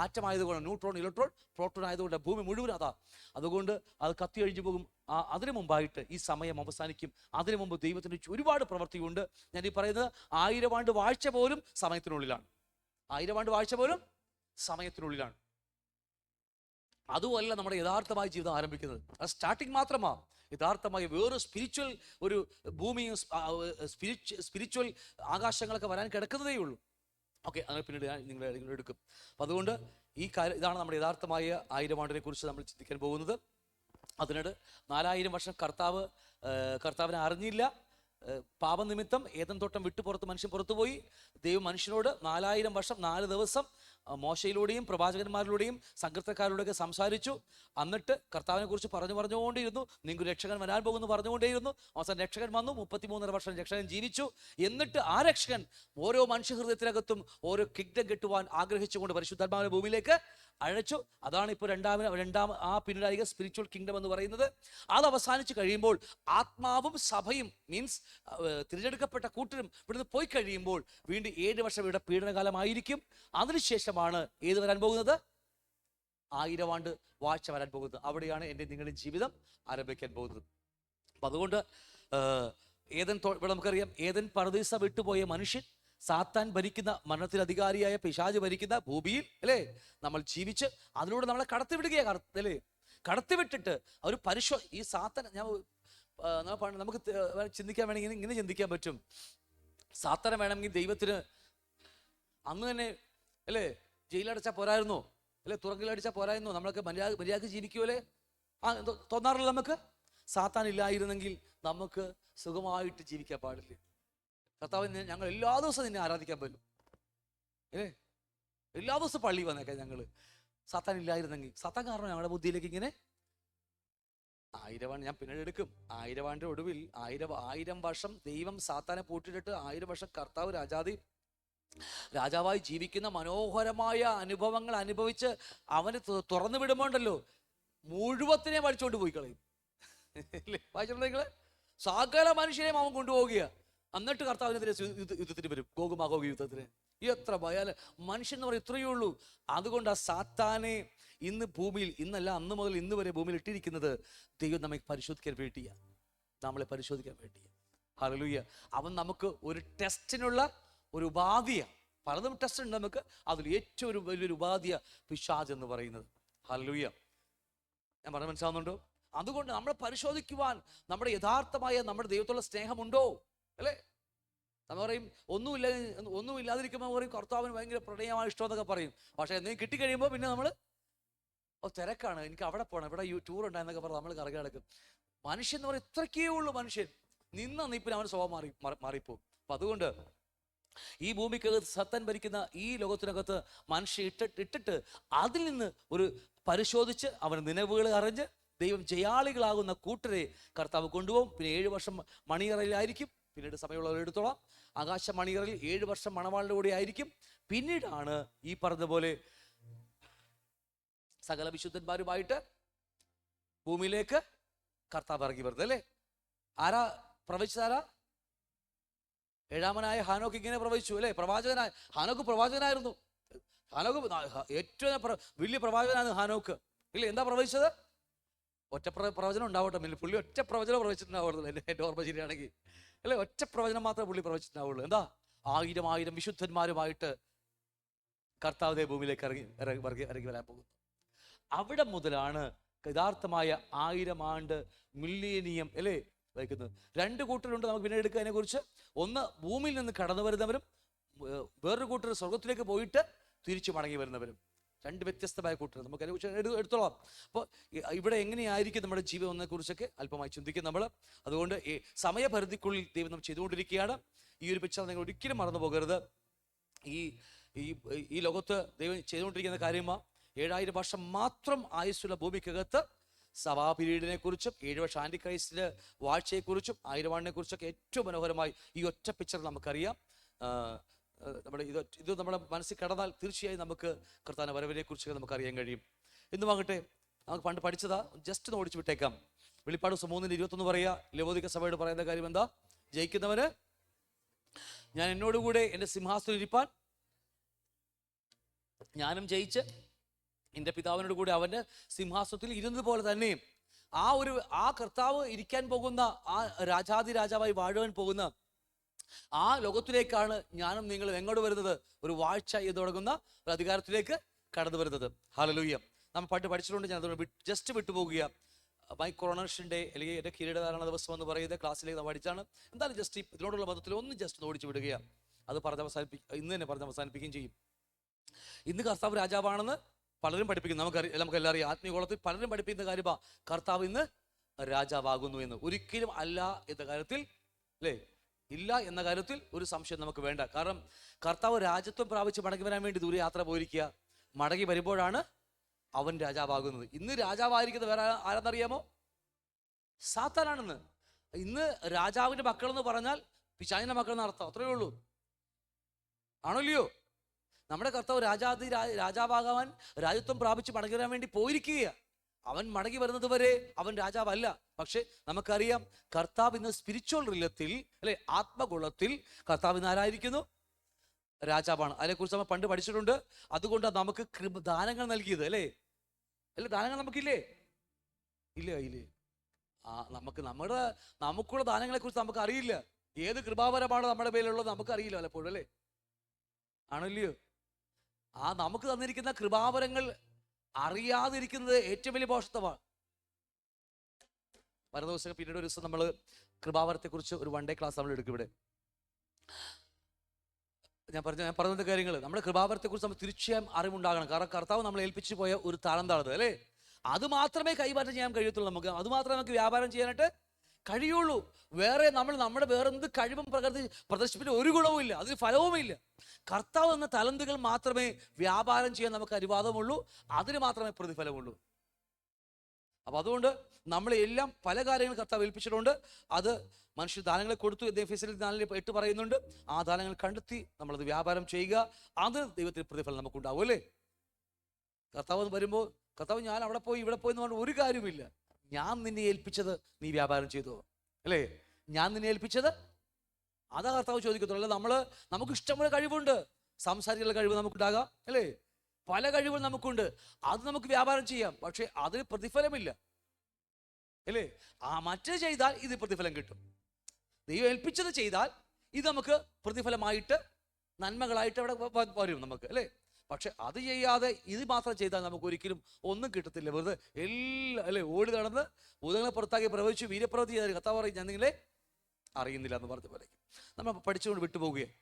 ആറ്റം ആയതുകൊണ്ട്, ന്യൂട്രോൺ, ഇലക്ട്രോൺ, പ്രോട്ടോൺ ആയതുകൊണ്ട് ഭൂമി മുഴുവൻ അതാ. അതുകൊണ്ട് അത് കത്തി അഴിഞ്ഞു പോകും. അതിനു മുമ്പായിട്ട് ഈ സമയം അവസാനിക്കും. അതിനു മുമ്പ് ദൈവത്തിൻ്റെ ഒരുപാട് പ്രവൃത്തിയുണ്ട്. ഞാൻ ഈ പറയുന്നത് 1000 ആണ്ട് വാഴ്ച പോലും സമയത്തിനുള്ളിലാണ്. 1000 ആണ്ട് വാഴ്ച പോലും സമയത്തിനുള്ളിലാണ്. അതുമല്ല നമ്മുടെ യഥാർത്ഥമായ ജീവിതം ആരംഭിക്കുന്നത്. അത് സ്റ്റാർട്ടിങ് മാത്രമാണ്. യഥാർത്ഥമായ വേറെ സ്പിരിച്വൽ ഒരു ഭൂമിയും സ്പിരിച്വൽ ആകാശങ്ങളൊക്കെ വരാൻ കിടക്കുന്നതേ ഉള്ളൂ. ഓക്കെ, അങ്ങനെ പിന്നീട് നിങ്ങൾ എടുക്കും. അപ്പം അതുകൊണ്ട് ഇതാണ് നമ്മുടെ യഥാർത്ഥമായ 1000 ആണ്ടിനെ കുറിച്ച് നമ്മൾ ചിന്തിക്കാൻ പോകുന്നത്. അതിനിടെ 4000 വർഷം കർത്താവിനെ അറിഞ്ഞില്ല. പാപനിമിത്തം ഏദൻ തോട്ടം വിട്ടു മനുഷ്യൻ പുറത്തുപോയി. ദൈവം മനുഷ്യനോട് 4000 വർഷം 4 ദിവസം മോശയിലൂടെയും പ്രവാചകന്മാരിലൂടെയും സങ്കീർത്തനക്കാരിലൂടെയൊക്കെ സംസാരിച്ചു. എന്നിട്ട് കർത്താവിനെ കുറിച്ച് പറഞ്ഞുകൊണ്ടേയിരുന്നു. നിങ്ങൾക്ക് രക്ഷകൻ വരാൻ പോകുന്നു പറഞ്ഞുകൊണ്ടേയിരുന്നു. അവസാനം രക്ഷകൻ വന്നു. 33.5 വർഷം രക്ഷകൻ ജീവിച്ചു. എന്നിട്ട് ആ രക്ഷകൻ ഓരോ മനുഷ്യഹൃദയത്തിനകത്തും ഓരോ കിങ്ഡം കെട്ടുവാൻ ആഗ്രഹിച്ചുകൊണ്ട് പരിശുദ്ധാത്മാവിനെ ഭൂമിയിലേക്ക് അഴച്ചു. അതാണ് ഇപ്പോൾ രണ്ടാം ആ പിന്നീടായ സ്പിരിച്വൽ കിങ്ഡം എന്ന് പറയുന്നത്. അത് അവസാനിച്ച് കഴിയുമ്പോൾ ആത്മാവും സഭയും മീൻസ് തിരഞ്ഞെടുക്കപ്പെട്ട കൂട്ടരും ഇവിടുന്ന് പോയി കഴിയുമ്പോൾ വീണ്ടും 7 വർഷം ഇവിടെ പീഡനകാലമായിരിക്കും. അതിനുശേഷമാണ് ഏത് വരാൻ പോകുന്നത്? 1000 ആണ്ട് വാഴ്ച വരാൻ പോകുന്നത്. അവിടെയാണ് എൻ്റെ നിങ്ങളുടെ ജീവിതം ആരംഭിക്കാൻ പോകുന്നത്. അപ്പം അതുകൊണ്ട് ഇവിടെ നമുക്കറിയാം, ഏദൻ പറുദീസ വിട്ടുപോയ മനുഷ്യൻ, സാത്താൻ ഭരിക്കുന്ന, മരണത്തിന് അധികാരിയായ പിശാച് ഭരിക്കുന്ന ഭൂമിയിൽ അല്ലേ നമ്മൾ ജീവിച്ച് അതിലൂടെ നമ്മളെ കടത്തിവിടുകയാണ് അല്ലേ. കടത്തിവിട്ടിട്ട് അവർ ഈ സാത്താൻ നമുക്ക് ചിന്തിക്കാൻ വേണമെങ്കിൽ ഇങ്ങനെ ചിന്തിക്കാൻ പറ്റും. സാത്താനെ വേണമെങ്കിൽ ദൈവത്തിന് അന്ന് തന്നെ അല്ലേ ജയിലടച്ചാൽ പോരായിരുന്നോ, അല്ലെ തുറങ്കിലടിച്ചാൽ പോരായിരുന്നോ, നമ്മളൊക്കെ മര്യാദക്ക് ജീവിക്കുമല്ലേ? തോന്നാറില്ല നമുക്ക്. സാത്താൻ ഇല്ലായിരുന്നെങ്കിൽ നമുക്ക് സുഖമായിട്ട് ജീവിക്കാൻ പാടില്ല. കർത്താവ് ഞങ്ങൾ എല്ലാ ദിവസവും നിന്നെ ആരാധിക്കാൻ പറ്റും അല്ലേ, എല്ലാ ദിവസവും പള്ളി വന്നേക്കാം ഞങ്ങൾ. സാത്താൻ ഇല്ലായിരുന്നെങ്കിൽ, സാത്താൻ കാരണം ഞങ്ങളുടെ ബുദ്ധിയിലേക്ക് ഇങ്ങനെ 1000 ആണ്ട് ഞാൻ പിന്നീട് എടുക്കും. 1000 ആണ്ടിന്റെ ഒടുവിൽ 1000 വർഷം ദൈവം സാത്താനെ പൂട്ടിയിട്ടിട്ട് 1000 വർഷം കർത്താവ് രാജാവായി ജീവിക്കുന്ന മനോഹരമായ അനുഭവങ്ങൾ അനുഭവിച്ച് അവന് തുറന്നു വിടുമ്പോണ്ടല്ലോ മുഴുവത്തിനെ വലിച്ചോണ്ട് പോയി കളയും. വായിച്ചിട്ടുണ്ടോ നിങ്ങള്? സകല മനുഷ്യരെയും അവൻ കൊണ്ടുപോവുക. എന്നിട്ട് കർത്താവിനെതിരെ യുദ്ധത്തിന് വരും, ഗോഗുമാഗോഗ യുദ്ധത്തിന്. എത്ര ഭയാല മനുഷ്യൻ എന്ന് പറയുന്നത് ഇത്രയേ ഉള്ളൂ. അതുകൊണ്ട് ആ സാത്താനെ ഇന്ന് ഭൂമിയിൽ, ഇന്നല്ല അന്ന് മുതൽ ഇന്ന് വരെ ഭൂമിയിൽ ഇട്ടിരിക്കുന്നത് ദൈവം നമ്മെ പരിശോധിക്കാൻ വേണ്ടിയാണ്, നമ്മളെ പരിശോധിക്കാൻ വേണ്ടിയാണ്. ഹല്ലേലൂയ. അവൻ നമുക്ക് ഒരു ടെസ്റ്റിനുള്ള ഒരു ഉപാധിയാണ്. പലതും ടെസ്റ്റ് ഉണ്ട് നമുക്ക്, അതിൽ ഏറ്റവും വലിയൊരു ഉപാധിയാണ് പിശാച് എന്ന് പറയുന്നത്. ഹല്ലേലൂയ. ഞാൻ പറഞ്ഞ മനസ്സിലാവുന്നുണ്ടോ? അതുകൊണ്ട് നമ്മളെ പരിശോധിക്കുവാൻ നമ്മുടെ യഥാർത്ഥമായ നമ്മുടെ ദൈവത്തോടുള്ള സ്നേഹമുണ്ടോ അല്ലേ? നമ്മൾ പറയും ഒന്നുമില്ലാതിരിക്കുമ്പോൾ പറയും കർത്താവിന് ഭയങ്കര പ്രണയമാണ്, ഇഷ്ടം എന്നൊക്കെ പറയും. പക്ഷെ എന്തെങ്കിലും കിട്ടിക്കഴിയുമ്പോൾ പിന്നെ നമ്മൾ തിരക്കാണ്, എനിക്ക് അവിടെ പോകണം, ഇവിടെ ടൂർ ഉണ്ടായെന്നൊക്കെ പറഞ്ഞ് നമ്മൾ കറങ്ങി നടക്കും. മനുഷ്യൻ എന്ന് പറയുന്നത് ഇത്രയ്ക്കേ ഉള്ളൂ. മനുഷ്യൻ നിന്നിപ്പിന് അവന് സ്വഭാവം മാറിപ്പോവും. അപ്പൊ അതുകൊണ്ട് ഈ ഭൂമിക്കകത്ത് സത്തൻ ഭരിക്കുന്ന ഈ ലോകത്തിനകത്ത് മനുഷ്യ ഇട്ടിട്ട് അതിൽ നിന്ന് ഒരു പരിശോധിച്ച് അവൻ നിലവുകൾ അറിഞ്ഞ് ദൈവം ജയാളികളാകുന്ന കൂട്ടരെ കർത്താവ് കൊണ്ടുപോകും. പിന്നെ 7 വർഷം മണിയറയിലായിരിക്കും. പിന്നീട് സമയമുള്ളവർ എടുത്തോളാം. ആകാശ മണിയറയിൽ 7 വർഷം മണവാളിന്റെ കൂടെ ആയിരിക്കും. പിന്നീടാണ് ഈ പറഞ്ഞതുപോലെ സകല വിശുദ്ധന്മാരുമായിട്ട് ഭൂമിയിലേക്ക് കർത്താവ് ഇറങ്ങി വരുന്നത് അല്ലേ? ആരാ പ്രവചിച്ചതാരാ? 7-മനായ ഹാനോക്ക് ഇങ്ങനെ പ്രവചിച്ചു അല്ലേ? പ്രവാചകനായ ഹാനോക്ക് പ്രവാചകനായിരുന്നു. ഹാനോക്ക് ഏറ്റവും വലിയ പ്രവാചകനാണ് ഹാനോക്ക് ഇല്ലേ? എന്താ പ്രവചിച്ചത്? ഒറ്റ പ്രവചനം ഉണ്ടാവട്ടെ, പുള്ളി ഒറ്റ പ്രവചനം പ്രവചിച്ചിട്ടുണ്ടാവുള്ളൂ. എൻ്റെ ഓർമ്മ ശരിയാണെങ്കിൽ അല്ലെ, ഒറ്റ പ്രവചനം മാത്രമേ പുള്ളി പ്രവചിച്ചിട്ടുണ്ടാവുള്ളൂ. എന്താ? 1000 വിശുദ്ധന്മാരുമായിട്ട് കർത്താവ് ഭൂമിയിലേക്ക് ഇറങ്ങി വരാൻ പോകുന്നു. അവിടെ മുതലാണ് യഥാർത്ഥമായ 1000 ആണ്ട് മില്ലേനിയം അല്ലേ വയ്ക്കുന്നത്. 2 കൂട്ടരുണ്ട് നമുക്ക് പിന്നെ എടുക്കുക അതിനെ കുറിച്ച്. ഒന്ന് ഭൂമിയിൽ നിന്ന് കടന്നു വരുന്നവരും, വേറൊരു കൂട്ടർ സ്വർഗത്തിലേക്ക് പോയിട്ട് തിരിച്ചു മടങ്ങി വരുന്നവരും. 2 വ്യത്യസ്തമായ കൂട്ടർ നമുക്ക് അതിനെക്കുറിച്ച് എടുത്തോളാം. അപ്പോൾ ഇവിടെ എങ്ങനെയായിരിക്കും നമ്മുടെ ജീവിതം കുറിച്ചൊക്കെ അല്പമായി ചിന്തിക്കും നമ്മൾ. അതുകൊണ്ട് സമയപരിധിക്കുള്ളിൽ ദൈവം നമ്മൾ ചെയ്തുകൊണ്ടിരിക്കുകയാണ്. ഈ ഒരു പിക്ചർ നിങ്ങൾ ഒരിക്കലും മറന്നു പോകരുത്. ഈ ലോകത്ത് ദൈവം ചെയ്തുകൊണ്ടിരിക്കുന്ന കാര്യമാണ്. 7000 വർഷം മാത്രം ആയുസ്സുള്ള ഭൂമിക്കകത്ത് സഭാ പീരീഡിനെ കുറിച്ചും 7 വർഷം ആന്റി ക്രൈസ്റ്റിന്റെ വാഴ്ചയെക്കുറിച്ചും 1000 ആണ്ടിനെ കുറിച്ചൊക്കെ ഏറ്റവും മനോഹരമായി ഈ ഒറ്റ പിക്ചർ നമുക്കറിയാം. നമ്മുടെ ഇത് നമ്മുടെ മനസ്സിൽ കടന്നാൽ തീർച്ചയായും നമുക്ക് കർത്താവിന്റെ വരവിനെ കുറിച്ച് നമുക്ക് അറിയാൻ കഴിയും. ഇന്നുമാകട്ടെ നമുക്ക് പണ്ട് പഠിച്ചതാ, ജസ്റ്റ് ഒന്ന് ഓടിച്ചു വിട്ടേക്കാം. വെളിപ്പാട് 3:21 പറയാ. ലവോദിക്ക സഭയോട് പറയുന്ന കാര്യം എന്താ? ജയിക്കുന്നവന് ഞാൻ എന്നോടുകൂടെ എൻ്റെ സിംഹാസനം ഇരിപ്പാൻ, ഞാനും ജയിച്ച് എൻ്റെ പിതാവിനോട് കൂടെ അവൻ്റെ സിംഹാസനത്തിൽ ഇരുന്നത് പോലെ തന്നെയും ആ കർത്താവ് ഇരിക്കാൻ പോകുന്ന, ആ രാജാവായി വാഴുവാൻ പോകുന്ന ആ ലോകത്തിലേക്കാണ് ഞാനും നിങ്ങളും എങ്ങോട്ട് വരുന്നത്? ഒരു വാഴ്ച എന്ന് തുടങ്ങുന്ന ഒരു അധികാരത്തിലേക്ക് കടന്നു വരുന്നത്. ഹല്ലേലൂയ. നമ്മൾ പാട്ട് പഠിച്ചിട്ടുണ്ട്. ഞാൻ ജസ്റ്റ് വിട്ടുപോകുക. മൈക്ക് കൊറോണേഷൻ്റെ അല്ലെങ്കിൽ എൻ്റെ കിരീടധാരണ ദിവസം എന്ന് പറയുന്ന ക്ലാസ്സിലേക്ക് പഠിച്ചാണ്. എന്തായാലും ജസ്റ്റ് ഇതിനോടുള്ള ബന്ധത്തിൽ ഒന്ന് ജസ്റ്റ് ഓടിച്ചു വിടുകയാണ്. അത് ഇന്ന് തന്നെ പറഞ്ഞ് അവസാനിപ്പിക്കുകയും ചെയ്യും. ഇന്ന് കർത്താവ് രാജാവാണെന്ന് പലരും പഠിപ്പിക്കുന്നു. നമുക്കെല്ലാം അറിയാം. ആത്മീയകോളത്തിൽ പലരും പഠിപ്പിക്കുന്ന കാര്യമാണ് കർത്താവ് ഇന്ന് രാജാവാകുന്നു എന്ന്. ഒരിക്കലും അല്ല എന്ന കാര്യത്തിൽ അല്ലേ, ഇല്ല എന്ന കാര്യത്തിൽ ഒരു സംശയം നമുക്ക് വേണ്ട. കാരണം കർത്താവ് രാജ്യത്വം പ്രാപിച്ച് മടങ്ങി വരാൻ വേണ്ടി ദൂരയാത്ര പോയിരിക്കുക. മടങ്ങി വരുമ്പോഴാണ് അവൻ രാജാവാകുന്നത്. ഇന്ന് രാജാവായിരിക്കുന്നത് വേറെ ആരെന്നറിയാമോ? സാത്താനാണെന്ന്. ഇന്ന് രാജാവിന്റെ മക്കൾ എന്ന് പറഞ്ഞാൽ പിശാചിന്റെ മക്കൾ എന്നർത്ഥം. അത്രയേ ഉള്ളൂ. ആണല്ലയോ? നമ്മുടെ കർത്താവ് രാജാവാകാൻ രാജ്യത്വം പ്രാപിച്ച് മടങ്ങി വരാൻ വേണ്ടി പോയിരിക്കുകയാണ്. അവൻ മടങ്ങി വരുന്നത് വരെ അവൻ രാജാവല്ല. പക്ഷെ നമുക്കറിയാം കർത്താവ് ഇന്ന് സ്പിരിച്വൽ റിലത്തിൽ അല്ലെ, ആത്മകുളത്തിൽ കർത്താവ് ഇന്ന് ആരായിരിക്കുന്നു? രാജാവാണ്. അതിനെക്കുറിച്ച് നമ്മൾ പണ്ട് പഠിച്ചിട്ടുണ്ട്. അതുകൊണ്ടാണ് നമുക്ക് ദാനങ്ങൾ നൽകിയത് അല്ലേ? ദാനങ്ങൾ നമുക്കില്ലേ? ഇല്ലേ? നമുക്കുള്ള ദാനങ്ങളെ കുറിച്ച് നമുക്ക് അറിയില്ല. ഏത് കൃപാവരമാണ് നമ്മുടെ പേരിലുള്ളത് നമുക്ക് അറിയില്ല പലപ്പോഴും അല്ലേ? ആണല്ലയോ? നമുക്ക് തന്നിരിക്കുന്ന കൃപാവരങ്ങൾ അറിയാതിരിക്കുന്നത് ഏറ്റവും വലിയ പോഷത്വമാണ്. വരുന്ന ദിവസം പിന്നീട് ഒരു ദിവസം നമ്മൾ കൃപാവരത്തെക്കുറിച്ച് ഒരു 1 day ക്ലാസ് നമ്മൾ എടുക്കും ഇവിടെ. ഞാൻ പറഞ്ഞ കാര്യങ്ങൾ നമ്മുടെ കൃപാവരത്തെക്കുറിച്ച് നമ്മൾ തീർച്ചയായും അറിവുണ്ടാകണം. കാരണം കർത്താവ് നമ്മളെ ഏൽപ്പിച്ചു പോയ ഒരു താളന്താണത് അല്ലേ. അത് മാത്രമേ കൈമാറ്റം ചെയ്യാൻ കഴിയത്തുള്ളൂ. അത് മാത്രമേ നമുക്ക് വ്യാപാരം ചെയ്യാനായിട്ട് കഴിയുള്ളൂ. നമ്മുടെ വേറെ എന്ത് കഴിവും പ്രദർശിപ്പിച്ച ഒരു ഗുണവുമില്ല, അതിന് ഫലവുമില്ല. കർത്താവ് എന്ന തലന്തുകൾ മാത്രമേ വ്യാപാരം ചെയ്യാൻ നമുക്ക് അനുവാദമുള്ളൂ, അതിന് മാത്രമേ പ്രതിഫലമുള്ളൂ. അപ്പൊ അതുകൊണ്ട് നമ്മളെല്ലാം പല കാര്യങ്ങൾ കർത്താവ് ഏൽപ്പിച്ചിട്ടുണ്ട്. അത് മനുഷ്യ ദാനങ്ങളെ കൊടുത്തു. എഫേസ്യർ 4:8 പറയുന്നുണ്ട്, ആ ദാനങ്ങൾ കണ്ടെത്തി നമ്മളത് വ്യാപാരം ചെയ്യുക, അത് ദൈവത്തിന് പ്രതിഫലം നമുക്കുണ്ടാവും അല്ലേ. കർത്താവ് വരുമ്പോൾ കർത്താവ് ഞാൻ അവിടെ പോയി ഇവിടെ പോയി എന്ന് പറഞ്ഞ ഒരു കാര്യമില്ല. ഞാൻ നിന്നെ ഏൽപ്പിച്ചത് നീ വ്യാപാരം ചെയ്തോ അല്ലേ. ഞാൻ നിന്നെ ഏൽപ്പിച്ചത് അതാ കർത്താവ് ചോദിക്കത്തുള്ളൂ. അല്ല നമുക്ക് ഇഷ്ടംപോലെ കഴിവുണ്ട്, സംസാരിക്കുന്ന കഴിവ് നമുക്കുണ്ടാകാം അല്ലേ, പല കഴിവുകൾ നമുക്കുണ്ട്, അത് നമുക്ക് വ്യാപാരം ചെയ്യാം. പക്ഷെ അതിന് പ്രതിഫലമില്ല അല്ലേ. മറ്റേ ചെയ്താൽ ഇത് പ്രതിഫലം കിട്ടും. ദൈവം ഏൽപ്പിച്ചത് ചെയ്താൽ ഇത് നമുക്ക് പ്രതിഫലമായിട്ട് നന്മകളായിട്ട് അവിടെ വരും നമുക്ക് അല്ലേ. പക്ഷെ അത് ചെയ്യാതെ ഇത് മാത്രം ചെയ്താൽ നമുക്ക് ഒരിക്കലും ഒന്നും കിട്ടത്തില്ല. വെറുതെ എല്ലാം അല്ലേ ഓടി നടന്ന് ഭൂതങ്ങളെ പുറത്താക്കി പ്രവചിച്ചു വീര്യപ്രവൃത്തി ചെയ്താൽ കർത്താവ് പറയും ഞാൻ നിങ്ങളെ അറിയുന്നില്ല എന്ന് പറഞ്ഞ പോലെ നമ്മൾ പഠിച്ചുകൊണ്ട് വിട്ടുപോകുകയാണ്.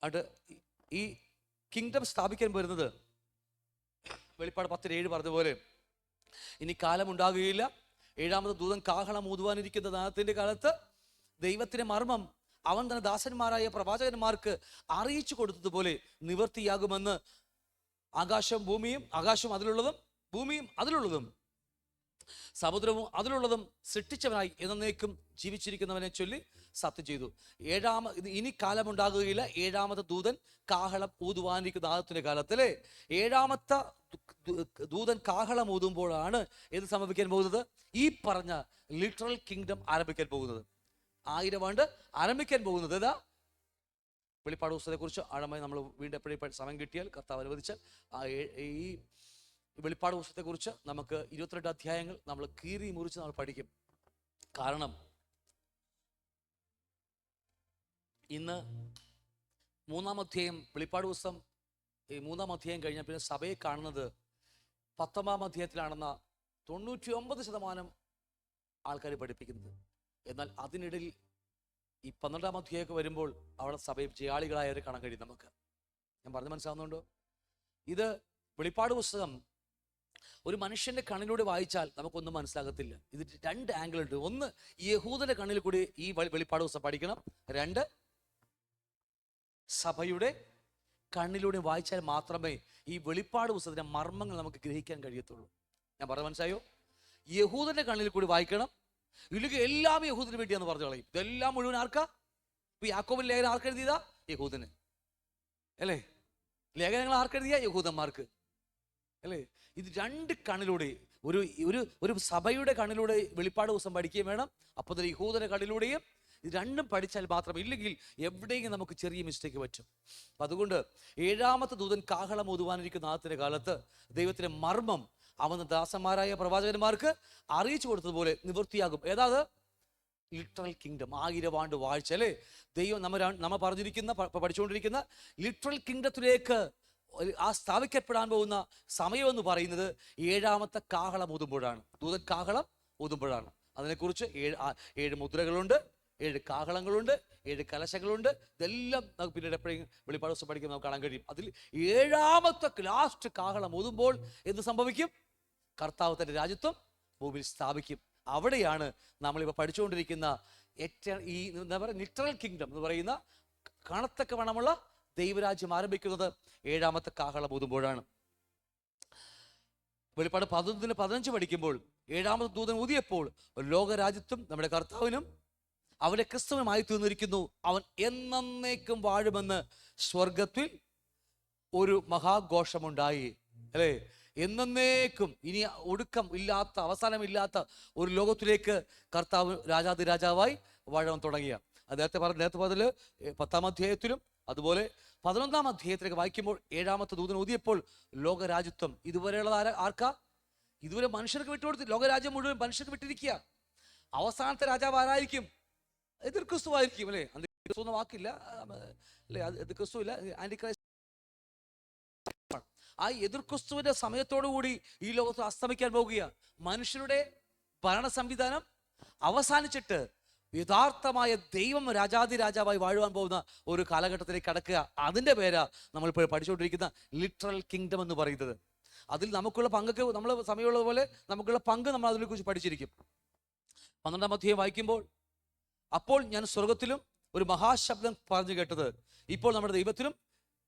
അത് ഈ കിങ്ഡം സ്ഥാപിക്കാൻ വരുന്നത് വെളിപ്പാട് 10:7 പറഞ്ഞതുപോലെ ഇനി കാലം ഉണ്ടാകുകയില്ല, 7ാമത് ദൂതൻ കാഹളം ഊതുവാനിരിക്കുന്ന ദാനത്തിന്റെ കാലത്ത് ദൈവത്തിന്റെ മർമ്മം അവൻ തന്നെ ദാസന്മാരായ പ്രവാചകന്മാർക്ക് അറിയിച്ചു കൊടുത്തതുപോലെ നിവൃത്തിയാകുമെന്ന് ആകാശവും അതിലുള്ളതും ഭൂമിയും അതിലുള്ളതും സമുദ്രവും അതിലുള്ളതും സൃഷ്ടിച്ചവനായി എന്നേക്കും ജീവിച്ചിരിക്കുന്നവനെ ചൊല്ലി സത്യം ചെയ്തു. ഇനി കാലമുണ്ടാകുകയില്ല, 7ാമത്തെ ദൂതൻ കാഹളം ഊതുവാനിരിക്കുന്ന ദാനത്തിന്റെ കാലത്തിലെ 7ാമത്തെ ദൂതൻ കാഹളം ഊതുമ്പോഴാണ് എന്ത് സംഭവിക്കാൻ പോകുന്നത്? ഈ പറഞ്ഞ ലിറ്ററൽ കിങ്ഡം ആരംഭിക്കാൻ പോകുന്നത്. 1000 ആണ്ട് ആരംഭിക്കാൻ പോകുന്നത്. ഏതാ? വെളിപ്പാട് പുസ്തകത്തെ കുറിച്ച് ആഴമായി നമ്മൾ വീണ്ടും എപ്പോഴും സമയം കിട്ടിയാൽ കർത്താവ് അനുവദിച്ചാൽ ഈ വെളിപ്പാട് പുസ്തകത്തെ കുറിച്ച് നമുക്ക് 22 അധ്യായങ്ങൾ നമ്മൾ കീറി മുറിച്ച് നമ്മൾ പഠിക്കും. കാരണം ഇന്ന് 3-ാം അധ്യായം വെളിപ്പാട് പുസ്തകം 3-ാം അധ്യായം കഴിഞ്ഞാൽ പിന്നെ സഭയെ കാണുന്നത് 19-ാം അധ്യായത്തിലാണെന്ന 99% ആൾക്കാർ പഠിപ്പിക്കുന്നത്. എന്നാൽ അതിനിടയിൽ ഈ 12-ാം അധ്യായമൊക്കെ വരുമ്പോൾ അവിടെ സഭയിൽ ജയാളികളായവരെ കാണാൻ കഴിയും നമുക്ക്. ഞാൻ പറഞ്ഞു മനസ്സിലാവുന്നുണ്ടോ? ഇത് വെളിപ്പാട് പുസ്തകം ഒരു മനുഷ്യന്റെ കണ്ണിലൂടെ വായിച്ചാൽ നമുക്കൊന്നും മനസ്സിലാകത്തില്ല. ഇത് 2 ആംഗിൾ ഉണ്ട്. ഒന്ന്, യഹൂദന്റെ കണ്ണിൽ കൂടി ഈ വെളിപ്പാട് പുസ്തകം പഠിക്കണം. 2, സഭയുടെ കണ്ണിലൂടെ വായിച്ചാൽ മാത്രമേ ഈ വെളിപ്പാട് പുസ്തകത്തിന്റെ മർമ്മങ്ങൾ നമുക്ക് ഗ്രഹിക്കാൻ കഴിയത്തുള്ളൂ. ഞാൻ പറഞ്ഞു മനസ്സിലായോ? യഹൂദന്റെ കണ്ണിൽ കൂടി വായിക്കണം, ഇല്ലെങ്കിൽ എല്ലാം യഹൂദിന് വേണ്ടിയാന്ന് പറഞ്ഞു കളയും. ഇതെല്ലാം മുഴുവൻ ആർക്കാ? ഇപ്പൊ യാക്കോബിന്റെ ലേഖനം ആർക്കെഴുതിയതാ? യഹൂദന് അല്ലേ. ലേഖനങ്ങൾ ആർക്കെഴുതിയ? യഹൂദന്മാർക്ക് അല്ലേ. ഇത് 2 കണ്ണിലൂടെ ഒരു സഭയുടെ കണ്ണിലൂടെ വെളിപ്പാട് ദിവസം പഠിക്കുകയും വേണം, അപ്പോൾ തന്നെ യഹൂദന്റെ കണ്ണിലൂടെയും. ഇത് 2ഉം പഠിച്ചാൽ മാത്രം, ഇല്ലെങ്കിൽ എവിടെയെങ്കിലും നമുക്ക് ചെറിയ മിസ്റ്റേക്ക് പറ്റും. അപ്പം അതുകൊണ്ട് 7ാമത്തെ ദൂതൻ കാഹളം ഊതുവാനിരിക്കുന്ന ആദ്യത്തിന്റെ കാലത്ത് ദൈവത്തിന്റെ മർമ്മം അവന് ദാസന്മാരായ പ്രവാചകന്മാർക്ക് അറിയിച്ചു കൊടുത്തതുപോലെ നിവൃത്തിയാകും. ഏതാത്? Literal kingdom. 1000 ആണ്ട് വാഴ്ച അല്ലേ. ദൈവം നമ്മൾ പഠിച്ചുകൊണ്ടിരിക്കുന്ന ലിറ്ററൽ കിങ്ഡത്തിലേക്ക് സ്ഥാപിക്കപ്പെടാൻ പോകുന്ന സമയമെന്ന് പറയുന്നത് 7ാമത്തെ കാഹളം ഊതുമ്പോഴാണ്. ദൂതൻ കാഹളം ഊതുമ്പോഴാണ്. അതിനെക്കുറിച്ച് 7 മുദ്രകളുണ്ട്, 7 കാഹളങ്ങളുണ്ട്, 7 കലശങ്ങളുണ്ട്. ഇതെല്ലാം നമുക്ക് പിന്നീട് എപ്പോഴും വെളിപ്പാട് ദിവസം പഠിക്കുമ്പോൾ നമുക്ക് കാണാൻ കഴിയും. അതിൽ 7ാമത്തെ ലാസ്റ്റ് കാഹളം ഊതുമ്പോൾ എന്ത് സംഭവിക്കും? കർത്താവ് തന്റെ രാജ്യത്വം ഭൂമിയിൽ സ്ഥാപിക്കും. അവിടെയാണ് നമ്മളിപ്പോൾ പഠിച്ചുകൊണ്ടിരിക്കുന്ന ഈ എന്താ പറയുക ലിറ്ററൽ കിങ്ഡം എന്ന് പറയുന്ന കാണത്തക്ക വണ്ണമുള്ള ദൈവരാജ്യം ആരംഭിക്കുന്നത് 7ാമത്തെ കാഹളം ഊതുമ്പോഴാണ്. വെളിപ്പാട് 11:15 പഠിക്കുമ്പോൾ 7ാമത്തെ ദൂതൻ ഊതിയപ്പോൾ ലോകരാജ്യത്വം നമ്മുടെ കർത്താവിനും അവന്റെ ക്രിസ്തുവിനുമായി തീർന്നിരിക്കുന്നു, അവൻ എന്നേക്കും വാഴുമെന്ന് സ്വർഗത്തിൽ ഒരു മഹാഘോഷമുണ്ടായി അല്ലേ. എന്നേക്കും ഇനി ഒടുക്കം ഇല്ലാത്ത അവസാനമില്ലാത്ത ഒരു ലോകത്തിലേക്ക് കർത്താവ് രാജാതിരാജാവായി വാഴാൻ തുടങ്ങിയ നേരത്തെ പറഞ്ഞ 10-ാം അധ്യായത്തിലും അതുപോലെ 11-ാം അധ്യായത്തിലേക്ക് വായിക്കുമ്പോൾ 7ാമത്തെ ദൂതൻ ഊതിയപ്പോൾ ലോകരാജ്യത്വം ഇതുവരെയുള്ളത് ആർക്കാ? ഇതുവരെ മനുഷ്യർക്ക് വിട്ടുകൊടുത്ത് ലോകരാജ്യം മുഴുവൻ മനുഷ്യർക്ക് വിട്ടിരിക്കുക. അവസാനത്തെ രാജാവ് ആരായിരിക്കും? എതിർ ക്രിസ്തു ആയിരിക്കും അല്ലേ. ക്രിസ്തു എന്ന വാക്കില്ല അല്ലെ, എതിർ ക്രിസ്തു ഇല്ല, ആന്റിക്രൈസ്റ്റ്. ആ എതിർ ക്രിസ്തുവിന്റെ സമയത്തോടു കൂടി ഈ ലോകത്ത് അസ്തമിക്കാൻ പോകുക. മനുഷ്യരുടെ ഭരണ സംവിധാനം അവസാനിച്ചിട്ട് യഥാർത്ഥമായ ദൈവം രാജാതി രാജാവായി വാഴുവാൻ പോകുന്ന ഒരു കാലഘട്ടത്തിലേക്ക് കടക്കുക. അതിൻ്റെ പേരാ നമ്മളിപ്പോൾ പഠിച്ചുകൊണ്ടിരിക്കുന്ന ലിറ്ററൽ കിങ്ഡം എന്ന് പറയുന്നത്. അതിൽ നമുക്കുള്ള പങ്കൊക്കെ നമ്മൾ സമയമുള്ളത് പോലെ നമുക്കുള്ള പങ്ക് നമ്മൾ അതിനെക്കുറിച്ച് പഠിച്ചിരിക്കും. 12-ാം അധ്യായം വായിക്കുമ്പോൾ, അപ്പോൾ ഞാൻ സ്വർഗത്തിലും ഒരു മഹാശബ്ദം പറഞ്ഞു കേട്ടത്, ഇപ്പോൾ നമ്മുടെ ദൈവത്തിലും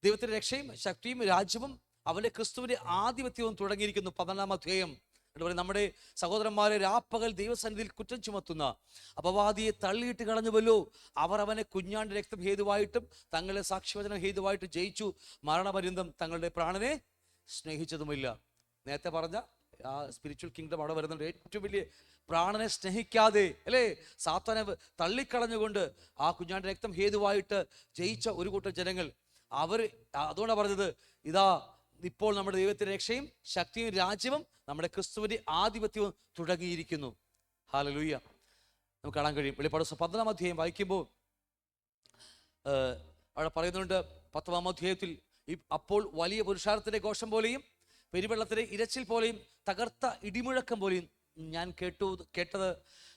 ദൈവത്തിന്റെ രക്ഷയും ശക്തിയും രാജ്യവും അവന്റെ ക്രിസ്തുവിന്റെ ആധിപത്യവും തുടങ്ങിയിരിക്കുന്നു. 12-ാം അധ്യായം നമ്മുടെ സഹോദരന്മാരെ രാപ്പകൽ ദൈവസന്നിധിയിൽ കുറ്റം ചുമത്തുന്ന അപവാദിയെ തള്ളിയിട്ട് കളഞ്ഞുവല്ലോ. അവർ അവനെ കുഞ്ഞാണ്ട് രക്തം ഹേതുവായിട്ടും തങ്ങളുടെ സാക്ഷ്യവചനം ഹേതുവായിട്ട് ജയിച്ചു, മരണപര്യന്തം തങ്ങളുടെ പ്രാണനെ സ്നേഹിച്ചതുമില്ല. നേരത്തെ പറഞ്ഞ ആ സ്പിരിച്വൽ കിങ്ഡം അവിടെ വരുന്നുണ്ട്. ഏറ്റവും വലിയ പ്രാണനെ സ്നേഹിക്കാതെ അല്ലേ, സാത്താനെ തള്ളിക്കളഞ്ഞുകൊണ്ട് ആ കുഞ്ഞാണ്ട് രക്തം ഹേതുവായിട്ട് ജയിച്ച ഒരു കൂട്ടം ജനങ്ങൾ, അവർ അതുകൊണ്ടാണ് പറഞ്ഞത്, ഇതാ ഇപ്പോൾ നമ്മുടെ ദൈവത്തിന്റെ രക്ഷയും ശക്തിയും രാജ്യവും നമ്മുടെ ക്രിസ്തുവിന്റെ ആധിപത്യവും തുടങ്ങിയിരിക്കുന്നു. ഹല്ലേലൂയ. നമുക്ക് കാണാൻ കഴിയും. വെളിപ്പാട് 12-ാം അധ്യായം വായിക്കുമ്പോൾ അവിടെ പറയുന്നുണ്ട്, 10-ാം അധ്യായത്തിൽ, അപ്പോൾ വലിയ പുരുഷാരത്തിന്റെ ഘോഷം പോലെയും പെരുവെള്ളത്തിന്റെ ഇരച്ചിൽ പോലെയും തകർത്ത ഇടിമുഴക്കം പോലെയും ഞാൻ കേട്ടത്,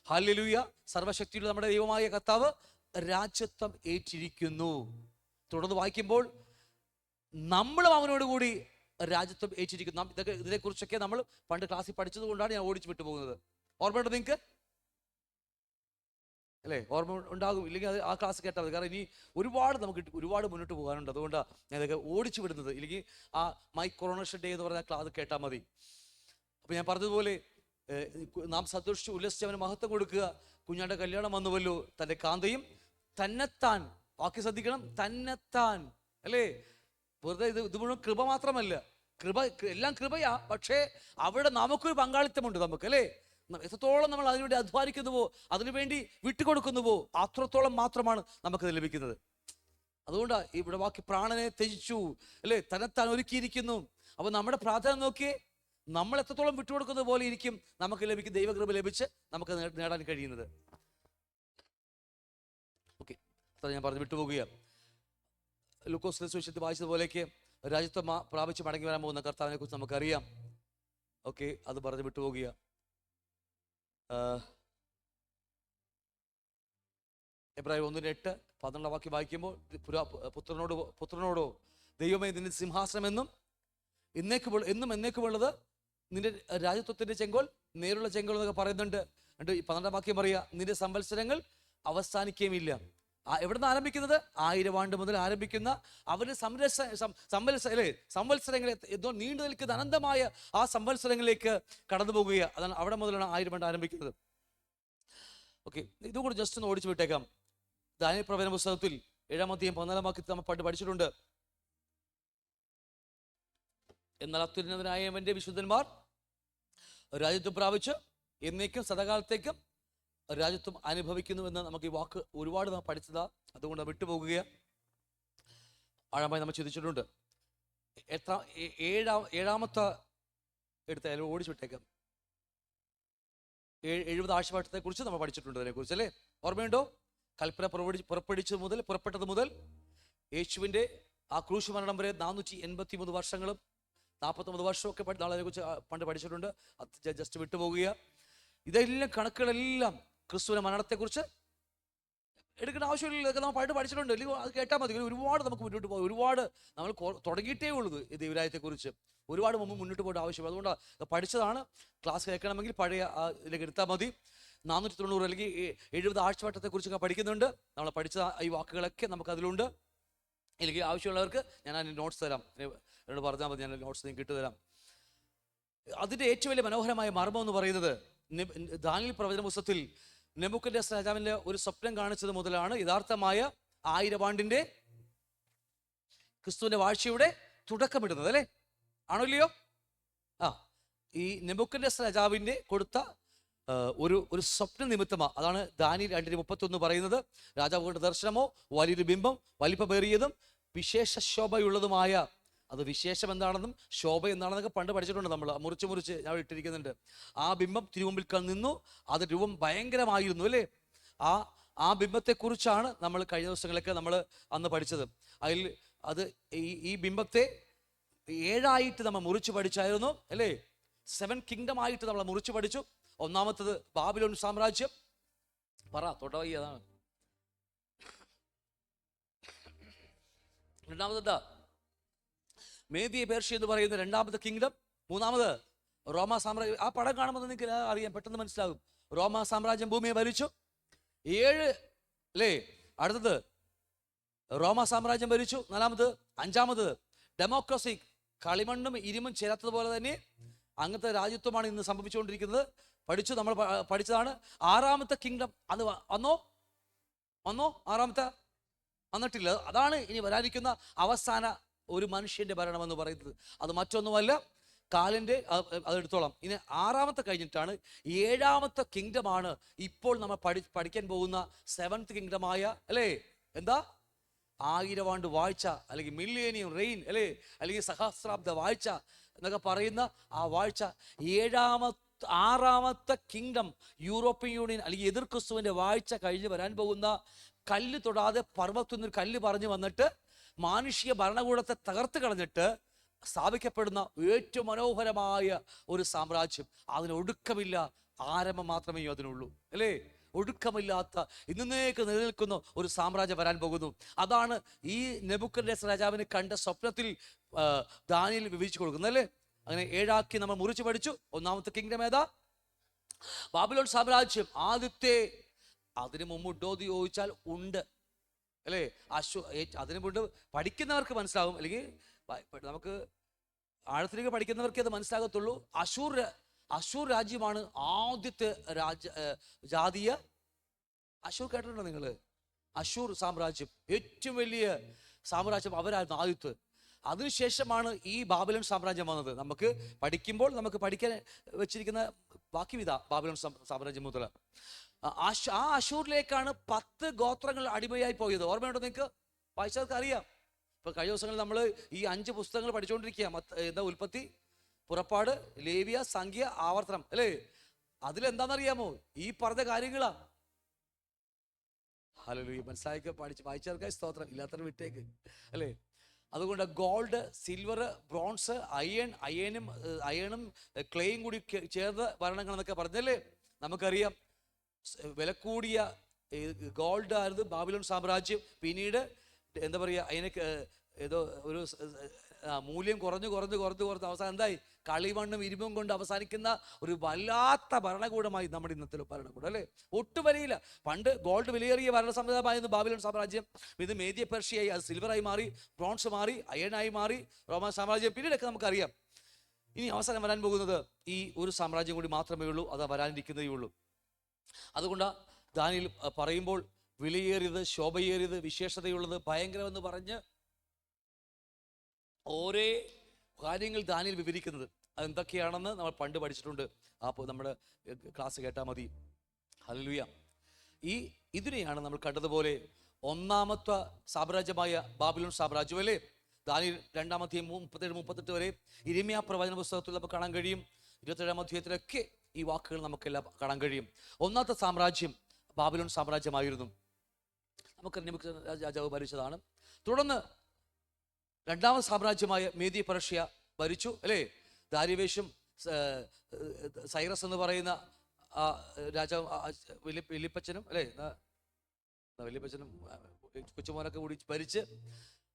ഹല്ലേലൂയ, സർവശക്തിയുള്ള നമ്മുടെ ദൈവമായ കർത്താവ് രാജ്യത്വം ഏറ്റിരിക്കുന്നു. തുടർന്ന് വായിക്കുമ്പോൾ, നമ്മളും അവനോടുകൂടി രാജ്യത്വം ഏറ്റിരിക്കുന്നു. ഇതിനെക്കുറിച്ചൊക്കെ നമ്മൾ പണ്ട് ക്ലാസ്സിൽ പഠിച്ചത് കൊണ്ടാണ് ഞാൻ ഓടിച്ചു വിട്ടുപോകുന്നത്. ഓർമ്മയുണ്ടോ നിങ്ങൾക്ക്? അല്ലേ, ഓർമ്മ ഉണ്ടാകും. ഇല്ലെങ്കിൽ അത് ആ ക്ലാസ് കേട്ടാൽ മതി. കാരണം ഇനി ഒരുപാട് മുന്നോട്ട് പോകാനുണ്ട്. അതുകൊണ്ടാണ് ഞാൻ ഇതൊക്കെ ഓടിച്ചു വിടുന്നത്. ഇല്ലെങ്കിൽ ആ മൈ കൊറോണേഷൻ ഡേ എന്ന് പറഞ്ഞ ക്ലാസ് കേട്ടാൽ മതി. അപ്പം ഞാൻ പറഞ്ഞതുപോലെ, നാം സന്തോഷിച്ച് ഉല്ലസിച്ച് അവന് മഹത്വം കൊടുക്കുക. കുഞ്ഞാൻ്റെ കല്യാണം വന്നുവല്ലോ, തൻ്റെ കാന്തയും തന്നെത്താൻ, വാക്യം ശ്രദ്ധിക്കണം, തന്നെത്താൻ അല്ലേ. വെറുതെ ഇത് മുഴുവൻ കൃപ മാത്രമല്ല, എല്ലാം കൃപയാ. പക്ഷേ അവിടെ നമുക്കൊരു പങ്കാളിത്തമുണ്ട് നമുക്ക് അല്ലേ. എത്രത്തോളം നമ്മൾ അതിനുവേണ്ടി അധ്വാനിക്കുന്നുവോ, അതിനുവേണ്ടി വിട്ടുകൊടുക്കുന്നുവോ, അത്രത്തോളം മാത്രമാണ് നമുക്കത് ലഭിക്കുന്നത്. അതുകൊണ്ടാണ് ഇവിടെ വാക്ക് പ്രാണനെ ത്യജിച്ചു അല്ലേ, തന്നെത്താൻ ഒരുക്കിയിരിക്കുന്നു. അപ്പൊ നമ്മുടെ പ്രാർത്ഥന നോക്കിയേ, നമ്മൾ എത്രത്തോളം വിട്ടുകൊടുക്കുന്ന പോലെ ഇരിക്കും നമുക്ക് ലഭിക്കും ദൈവകൃപ ലഭിച്ച് നമുക്ക് നേടാൻ കഴിയുന്നത്. ഓക്കെ, ഞാൻ പറഞ്ഞു വിട്ടുപോകുക. ലൂക്കോസിന്റെ സുവിശേഷത്തിൽ വായിച്ചതുപോലെയൊക്കെ രാജ്യത്വം പ്രാപിച്ച് മടങ്ങി വരാൻ പോകുന്ന കർത്താവിനെ കുറിച്ച് നമുക്കറിയാം. ഓക്കെ, അത് പറഞ്ഞ് വിട്ടുപോകുക. എബ്രായർ 1:8 12 വാക്യം വായിക്കുമ്പോൾ, പുത്രനോടോ ദൈവമേ, നിന്റെ സിംഹാസനം എന്നും എന്നേക്കുമുള്ളത്, നിന്റെ രാജ്യത്വത്തിന്റെ ചെങ്കോൽ നേരുള്ള ചെങ്കോൽ എന്നൊക്കെ പറയുന്നുണ്ട്. 12 വാക്യം പറയുക, നിന്റെ സംവത്സരങ്ങൾ അവസാനിക്കുകയുമില്ല. എവിടെ നിന്ന് ആരംഭിക്കുന്നത്? 1000 ആണ്ട് മുതൽ ആരംഭിക്കുന്ന അവരുടെ സംവത്സരങ്ങളെ നീണ്ടു നിൽക്കുന്ന അനന്തമായ ആ സംവത്സരങ്ങളിലേക്ക് കടന്നു പോകുക. അതാണ് അവിടെ മുതലാണ് 1000 ആണ്ട് ആരംഭിക്കുന്നത്. ഓക്കെ, ഇതുകൂടി ജസ്റ്റ് ഒന്ന് ഓടിച്ചു വിട്ടേക്കാം. ദാനിയേൽ പ്രവചന പുസ്തകത്തിൽ 7-ാം അധ്യായം 14-ാം വാക്യത്തിൽ നമ്മൾ പണ്ട് പഠിച്ചിട്ടുണ്ട്. എന്നാൽ അത്യുന്നതനായവന്റെ വിശുദ്ധന്മാർ രാജ്യത്വം പ്രാപിച്ച് എന്നേക്കും സദാകാലത്തേക്കും രാജ്യത്വം അനുഭവിക്കുന്നുവെന്ന് നമുക്ക് ഈ വാക്ക് ഒരുപാട് നാം പഠിച്ചതാ. അതുകൊണ്ട് വിട്ടുപോകുക. ആഴമായി നമ്മൾ ചിന്തിച്ചിട്ടുണ്ട്. ഏഴാമത്തെ എടുത്താലും ഓടിച്ചു വിട്ടേക്കാം. 70 ആഴ്ചവട്ടത്തെ കുറിച്ച് നമ്മൾ പഠിച്ചിട്ടുണ്ട്. അതിനെക്കുറിച്ച് അല്ലേ, ഓർമ്മയുണ്ടോ? കൽപ്പന പുറപ്പെട്ടത് മുതൽ യേശുവിൻ്റെ ആ ക്രൂശ് മരണം വരെ 483 വർഷങ്ങളും 49 വർഷമൊക്കെ അതിനെക്കുറിച്ച് പണ്ട് പഠിച്ചിട്ടുണ്ട്. ജസ്റ്റ് വിട്ടുപോകുക. ഇതെല്ലാം കണക്കുകളെല്ലാം ക്രിസ്തുവിന്റെ മരണത്തെക്കുറിച്ച് എടുക്കേണ്ട ആവശ്യമില്ല. ഇതൊക്കെ നമ്മൾ പണ്ട് പഠിച്ചിട്ടുണ്ട്. അല്ലെങ്കിൽ അത് കേട്ടാൽ മതി. ഒരുപാട് നമുക്ക് മുന്നോട്ട് പോകാം. ഒരുപാട് നമ്മൾ തുടങ്ങിയിട്ടേ ഉള്ളൂ ഈ ദൈവരാജ്യത്തെക്കുറിച്ച്. ഒരുപാട് മുമ്പ് മുന്നോട്ട് പോകേണ്ട ആവശ്യമില്ല. അതുകൊണ്ട് പഠിച്ചതാണ്. ക്ലാസ് കേൾക്കണമെങ്കിൽ പഴയ ഇതിലേക്ക് എടുത്താൽ മതി. 490 അല്ലെങ്കിൽ 70 ആഴ്ചവട്ടത്തെക്കുറിച്ചൊക്കെ പഠിക്കുന്നുണ്ട്. നമ്മൾ പഠിച്ച ഈ വാക്കുകളൊക്കെ നമുക്ക് അതിലുണ്ട്. എനിക്ക് ആവശ്യമുള്ളവർക്ക് ഞാൻ അതിന് നോട്ട്സ് തരാം. എന്നോട് പറഞ്ഞാൽ മതി, ഞാൻ നോട്ട്സ് നിങ്ങൾക്ക് ഇട്ടുതരാം. അതിൻ്റെ ഏറ്റവും വലിയ മനോഹരമായ മർമ്മം എന്ന് പറയുന്നത്, ദാനിയേൽ പ്രവചന പുസ്തകത്തിൽ നെബൂഖദ്നേസർ രാജാവിൻ്റെ ഒരു സ്വപ്നം കാണിച്ചത് മുതലാണ് യഥാർത്ഥമായ 1000 ആണ്ടിന്റെ ക്രിസ്തുവിന്റെ വാഴ്ചയുടെ തുടക്കമിടുന്നത് അല്ലേ, ആണോ ഇല്ലയോ? ഈ നെബൂഖദ്നേസർ രാജാവിൻ്റെ കൊടുത്ത ഒരു സ്വപ്ന നിമിത്തമാണ്. അതാണ് ദാനിയേൽ 2:31 പറയുന്നത്. രാജാവ് കണ്ട ദർശനമോ വലിയൊരു ബിംബം, വലിപ്പമേറിയതും വിശേഷ ശോഭയുള്ളതുമായ, അത് വിശേഷം എന്താണെന്നും ശോഭ എന്താണെന്നൊക്കെ പണ്ട് പഠിച്ചിട്ടുണ്ട്. നമ്മൾ മുറിച്ച് ഞാൻ ഇട്ടിരിക്കുന്നുണ്ട്. ആ ബിംബം തിരുമുമ്പിൽ നിന്നു. അത് രൂപം ഭയങ്കരമായിരുന്നു അല്ലേ. ആ ബിംബത്തെക്കുറിച്ചാണ് നമ്മൾ കഴിഞ്ഞ ദിവസങ്ങളൊക്കെ നമ്മൾ അന്ന് പഠിച്ചത്. അത് ഈ ബിംബത്തെ 7 ആയിട്ട് നമ്മൾ മുറിച്ച് പഠിച്ചായിരുന്നു അല്ലേ. 7 കിങ്ഡം ആയിട്ട് നമ്മൾ മുറിച്ച് പഠിച്ചു. ഒന്നാമത്തത് ബാബിലോൺ സാമ്രാജ്യം, പറ തൊട്ടവയ്യ അതാണ്. രണ്ടാമതെന്താ? മേദിയ പേർഷ്യ എന്ന് പറയുന്ന രണ്ടാമത്തെ കിങ്ഡം. മൂന്നാമത് റോമാ സാമ്രാജ്യം. ആ പടം കാണുമ്പോൾ നിങ്ങൾക്ക് അറിയാം, പെട്ടെന്ന് മനസ്സിലാകും. റോമാ സാമ്രാജ്യം ഭൂമിയെ ഭരിച്ചു 7 അല്ലേ. അടുത്തത് റോമാ സാമ്രാജ്യം ഭരിച്ചു. നാലാമത്. അഞ്ചാമത് ഡെമോക്രസി. കളിമണ്ണും ഇരുമ്പും ചേരാത്തതുപോലെ തന്നെ അങ്ങനത്തെ രാജ്യത്വമാണ് ഇന്ന് സംഭവിച്ചുകൊണ്ടിരിക്കുന്നത്. നമ്മൾ പഠിച്ചതാണ്. ആറാമത്തെ കിങ്ഡം അത് വന്നോ? ആറാമത്തെ വന്നിട്ടില്ല. അതാണ് ഇനി വരാനിരിക്കുന്ന അവസാന ഒരു മനുഷ്യന്റെ ഭരണം എന്ന് പറയുന്നത്. അത് മറ്റൊന്നുമല്ല, കാലിൻ്റെ അതെടുത്തോളം. ഇനി ആറാമത്തെ കഴിഞ്ഞിട്ടാണ് 7ാമത്തെ കിങ്ഡമാണ് ഇപ്പോൾ നമ്മൾ പഠിക്കാൻ പോകുന്ന 7th കിങ്ഡമായ അല്ലേ. എന്താ? 1000 ആണ്ട് വാഴ്ച, അല്ലെങ്കിൽ മില്ലേനിയം റെയിൻ അല്ലേ, അല്ലെങ്കിൽ സഹസ്രാബ്ദ വാഴ്ച എന്നൊക്കെ പറയുന്ന ആ വാഴ്ച. 6ാമത്തെ കിങ്ഡം യൂറോപ്യൻ യൂണിയൻ അല്ലെങ്കിൽ എതിർ ക്രിസ്തുവിന്റെ വാഴ്ച കഴിഞ്ഞ് വരാൻ പോകുന്ന, കല്ല് തൊടാതെ പർവ്വതത്തിൽ കല്ല് പറഞ്ഞു വന്നിട്ട് മാനുഷിക ഭരണകൂടത്തെ തകർത്ത് കളഞ്ഞിട്ട് സ്ഥാപിക്കപ്പെടുന്ന ഏറ്റവും മനോഹരമായ ഒരു സാമ്രാജ്യം. അതിന് ഒടുക്കമില്ല, ആരംഭം മാത്രമേ അതിനുള്ളൂ അല്ലേ. ഒടുക്കമില്ലാത്ത ഇന്നേക്ക് നിലനിൽക്കുന്ന ഒരു സാമ്രാജ്യം വരാൻ പോകുന്നു. അതാണ് ഈ നെബൂഖദ്നേസർ രാജാവിന് കണ്ട സ്വപ്നത്തിൽ ദാനിയേൽ വിവരിച്ചു കൊടുക്കുന്നത് അല്ലേ. അങ്ങനെ 7 നമ്മൾ മുറിച്ച് പഠിച്ചു. 1ാമത്തെ കിങ്ഡം ഏതാ? ബാബിലോൺ സാമ്രാജ്യം. ആദ്യത്തെ, അതിനു മുമ്പ് ഉണ്ടോ എന്ന് ചോദിച്ചാൽ ഉണ്ട് അല്ലേ. അതിനു മുമ്പ് പഠിക്കുന്നവർക്ക് മനസ്സിലാകും, അല്ലെങ്കിൽ നമുക്ക് ആഴത്തിലേക്ക് പഠിക്കുന്നവർക്കേ അത് മനസ്സിലാകത്തുള്ളൂ. അശൂർ രാജ്യമാണ് ആദ്യത്തെ ജാതീയ. അശൂർ കേട്ടിട്ടുണ്ടോ നിങ്ങൾ? അശൂർ സാമ്രാജ്യം ഏറ്റവും വലിയ സാമ്രാജ്യം, അവരായിരുന്നു ആദ്യത്തെ. അതിനുശേഷമാണ് ഈ ബാബിലോൺ സാമ്രാജ്യം വന്നത്. നമുക്ക് പഠിക്കുമ്പോൾ നമുക്ക് പഠിക്കാൻ വെച്ചിരിക്കുന്ന ബാക്കി വിധ ബാബിലോൺ സാമ്രാജ്യം മുതൽ ആ അശൂരിലേക്കാണ് 10 ഗോത്രങ്ങൾ അടിമയായി പോയത്. ഓർമ്മയുണ്ടോ നിങ്ങൾക്ക്? വായിച്ചവർക്ക് അറിയാം. ഇപ്പൊ കഴിഞ്ഞ ദിവസങ്ങളിൽ നമ്മൾ ഈ 5 പുസ്തകങ്ങൾ പഠിച്ചുകൊണ്ടിരിക്കുക. എന്താ? ഉൽപ്പത്തി, പുറപ്പാട്, ലേവ്യ, സംഖ്യ, ആവർത്തനം അല്ലേ. അതിലെന്താണെന്നറിയാമോ? ഈ പറഞ്ഞ കാര്യങ്ങളാ. ഹല്ലേലൂയ. മനസ്സിലാക്കി വായിച്ചവർക്കായി സ്തോത്രം. ഇല്ലാത്തവർ വിട്ടേക്ക് അല്ലേ. അതുകൊണ്ട് ഗോൾഡ്, സിൽവർ, ബ്രോൺസ്, അയണും ക്ലേയും കൂടി ചേർന്ന് ഭരണങ്ങൾ എന്നൊക്കെ പറഞ്ഞല്ലേ നമുക്കറിയാം. വില കൂടിയ ഗോൾഡ് ആയിരുന്നു ബാബിലോൺ സാമ്രാജ്യം. പിന്നീട് എന്താ പറയുക, അതിന് ഏതോ ഒരു മൂല്യം കുറഞ്ഞു അവസാനം എന്തായി? കളിമണ്ണും ഇരുമ്പും കൊണ്ട് അവസാനിക്കുന്ന ഒരു വല്ലാത്ത ഭരണകൂടമായി നമ്മുടെ ഇന്നത്തെ ഭരണകൂടം അല്ലേ. ഒട്ടും വിലയില്ല. പണ്ട് ഗോൾഡ് വിലയേറിയ ഭരണ സംവിധാനമായിരുന്നു ബാബിലോൺ സാമ്രാജ്യം. ഇത് മേദ്യ പേർഷ്യയായി, അത് സിൽവറായി മാറി, ബ്രോൺസ് മാറി, അയണായി മാറി, റോമാ സാമ്രാജ്യം പിന്നീടൊക്കെ നമുക്കറിയാം. ഇനി അവസാനം വരാൻ പോകുന്നത് ഈ ഒരു സാമ്രാജ്യം കൂടി മാത്രമേ ഉള്ളൂ. അത് വരാനിരിക്കുന്നതേ ഉള്ളൂ. അതുകൊണ്ട് ദാനിയേൽ പറയുമ്പോൾ വിലയേറിയത്, ശോഭയേറിയത്, വിശേഷതയുള്ളത്, ഭയങ്കരമെന്ന് പറഞ്ഞ് ഓരോ കാര്യങ്ങൾ ദാനിയേൽ വിവരിക്കുന്നത് അതെന്തൊക്കെയാണെന്ന് നമ്മൾ പണ്ട് പഠിച്ചിട്ടുണ്ട്. അപ്പോൾ നമ്മുടെ ക്ലാസ് കേട്ടാൽ മതി. ഹല്ലേലൂയ. ഇതിനെയാണ് നമ്മൾ കണ്ടതുപോലെ 1ാമത്തെ സാമ്രാജ്യമായ ബാബിലോൺ സാമ്രാജ്യം അല്ലേ. ദാനിയേൽ 2-ാം അധ്യായം 37-38 വരെ യിരെമ്യാ പ്രവചന പുസ്തകത്തിൽ നമുക്ക് കാണാൻ കഴിയും. 27-ാം അധ്യായത്തിലൊക്കെ ഈ വാക്കുകൾ നമുക്കെല്ലാം കാണാൻ കഴിയും. 1ാമത്തെ സാമ്രാജ്യം ബാബിലോൺ സാമ്രാജ്യമായിരുന്നു. നമുക്ക് നെബൂഖദ്നേസർ രാജാവ് ഭരിച്ചതാണ്. തുടർന്ന് 2ാമത് സാമ്രാജ്യമായ മേദ്യ പേർഷ്യ ഭരിച്ചു അല്ലേ. ദാരിവേഷും സൈറസ് എന്ന് പറയുന്ന രാജാവ്, വലിയപ്പച്ചനും അല്ലേ, വലിയപ്പച്ചനും കൊച്ചുമോനൊക്കെ കൂടി ഭരിച്ച്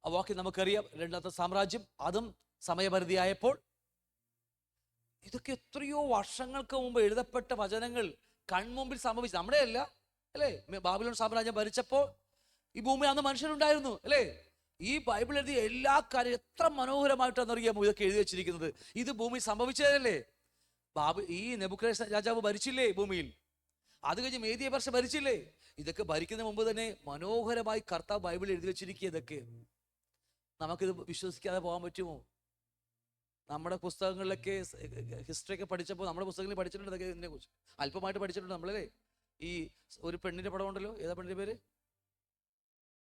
ആ വാക്കി നമുക്കറിയാം. 2ാമത്തെ സാമ്രാജ്യം അതും സമയപരിധിയായപ്പോൾ, ഇതൊക്കെ എത്രയോ വർഷങ്ങൾക്ക് മുമ്പ് എഴുതപ്പെട്ട വചനങ്ങൾ കൺമുമ്പിൽ സംഭവിച്ചു. നമ്മുടെ അല്ല അല്ലേ. ബാബിലോൺ സാമ്രാജ്യം ഭരിച്ചപ്പോൾ ഈ ഭൂമി അന്ന് മനുഷ്യനുണ്ടായിരുന്നു അല്ലേ. ഈ ബൈബിൾ എഴുതിയ എല്ലാ കാര്യം എത്ര മനോഹരമായിട്ടാണെന്നറിയാമോ ഇതൊക്കെ എഴുതി വെച്ചിരിക്കുന്നത്. ഇത് ഭൂമി സംഭവിച്ചതല്ലേ. ഈ നെബൂഖദ്നേസർ രാജാവ് ഭരിച്ചില്ലേ ഭൂമിയിൽ. അത് കഴിഞ്ഞ് മേദ്യ പേർഷ്യ ഭരിച്ചില്ലേ. ഇതൊക്കെ ഭരിക്കുന്നതിന് മുമ്പ് തന്നെ മനോഹരമായി കർത്താവ് ബൈബിൾ എഴുതി വെച്ചിരിക്കുക. ഇതൊക്കെ നമുക്കിത് വിശ്വസിക്കാതെ പോകാൻ പറ്റുമോ? നമ്മുടെ പുസ്തകങ്ങളിലൊക്കെ ഹിസ്റ്ററി ഒക്കെ പഠിച്ചപ്പോൾ നമ്മുടെ പുസ്തകങ്ങളിൽ പഠിച്ചിട്ടുണ്ട് ഇതൊക്കെ. ഇതിനെ കുറിച്ച് അല്പമായിട്ട് പഠിച്ചിട്ടുണ്ട് നമ്മളല്ലേ. ഈ ഒരു പെണ്ണിന്റെ പടം ഉണ്ടല്ലോ, ഏതാ പെണ്ണിന്റെ പേര്?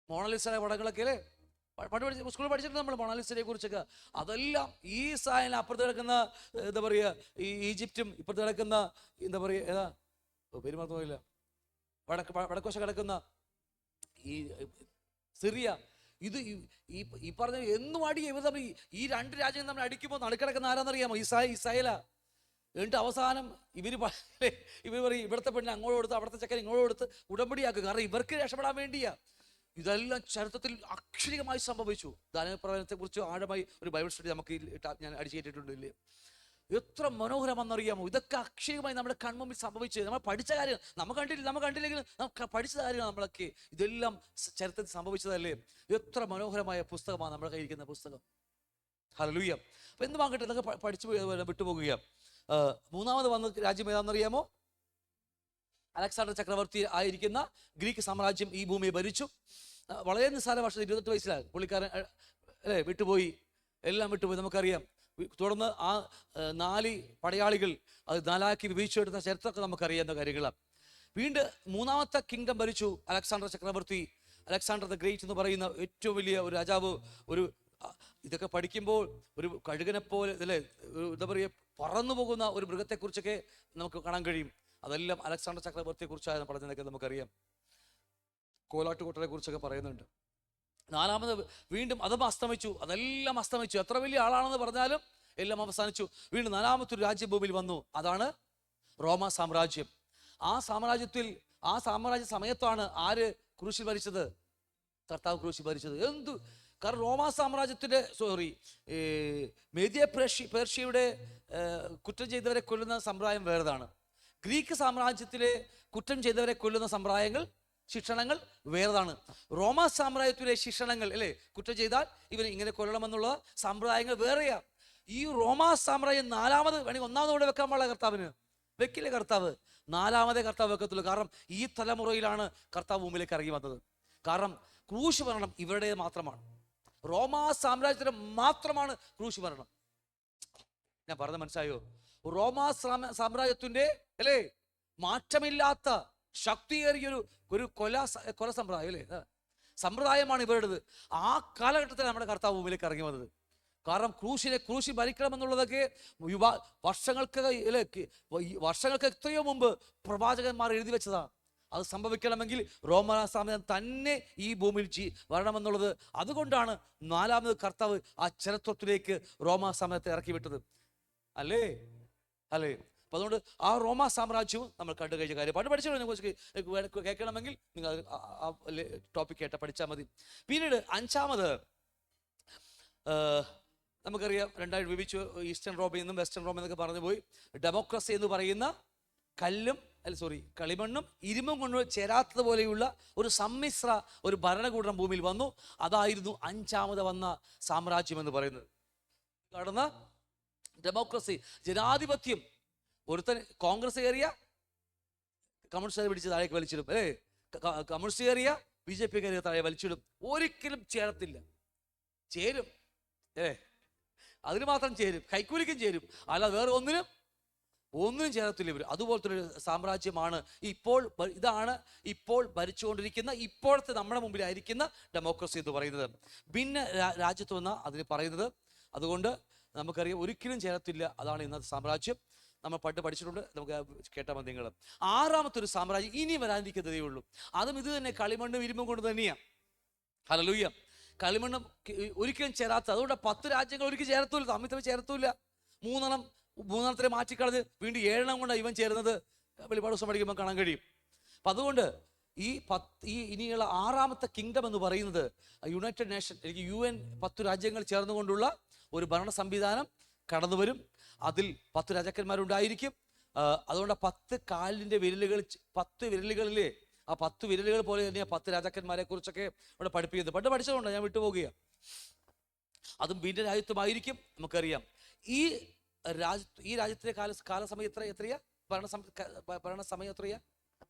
മോണലിസയുടെ പടങ്ങളൊക്കെ അല്ലേ സ്കൂളിൽ പഠിച്ചിട്ടുണ്ട് നമ്മൾ, മൊണാലിസയെ കുറിച്ചൊക്കെ. അതെല്ലാം ഈ സായന അപ്പുറത്ത് കിടക്കുന്ന എന്താ പറയുക, ഈ ഈജിപ്റ്റും ഇപ്പുറത്ത് കിടക്കുന്ന എന്താ പറയുക, ഏതാ പേര് മറന്നു പോയില്ല, വടക്കുവശ കിടക്കുന്ന ഈ സിറിയ, ഇത് ഈ പറഞ്ഞ എന്നും അടി ഈ 2 രാജ്യങ്ങൾ നമ്മൾ അടിക്കുമ്പോൾ നടുക്കിടക്കുന്ന ആരാന്നറിയാമോ? ഇസ്രായേല. എന്നിട്ട് അവസാനം ഇവർ പറയും ഇവിടുത്തെ പെണ്ണ് അങ്ങോട്ട് കൊടുത്ത് അവിടുത്തെ ചക്കൻ ഇങ്ങോട്ട് കൊടുത്ത് ഉടമ്പടിയാക്കുക. കാരണം ഇവർക്ക് രക്ഷപ്പെടാൻ വേണ്ടിയാ. ഇതെല്ലാം ചരിത്രത്തിൽ അക്ഷരികമായി സംഭവിച്ചു. ദാനപ്രവചനത്തെ കുറിച്ച് ആഴമായി ഒരു ബൈബിൾ സ്റ്റഡി നമുക്ക് ഞാൻ അടിച്ചേറ്റിട്ടുണ്ട് ഇല്ലേ? എത്ര മനോഹരമെന്നറിയാമോ? ഇതൊക്കെ അക്ഷരികമായി നമ്മുടെ കൺമുമ്പിൽ സംഭവിച്ച് നമ്മൾ പഠിച്ച കാര്യങ്ങൾ നമ്മൾ കണ്ടില്ലെങ്കിലും നമുക്ക് പഠിച്ച കാര്യങ്ങൾ നമ്മളൊക്കെ ഇതെല്ലാം ചരിത്രത്തിൽ സംഭവിച്ചതല്ലേ? എത്ര മനോഹരമായ പുസ്തകമാണ് നമ്മുടെ കയ്യിരിക്കുന്ന പുസ്തകം. ഹല്ലേലൂയ. അപ്പൊ എന്ത് വാങ്ങട്ടെ, ഇതൊക്കെ പഠിച്ചു വിട്ടുപോകുക. മൂന്നാമത് വന്ന രാജ്യം ഏതാണെന്നറിയാമോ? അലക്സാണ്ടർ ചക്രവർത്തി ആയിരിക്കുന്ന ഗ്രീക്ക് സാമ്രാജ്യം ഈ ഭൂമിയെ ഭരിച്ചു. വളരെ നിസ്സാര വർഷം 28 വയസ്സിലാണ് പുള്ളിക്കാരൻ അല്ലേ വിട്ടുപോയി, എല്ലാം വിട്ടുപോയി, നമുക്കറിയാം. തുടർന്ന് ആ 4 പടയാളികൾ അത് 4ആക്കി വിഭജിച്ചെടുത്ത ചരിത്രമൊക്കെ നമുക്കറിയാവുന്ന കാര്യങ്ങളാണ്. വീണ്ടും മൂന്നാമത്തെ കിങ്ഡം ഭരിച്ചു അലക്സാണ്ടർ ചക്രവർത്തി. അലക്സാണ്ടർ ദ ഗ്രേറ്റ് എന്ന് പറയുന്ന ഏറ്റവും വലിയ ഒരു രാജാവ്. ഇതൊക്കെ പഠിക്കുമ്പോൾ ഒരു കഴുകനെ പോലെ അല്ലേ, എന്താ പറയുക, പറന്നു പോകുന്ന ഒരു മൃഗത്തെക്കുറിച്ചൊക്കെ നമുക്ക് കാണാൻ കഴിയും. അതെല്ലാം അലക്സാണ്ടർ ചക്രവർത്തിയെ കുറിച്ചാണ് പറഞ്ഞതൊക്കെ നമുക്കറിയാം. കോലാട്ടുകൊട്ടനെ കുറിച്ചൊക്കെ പറയുന്നുണ്ട്. നാലാമത് വീണ്ടും അതും അസ്തമിച്ചു, അതെല്ലാം അസ്തമിച്ചു. എത്ര വലിയ ആളാണെന്ന് പറഞ്ഞാലും എല്ലാം അവസാനിച്ചു. വീണ്ടും 4മത്തൊരു രാജ്യഭൂമിയിൽ വന്നു, അതാണ് റോമ സാമ്രാജ്യം. ആ സാമ്രാജ്യ സമയത്താണ് ആര് ക്രൂശിൽ ഭരിച്ചത്? കർത്താവ് ക്രൂശിൽ ഭരിച്ചത്. കാരണം റോമാ സാമ്രാജ്യത്തിന്റെ മേദ്യ പേർഷ്യയുടെ കുറ്റം ചെയ്തവരെ കൊല്ലുന്ന സമ്പ്രദായം വേറെതാണ്. ഗ്രീക്ക് സാമ്രാജ്യത്തിലെ കുറ്റം ചെയ്തവരെ കൊല്ലുന്ന ശിക്ഷണങ്ങൾ വേറെതാണ്. റോമാ സാമ്രാജ്യത്തിലെ ശിക്ഷണങ്ങൾ അല്ലേ, കുറ്റം ചെയ്താൽ ഇവന് ഇങ്ങനെ കൊല്ലണമെന്നുള്ള സമ്പ്രദായങ്ങൾ വേറെയാ. ഈ റോമാ സാമ്രാജ്യം 4മത് വേണമെങ്കിൽ 1മത് കൂടെ വെക്കാൻ പാടില്ല കർത്താവിന്, വെക്കില്ലേ കർത്താവ്? 4മതേ കർത്താവ് വെക്കത്തുള്ളൂ. കാരണം ഈ തലമുറയിലാണ് കർത്താവ് ഭൂമിയിലേക്ക് ഇറങ്ങി വന്നത്. കാരണം ക്രൂശ് മരണം ഇവരുടെ മാത്രമാണ്, റോമാ സാമ്രാജ്യത്തിന് മാത്രമാണ് ക്രൂശ് മരണം. ഞാൻ പറഞ്ഞ മനസ്സിലായോ? റോമാ സാമ്രാജ്യത്തിന്റെ അല്ലേ മാറ്റമില്ലാത്ത ശക്തിയേറിയൊരു കൊല സമ്പ്രദായം അല്ലേ, സമ്പ്രദായമാണ് ഇവരുടേത്. ആ കാലഘട്ടത്തിൽ നമ്മുടെ കർത്താവ് ഭൂമിയിലേക്ക് ഇറങ്ങി വന്നത്. കാരണം ക്രൂശിൽ ഭരിക്കണമെന്നുള്ളതൊക്കെ വർഷങ്ങൾക്ക് എത്രയോ മുമ്പ് പ്രവാചകന്മാർ എഴുതി വെച്ചതാണ്. അത് സംഭവിക്കണമെങ്കിൽ റോമാ സാമ്രാജ്യം തന്നെ ഈ ഭൂമിയിൽ വരണമെന്നുള്ളത്. അതുകൊണ്ടാണ് 4മത് കർത്താവ് ആ ചരിത്രത്തിലേക്ക് റോമാ സാമ്രാജ്യത്തെ ഇറക്കി വിട്ടത് അല്ലേ. അപ്പൊ അതുകൊണ്ട് ആ റോമാ സാമ്രാജ്യവും നമ്മൾ കണ്ടു കഴിഞ്ഞ കാര്യം പഠിച്ചു കേൾക്കണമെങ്കിൽ നിങ്ങൾ ആ ടോപ്പിക് കേട്ട പഠിച്ചാൽ മതി. പിന്നീട് 5മത് നമുക്കറിയാം, 2ആയി വിഭജിച്ചു. ഈസ്റ്റേൺ റോം എന്നും വെസ്റ്റേൺ റോം എന്നൊക്കെ പറഞ്ഞു പോയി. ഡെമോക്രസി എന്ന് പറയുന്ന കളിമണ്ണും ഇരുമ്പും കൊണ്ട് ചേരാത്തതുപോലെയുള്ള ഒരു സമ്മിശ്ര ഒരു ഭരണകൂടം ഭൂമിയിൽ വന്നു. അതായിരുന്നു 5മത് വന്ന സാമ്രാജ്യം എന്ന് പറയുന്നത്. കടന്ന ഡെമോക്രസി, ജനാധിപത്യം. ഒരുത്തൻ കോൺഗ്രസ് കയറിയ കമ്മ്യൂണിസ്റ്റ് പിടിച്ച് താഴേക്ക് വലിച്ചിടും അല്ലേ, കമ്മ്യൂണിസ്റ്റ് കയറിയ BJP കയറിയ താഴെ വലിച്ചിടും. ഒരിക്കലും ചേരും അതിന് മാത്രം ചേരും, കൈക്കൂലിക്കും ചേരും, അല്ലാതെ വേറെ ഒന്നിനും ചേരത്തില്ല ഇവർ. അതുപോലത്തെ ഒരു സാമ്രാജ്യമാണ് ഇതാണ് ഇപ്പോൾ ഭരിച്ചുകൊണ്ടിരിക്കുന്ന ഇപ്പോഴത്തെ നമ്മുടെ മുമ്പിലായിരിക്കുന്ന ഡെമോക്രസി എന്ന് പറയുന്നത്. ഭിന്ന രാജ്യത്വം എന്നാ അതിന് പറയുന്നത്. അതുകൊണ്ട് നമുക്കറിയാം ഒരിക്കലും ചേരത്തില്ല. അതാണ് ഇന്നത്തെ സാമ്രാജ്യം. നമ്മൾ പഠിച്ചിട്ടുണ്ട്, നമുക്ക് കേട്ടാൽ മതി നിങ്ങൾ. 6മത്തെ ഒരു സാമ്രാജ്യം ഇനി വരാനിരിക്കുന്നതേ ഉള്ളൂ. അതും ഇത് തന്നെ കളിമണ്ണും ഇരുമ്പും കൊണ്ട് തന്നെയാണ്. ഹല്ലേലൂയ. കളിമണ്ണും ഒരിക്കലും ചേരാത്ത, അതുകൊണ്ട് 10 രാജ്യങ്ങൾ ഒരിക്കലും ചേരത്തൂല്ല, തമ്മിൽ ചേരത്തൂല്ല. മൂന്നെണ്ണത്തിനെ മാറ്റിക്കളഞ്ഞ് വീണ്ടും 7 കൊണ്ട് ഇവൻ ചേരുന്നത് വെളിപ്പാട് ദിവസം പഠിക്കുമ്പോൾ കാണാൻ കഴിയും. അപ്പം അതുകൊണ്ട് ഇനിയുള്ള 6മത്തെ കിങ്ഡം എന്ന് പറയുന്നത് യുണൈറ്റഡ് നേഷൻ, UN 10 രാജ്യങ്ങൾ ചേർന്നുകൊണ്ടുള്ള ഒരു ഭരണ സംവിധാനം കടന്നു വരും. അതിൽ 10 രാജാക്കന്മാരുണ്ടായിരിക്കും. അതുകൊണ്ട് 10 കാലിൻ്റെ വിരലുകൾ, 10 വിരലുകളിലെ ആ 10 വിരലുകൾ പോലെ തന്നെയാണ് 10 രാജാക്കന്മാരെ കുറിച്ചൊക്കെ ഇവിടെ പഠിപ്പിക്കുന്നത്. പഠിച്ചതുകൊണ്ട് ഞാൻ വിട്ടുപോകുക. അതും വീണ്ടും രാജ്യത്വമായിരിക്കും. നമുക്കറിയാം ഈ രാജ്യത്തിലെ കാലസമയം എത്രയാ, ഭരണസമയം എത്രയാ?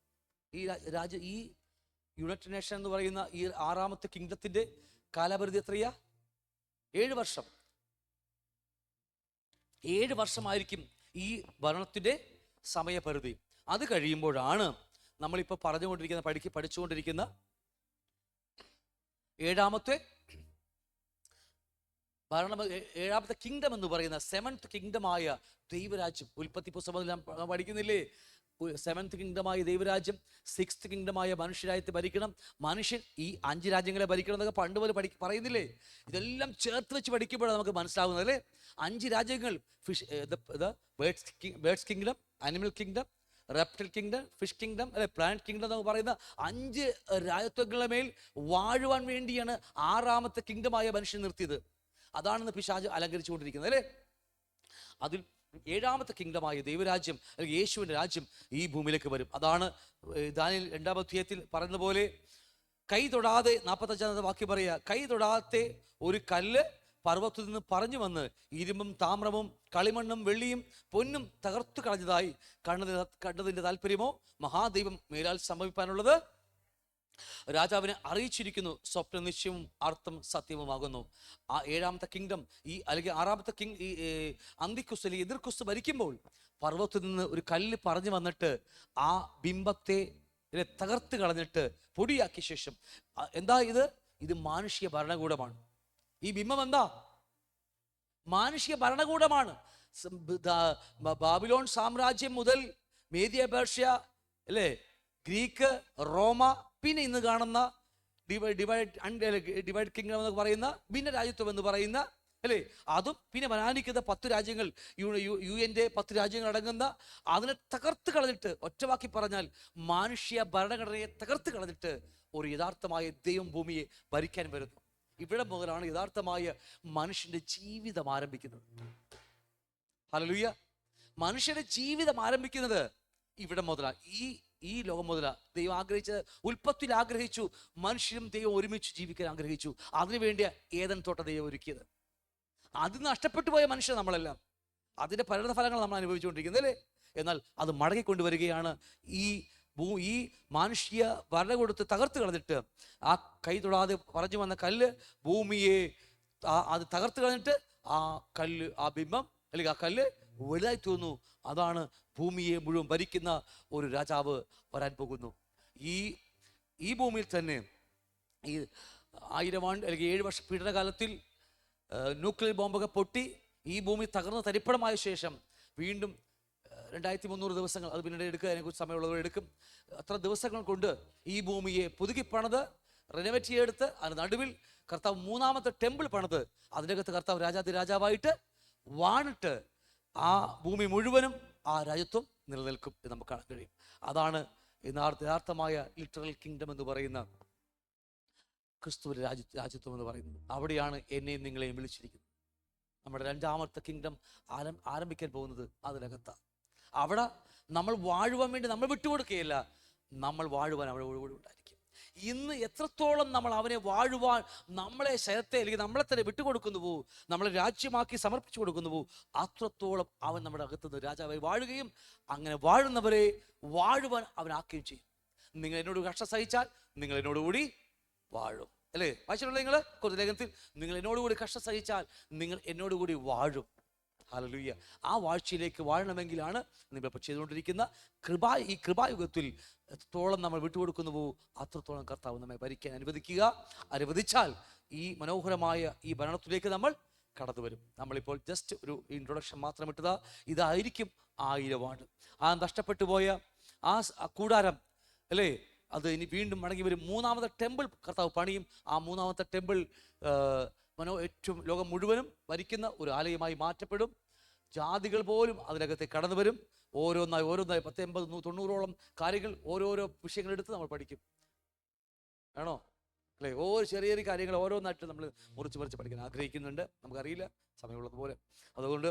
ഈ യുണൈറ്റഡ് നേഷൻ എന്ന് പറയുന്ന ഈ 6മത്തെ കിങ്ഡത്തിന്റെ കാലപരിധി എത്രയാ? 7 വർഷം. 7 വർഷമായിരിക്കും ഈ ഭരണത്തിന്റെ സമയപരിധി. അത് കഴിയുമ്പോഴാണ് നമ്മളിപ്പോൾ പഠിച്ചുകൊണ്ടിരിക്കുന്ന 7മത്തെ കിങ്ഡം എന്ന് പറയുന്ന 7th കിങ്ഡമായ ദൈവരാജ്യം. ഉൽപ്പത്തി പുസ്തകത്തിൽ നാം പഠിക്കുന്നില്ലേ? സെവൻത്ത് കിങ്ഡമായ ദൈവരാജ്യം, സിക്സ്ത് കിങ്ഡമായ മനുഷ്യരാജ്യത്തെ ഭരിക്കണം. മനുഷ്യൻ ഈ 5 രാജ്യങ്ങളെ ഭരിക്കണം എന്നൊക്കെ പണ്ട് പോലെ പറയുന്നില്ലേ? ഇതെല്ലാം ചേർത്ത് വെച്ച് പഠിക്കുമ്പോഴാണ് നമുക്ക് മനസ്സിലാകുന്നത് അല്ലേ? 5 രാജ്യങ്ങൾ, birds kingdom, animal kingdom, reptile kingdom, fish kingdom, അല്ലെ പ്ലാന്റ് കിങ്ഡം എന്നൊക്കെ പറയുന്ന 5 രാജ്യത്വങ്ങളുടെ മേൽ വാഴുവാൻ വേണ്ടിയാണ് 6ാമത്തെ കിങ്ഡമായ മനുഷ്യൻ നിർത്തിയത്. അതാണെന്ന് പിശാച് അലങ്കരിച്ചുകൊണ്ടിരിക്കുന്നത് അല്ലേ? അതിൽ 7ാമത്തെ കിങ്ഡമായ ദൈവരാജ്യം അല്ലെങ്കിൽ യേശുവിൻ്റെ രാജ്യം ഈ ഭൂമിയിലേക്ക് വരും. അതാണ് ദാനിയേൽ 2-ാം അധ്യായത്തിൽ പറയുന്ന പോലെ, കൈ തൊടാതെ 45-ാമത്തെ വാക്യം പറയുക, കൈ തൊടാതെ ഒരു കല്ല് പർവ്വതത്തിൽ നിന്ന് പറഞ്ഞു വന്ന് ഇരുമ്പും താമ്രവും കളിമണ്ണും വെള്ളിയും പൊന്നും തകർത്തു കളഞ്ഞതായി കണ്ടതിൻ്റെ താല്പര്യമോ മഹാദൈവം മേലാൽ സംഭവിക്കാനുള്ളത് രാജാവിനെ അറിയിച്ചിരിക്കുന്നു. സ്വപ്ന നിശ്ചയവും അർത്ഥം സത്യവുമാകുന്നു. ആ 7ാമത്തെ കിങ്ഡം അല്ലെങ്കിൽ 6ാമത്തെ ഈ അന്തിക്കുസ്ത് അല്ലെങ്കിൽ എതിർക്കുസ്ത് ഭരിക്കുമ്പോൾ പർവ്വതത്തിൽ നിന്ന് ഒരു കല്ല് പറഞ്ഞു വന്നിട്ട് ആ ബിംബത്തെ തകർത്ത് കളഞ്ഞിട്ട് പൊടിയാക്കിയ ശേഷം, എന്താ ഇത് മാനുഷിക ഭരണകൂടമാണ്. ഈ ബിംബം എന്താ? മാനുഷിക ഭരണകൂടമാണ്. ബാബിലോൺ സാമ്രാജ്യം മുതൽ മേദിയ പേർഷ്യ, അല്ലേ, ഗ്രീക്ക്, റോമ, പിന്നെ ഇന്ന് കാണുന്ന ഡിവൈഡ് കിങ്ഡം എന്ന് പറയുന്ന ഭിന്നരാജ്യത്വം എന്ന് പറയുന്ന, അല്ലേ, അതും പിന്നെ വരാനിക്കുന്ന 10 രാജ്യങ്ങൾ, UN-ന്റെ 10 രാജ്യങ്ങൾ അടങ്ങുന്ന, അതിനെ തകർത്ത് കളഞ്ഞിട്ട്, ഒറ്റവാക്കി പറഞ്ഞാൽ മാനുഷ്യ ഭരണഘടനയെ തകർത്ത് കളഞ്ഞിട്ട് ഒരു യഥാർത്ഥമായ ദൈവം ഭൂമിയെ ഭരിക്കാൻ വരുന്നു. ഇവിടെ മുതലാണ് യഥാർത്ഥമായ മനുഷ്യന്റെ ജീവിതം ആരംഭിക്കുന്നത്. ഹല്ലേലൂയ. മനുഷ്യന്റെ ജീവിതം ആരംഭിക്കുന്നത് ഇവിടെ മുതലാണ്. ഈ ലോകം മുതലാണ്. ദൈവം ഉൽപ്പത്തിയിൽ ആഗ്രഹിച്ചു മനുഷ്യരും ദൈവം ഒരുമിച്ച് ജീവിക്കാൻ ആഗ്രഹിച്ചു. അതിനുവേണ്ടി ഏദൻ തോട്ടം ദൈവം ഒരുക്കിയത്. അത് നഷ്ടപ്പെട്ടു പോയ മനുഷ്യർ നമ്മളെല്ലാം. അതിന്റെ പരിണതഫലങ്ങൾ നമ്മൾ അനുഭവിച്ചുകൊണ്ടിരിക്കുന്നത് അല്ലേ? എന്നാൽ അത് മടങ്ങിക്കൊണ്ടുവരികയാണ്. ഈ മാനുഷ്യ ഭരണകൂടത്തെ തകർത്ത് കളഞ്ഞിട്ട് ആ കൈ തൊടാതെ പറഞ്ഞു വന്ന കല്ല് ഭൂമിയെ അത് തകർത്ത് കളഞ്ഞിട്ട് ആ കല്ല്, ആ ബിംബം അല്ലെങ്കിൽ ആ കല്ല് വലുതായി തോന്നുന്നു. അതാണ് ഭൂമിയെ മുഴുവൻ ഭരിക്കുന്ന ഒരു രാജാവ് വരാൻ പോകുന്നു. ഈ ഭൂമിയിൽ തന്നെ ഈ 1000 ആണ്ട് അല്ലെങ്കിൽ 7 വർഷ പീഡനകാലത്തിൽ ന്യൂക്ലിയർ ബോംബൊക്കെ പൊട്ടി ഈ ഭൂമി തകർന്ന് തരിപ്പണമായ ശേഷം വീണ്ടും 2300 ദിവസങ്ങൾ, അത് പിന്നീട് എടുക്കുക, അതിനെക്കുറിച്ച് സമയമുള്ളവർ എടുക്കും. അത്ര ദിവസങ്ങൾ കൊണ്ട് ഈ ഭൂമിയെ പുതുക്കി പണിത് റെനോവേറ്റ് ചെയ്തെടുത്ത് അതിന് നടുവിൽ കർത്താവ് 3ാമത്തെ ടെമ്പിൾ പണിത് അതിനകത്ത് കർത്താവ് രാജാവായിട്ട് വാണിട്ട് ആ ഭൂമി മുഴുവനും ആ രാജ്യത്വം നിലനിൽക്കും എന്ന് നമുക്ക് കാണാൻ കഴിയും. അതാണ് യഥാർത്ഥമായ ലിറ്ററൽ കിങ്ഡം എന്ന് പറയുന്ന ക്രിസ്തുവിന്റെ രാജ്യത്വം എന്ന് പറയുന്നത്. അവിടെയാണ് എന്നെയും നിങ്ങളെയും വിളിച്ചിരിക്കുന്നത്. നമ്മുടെ 2ാമത്തെ കിങ്ഡം ആരംഭിക്കാൻ പോകുന്നത് അതിനകത്താണ്. അവിടെ നമ്മൾ വാഴുവാൻ വേണ്ടി നമ്മൾ വിട്ടുകൊടുക്കുകയില്ല, നമ്മൾ വാഴുവാൻ അവിടെ ഉണ്ടായിരിക്കും. ഇന്ന് എത്രത്തോളം നമ്മൾ അവനെ വാഴുവാൻ നമ്മളെ ശരത്തെ അല്ലെങ്കിൽ നമ്മളെ തന്നെ വിട്ടുകൊടുക്കുന്നുവോ, നമ്മളെ രാജ്യമാക്കി സമർപ്പിച്ചു കൊടുക്കുന്നുവോ, അത്രത്തോളം അവൻ നമ്മുടെ അകത്തുനിന്ന് രാജാവായി വാഴുകയും അങ്ങനെ വാഴുന്നവരെ വാഴുവാൻ അവനാക്കുകയും ചെയ്യും. നിങ്ങൾ എന്നോട് കഷ്ടം സഹിച്ചാൽ നിങ്ങൾ എന്നോടുകൂടി വാഴും, അല്ലേ? വായിച്ചിട്ടുള്ള നിങ്ങൾ കുറച്ച് ലേഖനത്തിൽ, നിങ്ങൾ എന്നോടുകൂടി കഷ്ടം സഹിച്ചാൽ നിങ്ങൾ എന്നോടുകൂടി വാഴും. ഹല്ലേലൂയ. ആ വാഴ്ചയിലേക്ക് വാഴണമെങ്കിലാണ് നമ്മളിപ്പോൾ ചെയ്തുകൊണ്ടിരിക്കുന്ന ഈ കൃപായുഗത്തിൽ എത്രത്തോളം നമ്മൾ വിട്ടുകൊടുക്കുന്നുവോ അത്രത്തോളം കർത്താവ് നമ്മെ ഭരിക്കാൻ അനുവദിച്ചാൽ ഈ മനോഹരമായ ഈ ഭരണത്തിലേക്ക് നമ്മൾ കടന്നു വരും. നമ്മളിപ്പോൾ ജസ്റ്റ് ഒരു ഇൻട്രൊഡക്ഷൻ മാത്രം ഇട്ടതാ. ഇതായിരിക്കും 1000 ആണ്ട്. ആ നഷ്ടപ്പെട്ടു പോയ ആ കൂടാരം, അല്ലേ, അത് ഇനി വീണ്ടും മടങ്ങി വരും. 3ാമത്തെ ടെമ്പിൾ കർത്താവ് പണിയും. ആ 3ാമത്തെ ടെമ്പിൾ ഏറ്റവും ലോകം മുഴുവനും ഭരിക്കുന്ന ഒരു ആലയമായി മാറ്റപ്പെടും. ജാതികൾ പോലും അതിനകത്തേക്ക് കടന്നു വരും. ഓരോന്നായി 10, 80, 90ഓളം കാര്യങ്ങൾ, ഓരോരോ വിഷയങ്ങൾ എടുത്ത് നമ്മൾ പഠിക്കും. ആണോ? അല്ലേ? ഓരോ ചെറിയ കാര്യങ്ങൾ ഓരോന്നായിട്ട് നമ്മൾ മുറിച്ച് പഠിക്കാൻ ആഗ്രഹിക്കുന്നുണ്ട്. നമുക്കറിയില്ല, സമയമുള്ളതുപോലെ. അതുകൊണ്ട്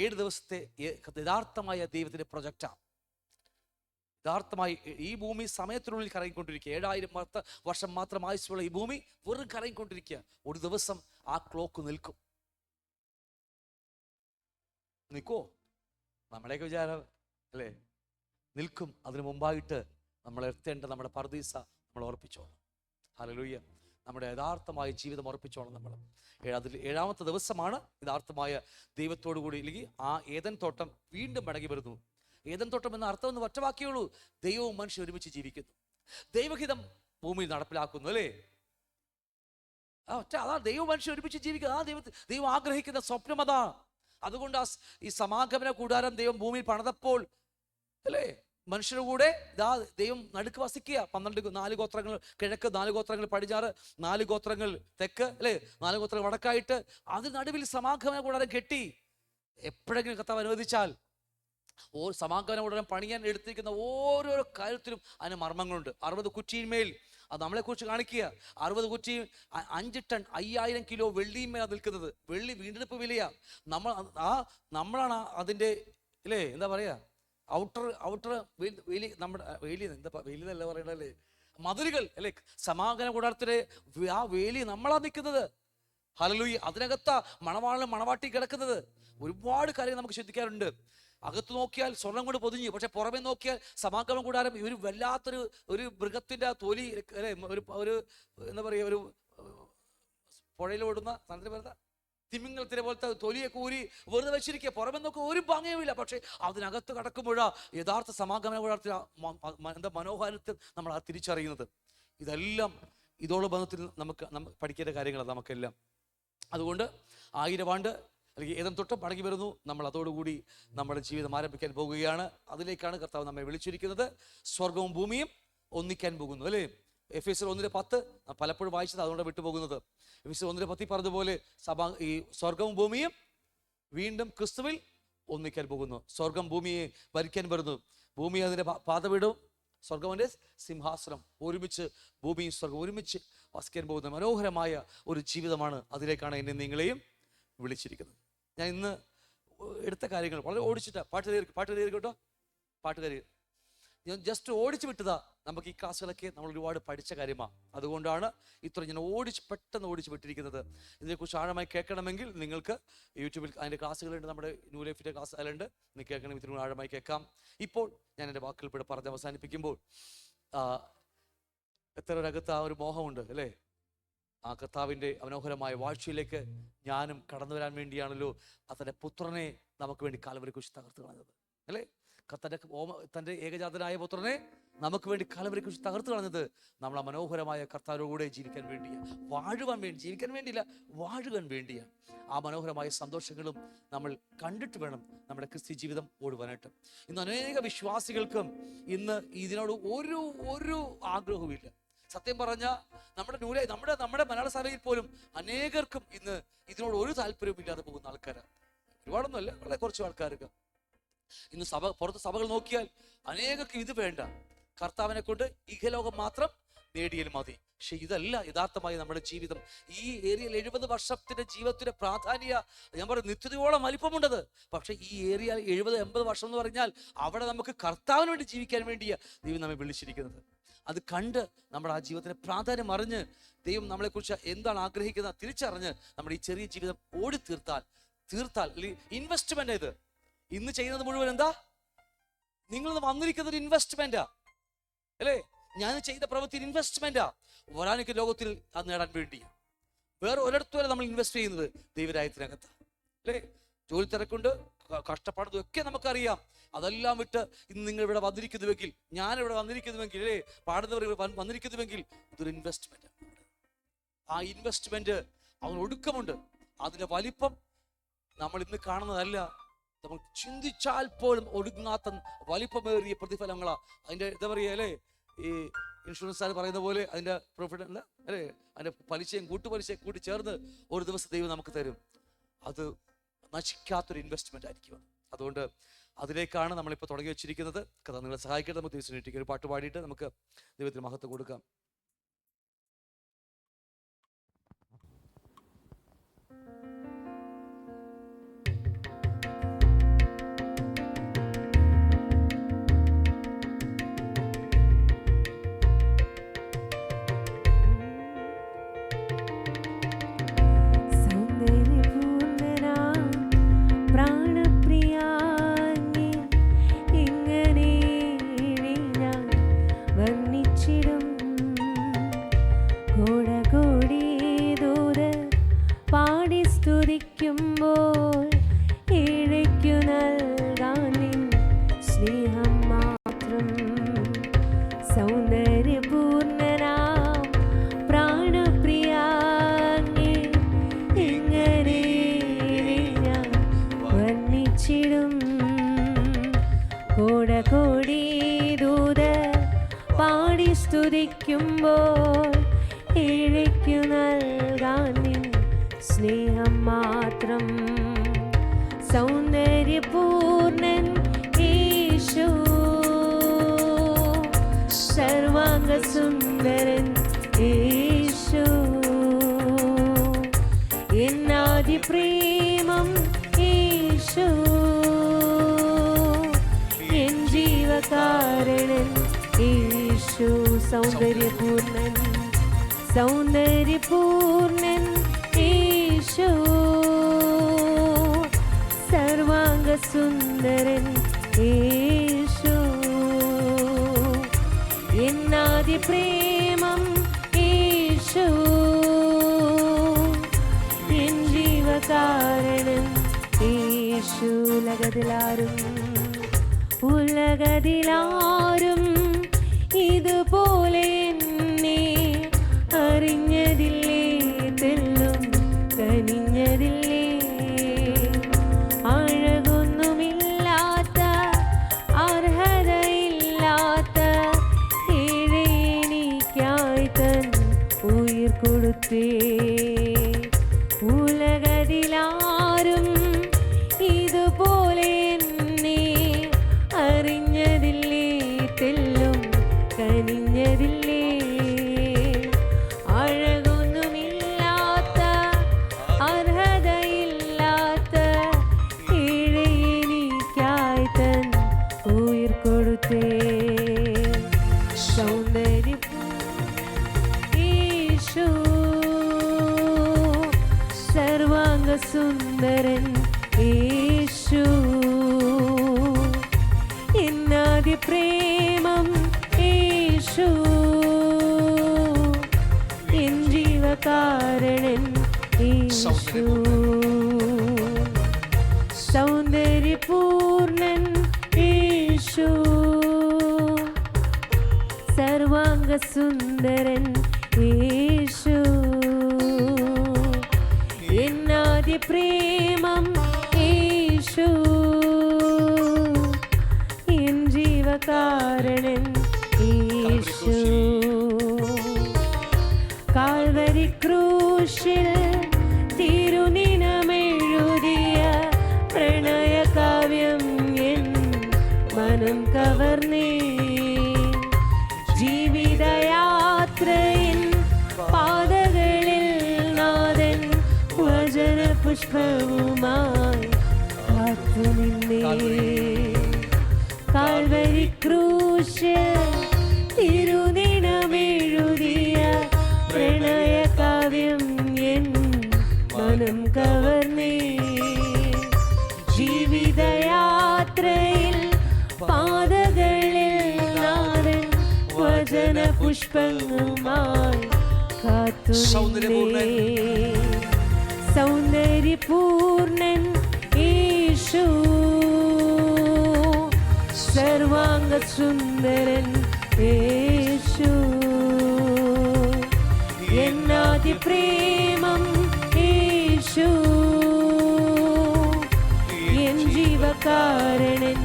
7 ദിവസത്തെ യഥാർത്ഥമായ ദൈവത്തിൻ്റെ പ്രൊജക്റ്റാണ്. യഥാർത്ഥമായി ഈ ഭൂമി സമയത്തിനുള്ളിൽ കറങ്ങിക്കൊണ്ടിരിക്കുക. 7000 വർഷം മാത്രം ആയുസ്സുള്ള ഈ ഭൂമി വെറും കറങ്ങിക്കൊണ്ടിരിക്കുക. ഒരു ദിവസം ആ ക്ലോക്ക് നിൽക്കുമോ? നമ്മുടെയൊക്കെ വിചാരം, അല്ലേ? നിൽക്കും. അതിനു മുമ്പായിട്ട് നമ്മൾ എത്തേണ്ട നമ്മുടെ പർദീസ നമ്മൾ ഓർപ്പിച്ചോണം. ഹല്ലേലൂയ. നമ്മുടെ യഥാർത്ഥമായ ജീവിതം ഉറപ്പിച്ചോണം നമ്മൾ. അതിൽ 7ാമത്തെ ദിവസമാണ് യഥാർത്ഥമായ ദൈവത്തോടു കൂടി, അല്ലെങ്കിൽ ആ ഏദൻ തോട്ടം വീണ്ടും മടങ്ങി വരുന്നു. ഏദൻ തോട്ടം എന്ന അർത്ഥം ഒന്ന് ഒറ്റവാക്കിയുള്ളൂ: ദൈവവും മനുഷ്യൻ ഒരുമിച്ച് ജീവിക്കുന്നു, ദൈവഹിതം ഭൂമിയിൽ നടപ്പിലാക്കുന്നു, അല്ലേ? അതാ ദൈവവും മനുഷ്യൻ ഒരുമിച്ച് ജീവിക്കുക. ആ ദൈവം ആഗ്രഹിക്കുന്ന സ്വപ്നം അതാ. അതുകൊണ്ട് ഈ സമാഗമന കൂടാരം ദൈവം ഭൂമിയിൽ പണിതപ്പോൾ, അല്ലേ, മനുഷ്യരുടെ കൂടെ ഇതാ ദൈവം നടുക്ക് വസിക്കുക. 4 ഗോത്രങ്ങൾ കിഴക്ക്, 4 ഗോത്രങ്ങൾ പടിഞ്ഞാറ്, 4 ഗോത്രങ്ങൾ തെക്ക്, അല്ലേ, 4 ഗോത്രങ്ങൾ വടക്കായിട്ട് അതിന് നടുവിൽ സമാഗമന കൂടാരം കെട്ടി. എപ്പോഴെങ്കിലും കർത്താവ് അനുവദിച്ചാൽ സമാഗമന കൂടാരം പണിയാൻ എടുത്തിരിക്കുന്ന ഓരോരോ കാര്യത്തിലും അതിന് മർമ്മങ്ങളുണ്ട്. 60 കുറ്റിയിന്മേൽ അത് നമ്മളെക്കുറിച്ച് കാണിക്കുക. 60 കുറ്റി 5 ടൺ 5000 കിലോ വെള്ളിയുമേലാണ് നിൽക്കുന്നത്. വെള്ളി വീണ്ടെടുപ്പ് വിലയാ. നമ്മളാണ് അതിൻ്റെ, അല്ലേ, എന്താ പറയുക, ഔട്ടർ വേലി, നമ്മുടെ വേലി എന്താ വേലിന്നല്ല പറയണല്ലേ, മതിലുകൾ, അല്ലേ, സമാഗമന കൂടാരത്തിലെ ആ വേലി നമ്മളാ നിൽക്കുന്നത്. ഹല്ലേലൂയ. അതിനകത്താ മണവാളനും മണവാട്ടി കിടക്കുന്നത്. ഒരുപാട് കാര്യങ്ങൾ നമുക്ക് ശ്രദ്ധിക്കാറുണ്ട്. അകത്ത് നോക്കിയാൽ സ്വർണം കൊണ്ട് പൊതിഞ്ഞു, പക്ഷെ പുറമെ നോക്കിയാൽ സമാഗമന കൂടാരം ഒരു വല്ലാത്തൊരു മൃഗത്തിന്റെ തൊലി, അല്ലെ, ഒരു എന്താ പറയുക, ഒരു പുഴയിലോടുന്ന തിമിംഗലത്തിനെ പോലത്തെ തൊലിയൊക്കെ ഊരി വെറുതെ വെച്ചിരിക്കുക. പുറമെ നോക്കുക ഒരു ഭംഗിയുമില്ല, പക്ഷെ അതിനകത്ത് കടക്കുമ്പോഴാ യഥാർത്ഥ സമാഗമന കൂടാരത്തിൽ എന്താ മനോഹാരത്തിൽ നമ്മൾ ആ തിരിച്ചറിയുന്നത്. ഇതെല്ലാം ഇതോളം ബന്ധത്തിൽ നമുക്ക് പഠിക്കേണ്ട കാര്യങ്ങളാണ് നമുക്കെല്ലാം. അതുകൊണ്ട് 1000 ആണ്ട് അല്ലെങ്കിൽ ഏതും തൊട്ട് മടങ്ങി വരുന്നു. നമ്മൾ അതോടുകൂടി നമ്മുടെ ജീവിതം ആരംഭിക്കാൻ പോകുകയാണ്. അതിലേക്കാണ് കർത്താവ് നമ്മെ വിളിച്ചിരിക്കുന്നത്. സ്വർഗവും ഭൂമിയും ഒന്നിക്കാൻ പോകുന്നു, അല്ലേ. എഫേസ്യർ 1:10 പലപ്പോഴും വായിച്ചത്, അതുകൊണ്ട് വിട്ടുപോകുന്നത്. എഫേസ്യർ 1:10 പറഞ്ഞതുപോലെ ഈ സ്വർഗവും ഭൂമിയും വീണ്ടും ക്രിസ്തുവിൽ ഒന്നിക്കാൻ പോകുന്നു. സ്വർഗം ഭൂമിയെ ഭരിക്കാൻ വരുന്നു. ഭൂമി അതിൻ്റെ പാദപീഠവും സ്വർഗവൻ്റെ സിംഹാസനം. ഒരുമിച്ച് ഭൂമിയും സ്വർഗം ഒരുമിച്ച് വസിക്കാൻ പോകുന്ന മനോഹരമായ ഒരു ജീവിതമാണ്. അതിലേക്കാണ് എന്നെ നിങ്ങളെയും വിളിച്ചിരിക്കുന്നത്. ഞാൻ ഇന്ന് എടുത്ത കാര്യങ്ങൾ വളരെ ഓടിച്ചിട്ടാ. പാട്ട് കയറി കേട്ടോ, പാട്ട് കയറി ഞാൻ ജസ്റ്റ് ഓടിച്ചു വിട്ടതാ. നമുക്ക് ഈ ക്ലാസ്സുകളൊക്കെ നമ്മൾ ഒരുപാട് പഠിച്ച കാര്യമാണ്. അതുകൊണ്ടാണ് ഇത്ര ഞാൻ പെട്ടെന്ന് ഓടിച്ചു വിട്ടിരിക്കുന്നത്. ഇതിനെക്കുറിച്ച് ആഴമായി കേൾക്കണമെങ്കിൽ നിങ്ങൾക്ക് യൂട്യൂബിൽ അതിൻ്റെ ക്ലാസ്സുകളുണ്ട്. നമ്മുടെ ന്യൂ ലൈഫിൻ്റെ ക്ലാസ് അതിലുണ്ട്. നിങ്ങൾക്ക് കേൾക്കണമെങ്കിൽ ഇത്ര ആഴമായി കേൾക്കാം. ഇപ്പോൾ ഞാൻ എൻ്റെ വാക്കുകൾ ഇവിടെ പറഞ്ഞ് അവസാനിപ്പിക്കുമ്പോൾ, എത്ര ഒരകത്ത് ആ ഒരു മോഹമുണ്ട്, അല്ലേ. ആ കർത്താവിൻ്റെ മനോഹരമായ വാഴ്ചയിലേക്ക് ഞാനും കടന്നു വരാൻ വേണ്ടിയാണല്ലോ തൻ്റെ പുത്രനെ നമുക്ക് വേണ്ടി കാൽവരി കുരിശിൽ തകർത്ത് കളഞ്ഞത്, അല്ലേ. തൻ്റെ ഏകജാതനായ പുത്രനെ നമുക്ക് വേണ്ടി കാൽവരി കുരിശിൽ തകർത്ത് കളഞ്ഞത് നമ്മൾ ആ മനോഹരമായ കർത്താവിനോടെ ജീവിക്കാൻ വേണ്ടിയാണ്. വാഴുവാൻ വേണ്ടി, ജീവിക്കാൻ വേണ്ടിയില്ല, വാഴുവാൻ വേണ്ടിയാണ്. ആ മനോഹരമായ സന്തോഷങ്ങളും നമ്മൾ കണ്ടിട്ട് വേണം നമ്മുടെ ക്രിസ്ത്യ ജീവിതം ഓടുവാനായിട്ട്. ഇന്ന് അനേക വിശ്വാസികൾക്കും ഇന്ന് ഇതിനോട് ഒരു ആഗ്രഹവുമില്ല. സത്യം പറഞ്ഞാൽ നമ്മുടെ മലയാള സഭയിൽ പോലും അനേകർക്കും ഇന്ന് ഇതിനോട് ഒരു താല്പര്യവും ഇല്ലാതെ പോകുന്ന ആൾക്കാരാണ്. ഒരുപാടൊന്നുമല്ല, വളരെ കുറച്ച് ആൾക്കാർക്ക്. ഇന്ന് പുറത്ത് സഭകൾ നോക്കിയാൽ അനേകർക്ക് ഇത് വേണ്ട, കർത്താവിനെ കൊണ്ട് ഇഹലോകം മാത്രം നേടിയാൽ മതി. പക്ഷെ ഇതല്ല യഥാർത്ഥമായി നമ്മുടെ ജീവിതം. ഈ ഏരിയയിൽ 70 വർഷത്തിന്റെ ജീവിതത്തിന്റെ പ്രാധാന്യ ഞാൻ പറയും, നിത്യതയോളം വലിപ്പമുണ്ടത്. പക്ഷെ ഈ ഏരിയ 70-80 വർഷം എന്ന് പറഞ്ഞാൽ അവിടെ നമുക്ക് കർത്താവിന് വേണ്ടി ജീവിക്കാൻ വേണ്ടിയാണ് ദൈവം നമ്മെ വിളിച്ചിരിക്കുന്നത്. അത് കണ്ട് നമ്മുടെ ആ ജീവിതത്തിന്റെ പ്രാധാന്യം അറിഞ്ഞ് ദൈവം നമ്മളെക്കുറിച്ച് എന്താണ് ആഗ്രഹിക്കുന്നത് തിരിച്ചറിഞ്ഞ് നമ്മുടെ ഈ ചെറിയ ജീവിതം ഓടി തീർത്താൽ ഇൻവെസ്റ്റ്മെന്റ്. ഇത് ഇന്ന് ചെയ്യുന്നത് മുഴുവൻ എന്താ? നിങ്ങൾ വന്നിരിക്കുന്നത് ഇൻവെസ്റ്റ്മെന്റാ, അല്ലേ. ഞാൻ ചെയ്ത പ്രവൃത്തി ഇൻവെസ്റ്റ്മെന്റാ. വരാനിക്ക് ലോകത്തിൽ അത് നേടാൻ വേണ്ടി വേറെ ഒരിടത്തും വരെ നമ്മൾ ഇൻവെസ്റ്റ് ചെയ്യുന്നത് ദൈവരാജ്യത്തിനകത്ത്, അല്ലേ. ജോലി തിരക്കുണ്ട്, കഷ്ടപ്പാടും ഒക്കെ നമുക്കറിയാം. അതെല്ലാം വിട്ട് ഇന്ന് നിങ്ങൾ ഇവിടെ വന്നിരിക്കുന്നുവെങ്കിൽ, ഞാനിവിടെ വന്നിരിക്കുന്നുവെങ്കിൽ, അല്ലേ, പാടുന്നവർ വന്നിരിക്കുന്നുവെങ്കിൽ ഇതൊരു ഇൻവെസ്റ്റ്മെന്റ്. ആ ഇൻവെസ്റ്റ്മെന്റ് അതിന് ഒടുക്കമുണ്ട്. അതിന്റെ വലിപ്പം നമ്മൾ ഇന്ന് കാണുന്നതല്ല. നമ്മൾ ചിന്തിച്ചാൽ പോലും ഒടുങ്ങാത്ത വലിപ്പമേറിയ പ്രതിഫലങ്ങളാ അതിന്റെ. എന്താ പറയുക, അല്ലേ, ഈ ഇൻഷുറൻസ് പറയുന്ന പോലെ അതിന്റെ പ്രോഫിറ്റ് അല്ലേ, അതിന്റെ പലിശയും കൂട്ടുപലിശയും കൂട്ടി ചേർന്ന് ഒരു ദിവസം ദൈവം നമുക്ക് തരും. അത് നശിക്കാത്തൊരു ഇൻവെസ്റ്റ്മെന്റ് ആയിരിക്കും. അതുകൊണ്ട് അതിലേക്കാണ് നമ്മളിപ്പോൾ തുടങ്ങി വെച്ചിരിക്കുന്നത്. കഥ നിങ്ങളെ സഹായിക്കട്ടെ. നമുക്ക് ദൈവത്തിന് ഒരു പാട്ട് പാടിയിട്ട് നമുക്ക് ദൈവത്തിന് മഹത്വം കൊടുക്കാം. കോടി പാടി സ്തുതിക്കുമ്പോൾ ഏഴയ്ക്കു നൽകാൻ നിൻ സ്നേഹം മാത്രം. സൗന്ദര്യപൂർണൻ യേശു, സർവാംഗ സുന്ദരൻ യേശു, എന്നാദി പ്രേമം യേശു, എൻ ജീവകാരണൻ യേശു. സൗന്ദര്യപൂർണൻ സൗന്ദര്യപൂർണൻ യേശു, സർവാംഗ സുന്ദരൻ യേശു, എന്നാദി പ്രേമം യേശു, എൻ ജീവകാരണൻ യേശു. ഉലകത്തിലാരും ഇതുപോലെ എന്നെ അറിഞ്ഞതില്ലേ, തെല്ലും കനിഞ്ഞതില്ലേ. അഴകൊന്നുമില്ലാത്ത അർഹതയില്ലാത്ത എനിക്കായി തൻ ഉയിർ കൊടുത്തേ. ഉലകത്തിലാരും ഇതുപോലെ എന്നെ അറിഞ്ഞതില്ലേ, തെല്ലും കനിഞ്ഞതില്ലേ. അഴകൊന്നുമില്ലാത്ത അർഹതയില്ലാത്ത എനിക്കായി തൻ ഉയിർ കൊടുത്തേ. സൗന്ദര്യം യേശു, സർവാംഗ സുന്ദരൻ യേശു, എന്നാദി പ്രേമം യേശു, എൻ ജീവകാരണൻ യേശു. സൗന്ദര്യപൂർണൻ യേശു, സർവാംഗ സുന്ദരൻ യേശു, എന്നാദി പ്രേമം യേശു, എൻ ജീവകാരണൻ യേശു. കാൽവരി ക്രൂശിൽ തിരുനിണമെഴുതിയ പ്രണയകാവ്യം എൻ മനം കവർന്നേ. ജീവിതയാത്രയിൻ പാതകളിൽ നാഥൻ വചനപുഷ്പവുമായി കാത്തുനിന്നേ. കാൽവരി ക്രൂശിൽ തിരുനിണമെഴുതിയ പ്രണയകാവ്യം എൻ മനം കവർന്നേ. ജീവിതയാത്രയിൽ പാതകളിൽ നാഥൻ വചനപുഷ്പങ്ങളുമായി കാത്തുനിന്നേ. സൗന്ദര്യപൂർണൻ യേശു, സർവാംഗ സുന്ദരൻ യേശു, എന്നാദി പ്രേമം യേശു, എൻ ജീവകാരണൻ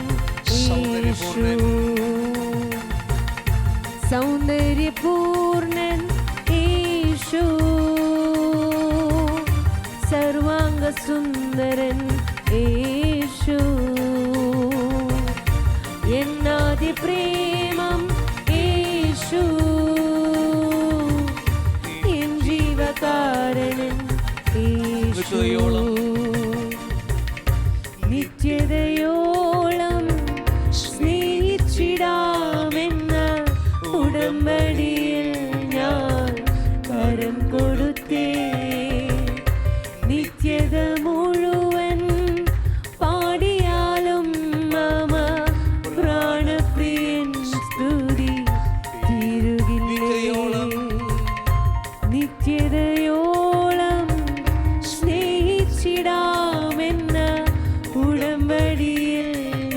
യേശു. സൗന്ദര്യപൂർണൻ യേശു, സർവാംഗ സുന്ദരൻ യേശു, എന്നാദി പ്രേമം യേശു, എൻ ജീവകാരണൻ യേശു. നിത്യതയോളം സ്നേഹിച്ചിടാമെന്ന ഉടമ്പടിയിൽ ഞാൻ കരം കൊടുത്തേ. നിത്യത മുഴുവൻ പാടിയാലും മമ പ്രാണപ്രിയൻ സ്തുതി തീരുകില്ലേ. നിത്യതയോളം സ്നേഹിച്ചിടാമെന്ന ഉടമ്പടിയിൽ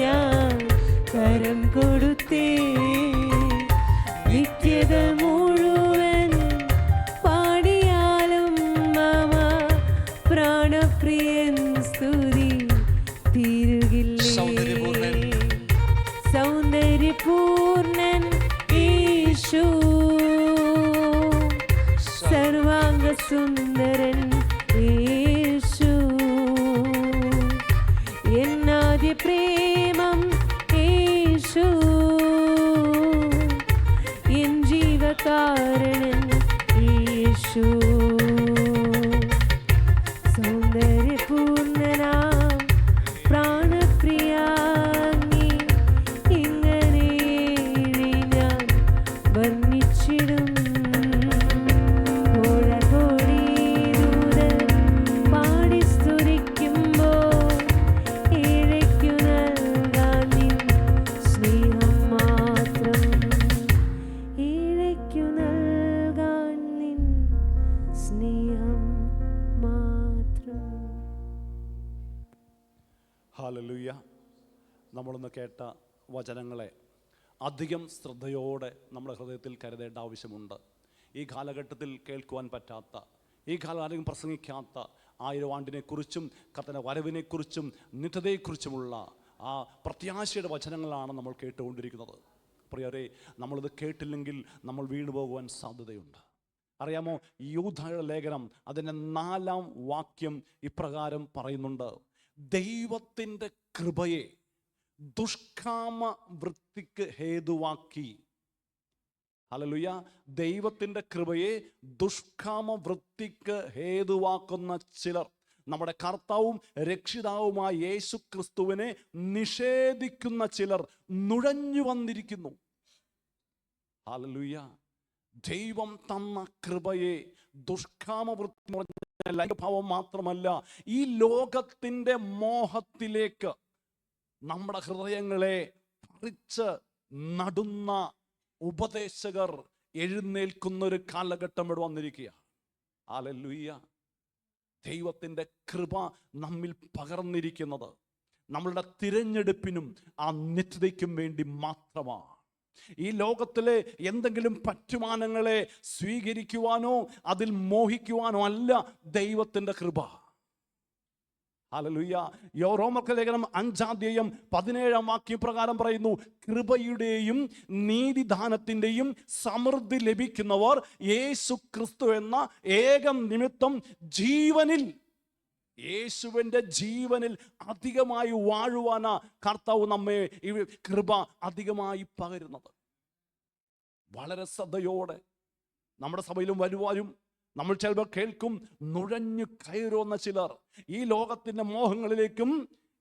ഞാൻ കരം കൊടുത്തേ. നിത്യത സർവസുന്ദരൻ യേശു എന്നാദ്യ പ്രേമം യേശു എൻ ജീവകാരണൻ യേശു സൗന്ദര്യപൂർണനാം പ്രാണപ്രിയാങ്ങി ഇങ്ങനെ ഞാൻ വർണ്ണിച്ചിടും പാടി സ്തുതിക്കുമ്പോൾ ഏഴയ്ക്കു നൽകാൻ നിൻ സ്നേഹം മാത്രം ഏഴയ്ക്കു നൽകാൻ നിൻ സ്നേഹം മാത്രം. ഹല്ലേലൂയ. നമ്മളൊന്ന് കേട്ട വചനങ്ങളെ അധികം ശ്രദ്ധയോടെ നമ്മുടെ ഹൃദയത്തിൽ കരുതേണ്ട ആവശ്യമുണ്ട്. ഈ കാലഘട്ടത്തിൽ കേൾക്കുവാൻ പറ്റാത്ത, ഈ കാലം പ്രസംഗിക്കാത്ത 1000 ആണ്ടിനെക്കുറിച്ചും കർത്തൻ്റെ വരവിനെക്കുറിച്ചും നിത്യതയെക്കുറിച്ചുമുള്ള ആ പ്രത്യാശയുടെ വചനങ്ങളാണ് നമ്മൾ കേട്ടുകൊണ്ടിരിക്കുന്നത്. പ്രിയരെ, നമ്മളിത് കേട്ടില്ലെങ്കിൽ നമ്മൾ വീണു പോകുവാൻ സാധ്യതയുണ്ട്. അറിയാമോ, യൂദായുടെ ലേഖനം അതിൻ്റെ 4-ാം വാക്യം ഇപ്രകാരം പറയുന്നുണ്ട്: ദൈവത്തിൻ്റെ കൃപയെ ദുഷ്കാമ വൃത്തിക്ക് ഹേതുവാക്കി. ഹല്ലേലൂയ. ദൈവത്തിൻ്റെ കൃപയെ ദുഷ്കാമ വൃത്തിക്ക് ഹേതുവാക്കുന്ന ചിലർ, നമ്മുടെ കർത്താവും രക്ഷിതാവുമായ യേശു ക്രിസ്തുവിനെ നിഷേധിക്കുന്ന ചിലർ നുഴഞ്ഞു വന്നിരിക്കുന്നു. ഹല്ലേലൂയ. ദൈവം തന്ന കൃപയെ ദുഷ്കാമവൃത്തി ലൈംഗഭാവം മാത്രമല്ല, ഈ ലോകത്തിൻ്റെ മോഹത്തിലേക്ക് നമ്മുടെ ഹൃദയങ്ങളെ പറിച്ച് നടുന്ന ഉപദേശകർ എഴുന്നേൽക്കുന്ന ഒരു കാലഘട്ടം ഇവിടെ വന്നിരിക്കുക. ഹല്ലേലൂയ. ദൈവത്തിൻ്റെ കൃപ നമ്മിൽ പകർന്നിരിക്കുന്നത് നമ്മളുടെ തിരഞ്ഞെടുപ്പിനും ആ നിത്യതയ്ക്കും വേണ്ടി മാത്രമാണ്. ഈ ലോകത്തിലെ എന്തെങ്കിലും പറ്റുമാനങ്ങളെ സ്വീകരിക്കുവാനോ അതിൽ മോഹിക്കുവാനോ അല്ല ദൈവത്തിൻ്റെ കൃപ. ഹല്ലേലൂയ. റോമർക്ക് ലേഖനം 5-ാം അധ്യായം 17-ാം വാക്യം പ്രകാരം പറയുന്നു: കൃപയുടെയും നീതിദാനത്തിൻ്റെയും സമൃദ്ധി ലഭിക്കുന്നവർ യേശു ക്രിസ്തു എന്ന ഏകം നിമിത്തം ജീവനിൽ, യേശുവിൻ്റെ ജീവനിൽ അധികമായി വാഴുവാനാ കർത്താവ് നമ്മെ ഈ കൃപ അധികമായി പകരുന്നത്. വളരെ ശ്രദ്ധയോടെ നമ്മുടെ സഭയിലും വരുവാനും നമ്മൾ ചിലപ്പോൾ കേൾക്കും, നുഴഞ്ഞു കയറുന്ന ചിലർ ഈ ലോകത്തിൻ്റെ മോഹങ്ങളിലേക്കും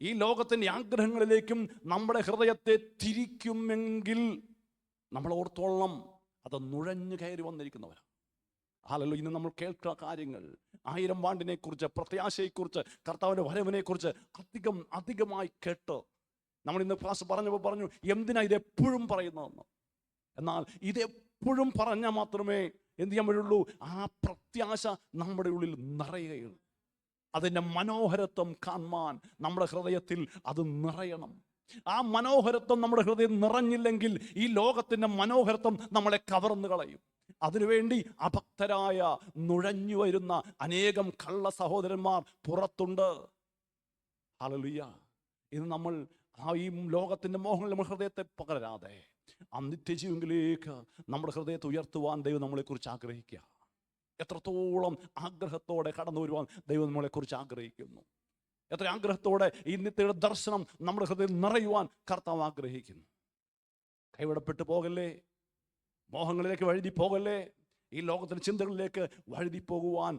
ഈ ലോകത്തിൻ്റെ ആഗ്രഹങ്ങളിലേക്കും നമ്മുടെ ഹൃദയത്തെ തിരിക്കുമെങ്കിൽ നമ്മൾ ഓർത്തോളം അത് നുഴഞ്ഞു കയറി വന്നിരിക്കുന്നവരാണ്. ഹല്ലേലൂയ. ഇന്ന് നമ്മൾ കേൾക്കുന്ന കാര്യങ്ങൾ 1000 ആണ്ടിനെക്കുറിച്ച്, പ്രത്യാശയെക്കുറിച്ച്, കർത്താവിൻ്റെ വരവിനെക്കുറിച്ച് അധികമായി കേട്ട് നമ്മൾ ഇന്ന് ക്ലാസ് പറഞ്ഞപ്പോൾ പറഞ്ഞു, എന്തിനാ ഇതെപ്പോഴും പറയുന്നതെന്ന്. എന്നാൽ ഇതെപ്പോഴും പറഞ്ഞാൽ മാത്രമേ എന്ത് ചെയ്യാൻ പറ്റുള്ളൂ? ആ പ്രത്യാശ നമ്മുടെ ഉള്ളിൽ നിറയുകയുള്ളൂ. അതിൻ്റെ മനോഹരത്വം കാണുവാൻ നമ്മുടെ ഹൃദയത്തിൽ അത് നിറയണം. ആ മനോഹരത്വം നമ്മുടെ ഹൃദയം നിറഞ്ഞില്ലെങ്കിൽ ഈ ലോകത്തിൻ്റെ മനോഹരത്വം നമ്മളെ കവർന്നു കളയും. അതിനുവേണ്ടി അഭക്തരായ നുഴഞ്ഞു വരുന്ന അനേകം കള്ള സഹോദരന്മാർ പുറത്തുണ്ട്. ഹല്ലേലൂയ. ഇത് നമ്മൾ ഈ ലോകത്തിൻ്റെ മോഹങ്ങൾ നമ്മുടെ ഹൃദയത്തെ പകരാതെ ആ നിത്യജീവനിലേക്ക് നമ്മുടെ ഹൃദയത്തെ ഉയർത്തുവാൻ ദൈവം നമ്മളെക്കുറിച്ച് ആഗ്രഹിക്കുക. എത്രത്തോളം ആഗ്രഹത്തോടെ കടന്നു വരുവാൻ ദൈവം നമ്മളെക്കുറിച്ച് ആഗ്രഹിക്കുന്നു. എത്ര ആഗ്രഹത്തോടെ ഈ നിത്യയുടെ ദർശനം നമ്മുടെ ഹൃദയം നിറയുവാൻ കർത്താവ് ആഗ്രഹിക്കുന്നു. കൈവിടപ്പെട്ടു പോകല്ലേ, മോഹങ്ങളിലേക്ക് വഴുതി പോകല്ലേ, ഈ ലോകത്തിൻ്റെ ചിന്തകളിലേക്ക് വഴുതി പോകുവാൻ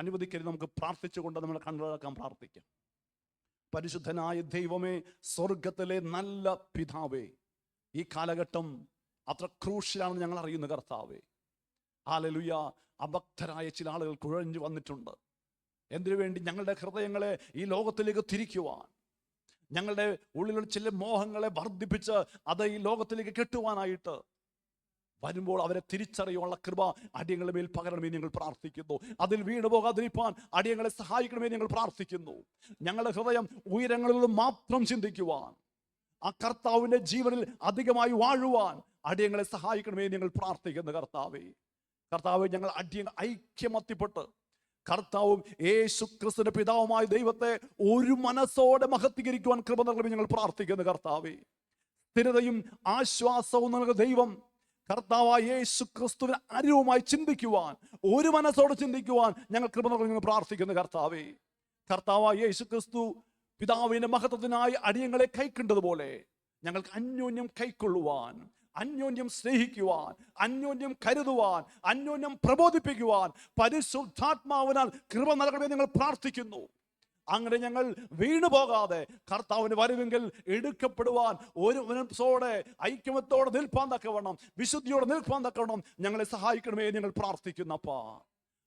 അനുവദിക്കരുത്. നമുക്ക് പ്രാർത്ഥിച്ചുകൊണ്ട് നമ്മളെ കണ്ടുകളക്കാൻ പ്രാർത്ഥിക്കാം. പരിശുദ്ധനായ ദൈവമേ, സ്വർഗത്തിലെ നല്ല പിതാവേ, ഈ കാലഘട്ടം അത്ര ക്രൂഷ്യലാണെന്ന് ഞങ്ങൾ അറിയുന്ന കർത്താവേ. ഹല്ലേലൂയ. അഭക്തരായ ചില ആളുകൾ കുഴഞ്ഞു വന്നിട്ടുണ്ട്. എന്തിനു വേണ്ടി? ഞങ്ങളുടെ ഹൃദയങ്ങളെ ഈ ലോകത്തിലേക്ക് തിരിക്കുവാൻ, ഞങ്ങളുടെ ഉള്ളിലുള്ള ചില മോഹങ്ങളെ വർദ്ധിപ്പിച്ച് അത് ഈ ലോകത്തിലേക്ക് കെട്ടുവാനായിട്ട് വരുമ്പോൾ അവരെ തിരിച്ചറിയാനുള്ള കൃപ അടിയങ്ങളുടെ മേൽ പകരണമേ ഞങ്ങൾ പ്രാർത്ഥിക്കുന്നു. അതിൽ വീണു പോകാതിരിപ്പാൻ അടിയങ്ങളെ സഹായിക്കണമേ ഞങ്ങൾ പ്രാർത്ഥിക്കുന്നു. ഞങ്ങളുടെ ഹൃദയം ഉയരങ്ങളിൽ മാത്രം ചിന്തിക്കുവാൻ, ആ കർത്താവിൻ്റെ ജീവനിൽ അധികമായി വാഴുവാൻ അടിയങ്ങളെ സഹായിക്കണമേ ഞങ്ങൾ പ്രാർത്ഥിക്കുന്നു. കർത്താവെ, ഞങ്ങൾ അടിയങ്ങൾ ഐക്യമത്യപ്പെട്ട് കർത്താവും യേശു ക്രിസ്തുവിന്റെ പിതാവുമായ ദൈവത്തെ ഒരു മനസ്സോടെ മഹത്വീകരിക്കുവാൻ കൃപ നൽകണമെന്ന് ഞങ്ങൾ പ്രാർത്ഥിക്കുന്നു. കർത്താവേ, സ്ഥിരതയും ആശ്വാസവും നൽകുന്ന ദൈവം, കർത്താവായ യേശു ക്രിസ്തുവിന് അരിവുമായി ചിന്തിക്കുവാൻ, ഒരു മനസ്സോടെ ചിന്തിക്കുവാൻ ഞങ്ങൾ കൃപ നൽകി പ്രാർത്ഥിക്കുന്നു. കർത്താവേ, കർത്താവായ യേശു ക്രിസ്തു പിതാവിന്റെ മഹത്വത്തിനായി അടിയങ്ങളെ കൈക്കൊണ്ടതുപോലെ ഞങ്ങൾക്ക് അന്യോന്യം കൈക്കൊള്ളുവാൻ, അന്യോന്യം സ്നേഹിക്കുവാൻ, അന്യോന്യം കരുതുവാൻ, അന്യോന്യം പ്രബോധിപ്പിക്കുവാൻ പരിശുദ്ധാത്മാവിനാൽ കൃപ നൽകണമെന്ന് ഞങ്ങൾ പ്രാർത്ഥിക്കുന്നു. അങ്ങനെ ഞങ്ങൾ വീണു പോകാതെ കർത്താവിന് വരവെങ്കിൽ എടുക്കപ്പെടുവാൻ ഒരു മനസ്സോടെ ഐക്യമത്തോടെ നിൽപ്പാൻ തക്കവണ്ണം, വിശുദ്ധിയോടെ നിൽപ്പാൻ തക്കവണ്ണം ഞങ്ങളെ സഹായിക്കണമേ ഞങ്ങൾ പ്രാർത്ഥിക്കുന്നപ്പാ.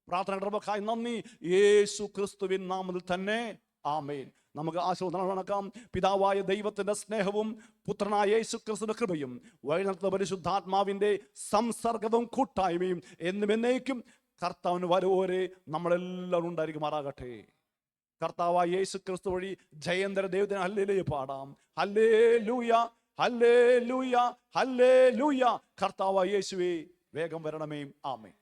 പ്രാർത്ഥന കൃപക്കായി നന്ദി. യേശു ക്രിസ്തുവിൻ നാമത്തിൽ തന്നെ ആമേൻ. നമുക്ക് ആശീർവാദം നടക്കാം. പിതാവായ ദൈവത്തിന്റെ സ്നേഹവും പുത്രനായ യേശു ക്രിസ്തുവിന്റെ കൃപയും വഴി നടത്തുന്ന പരിശുദ്ധാത്മാവിന്റെ സംസർഗവും കൂട്ടായ്മയും എന്നും എന്നേക്കും കർത്താവിന് വരവോരെ നമ്മളെല്ലാവരും ഉണ്ടായിരിക്കുമാറാകട്ടെ. കർത്താവായ യേശു ക്രിസ്തു വഴി ജയന്തര ദൈവത്തിന് ഹല്ലേലൂയ പാടാം. Hallelujah, hallelujah, hallelujah. കർത്താവായ യേശുവേ, വേഗം വരണമേ. ആമേൻ.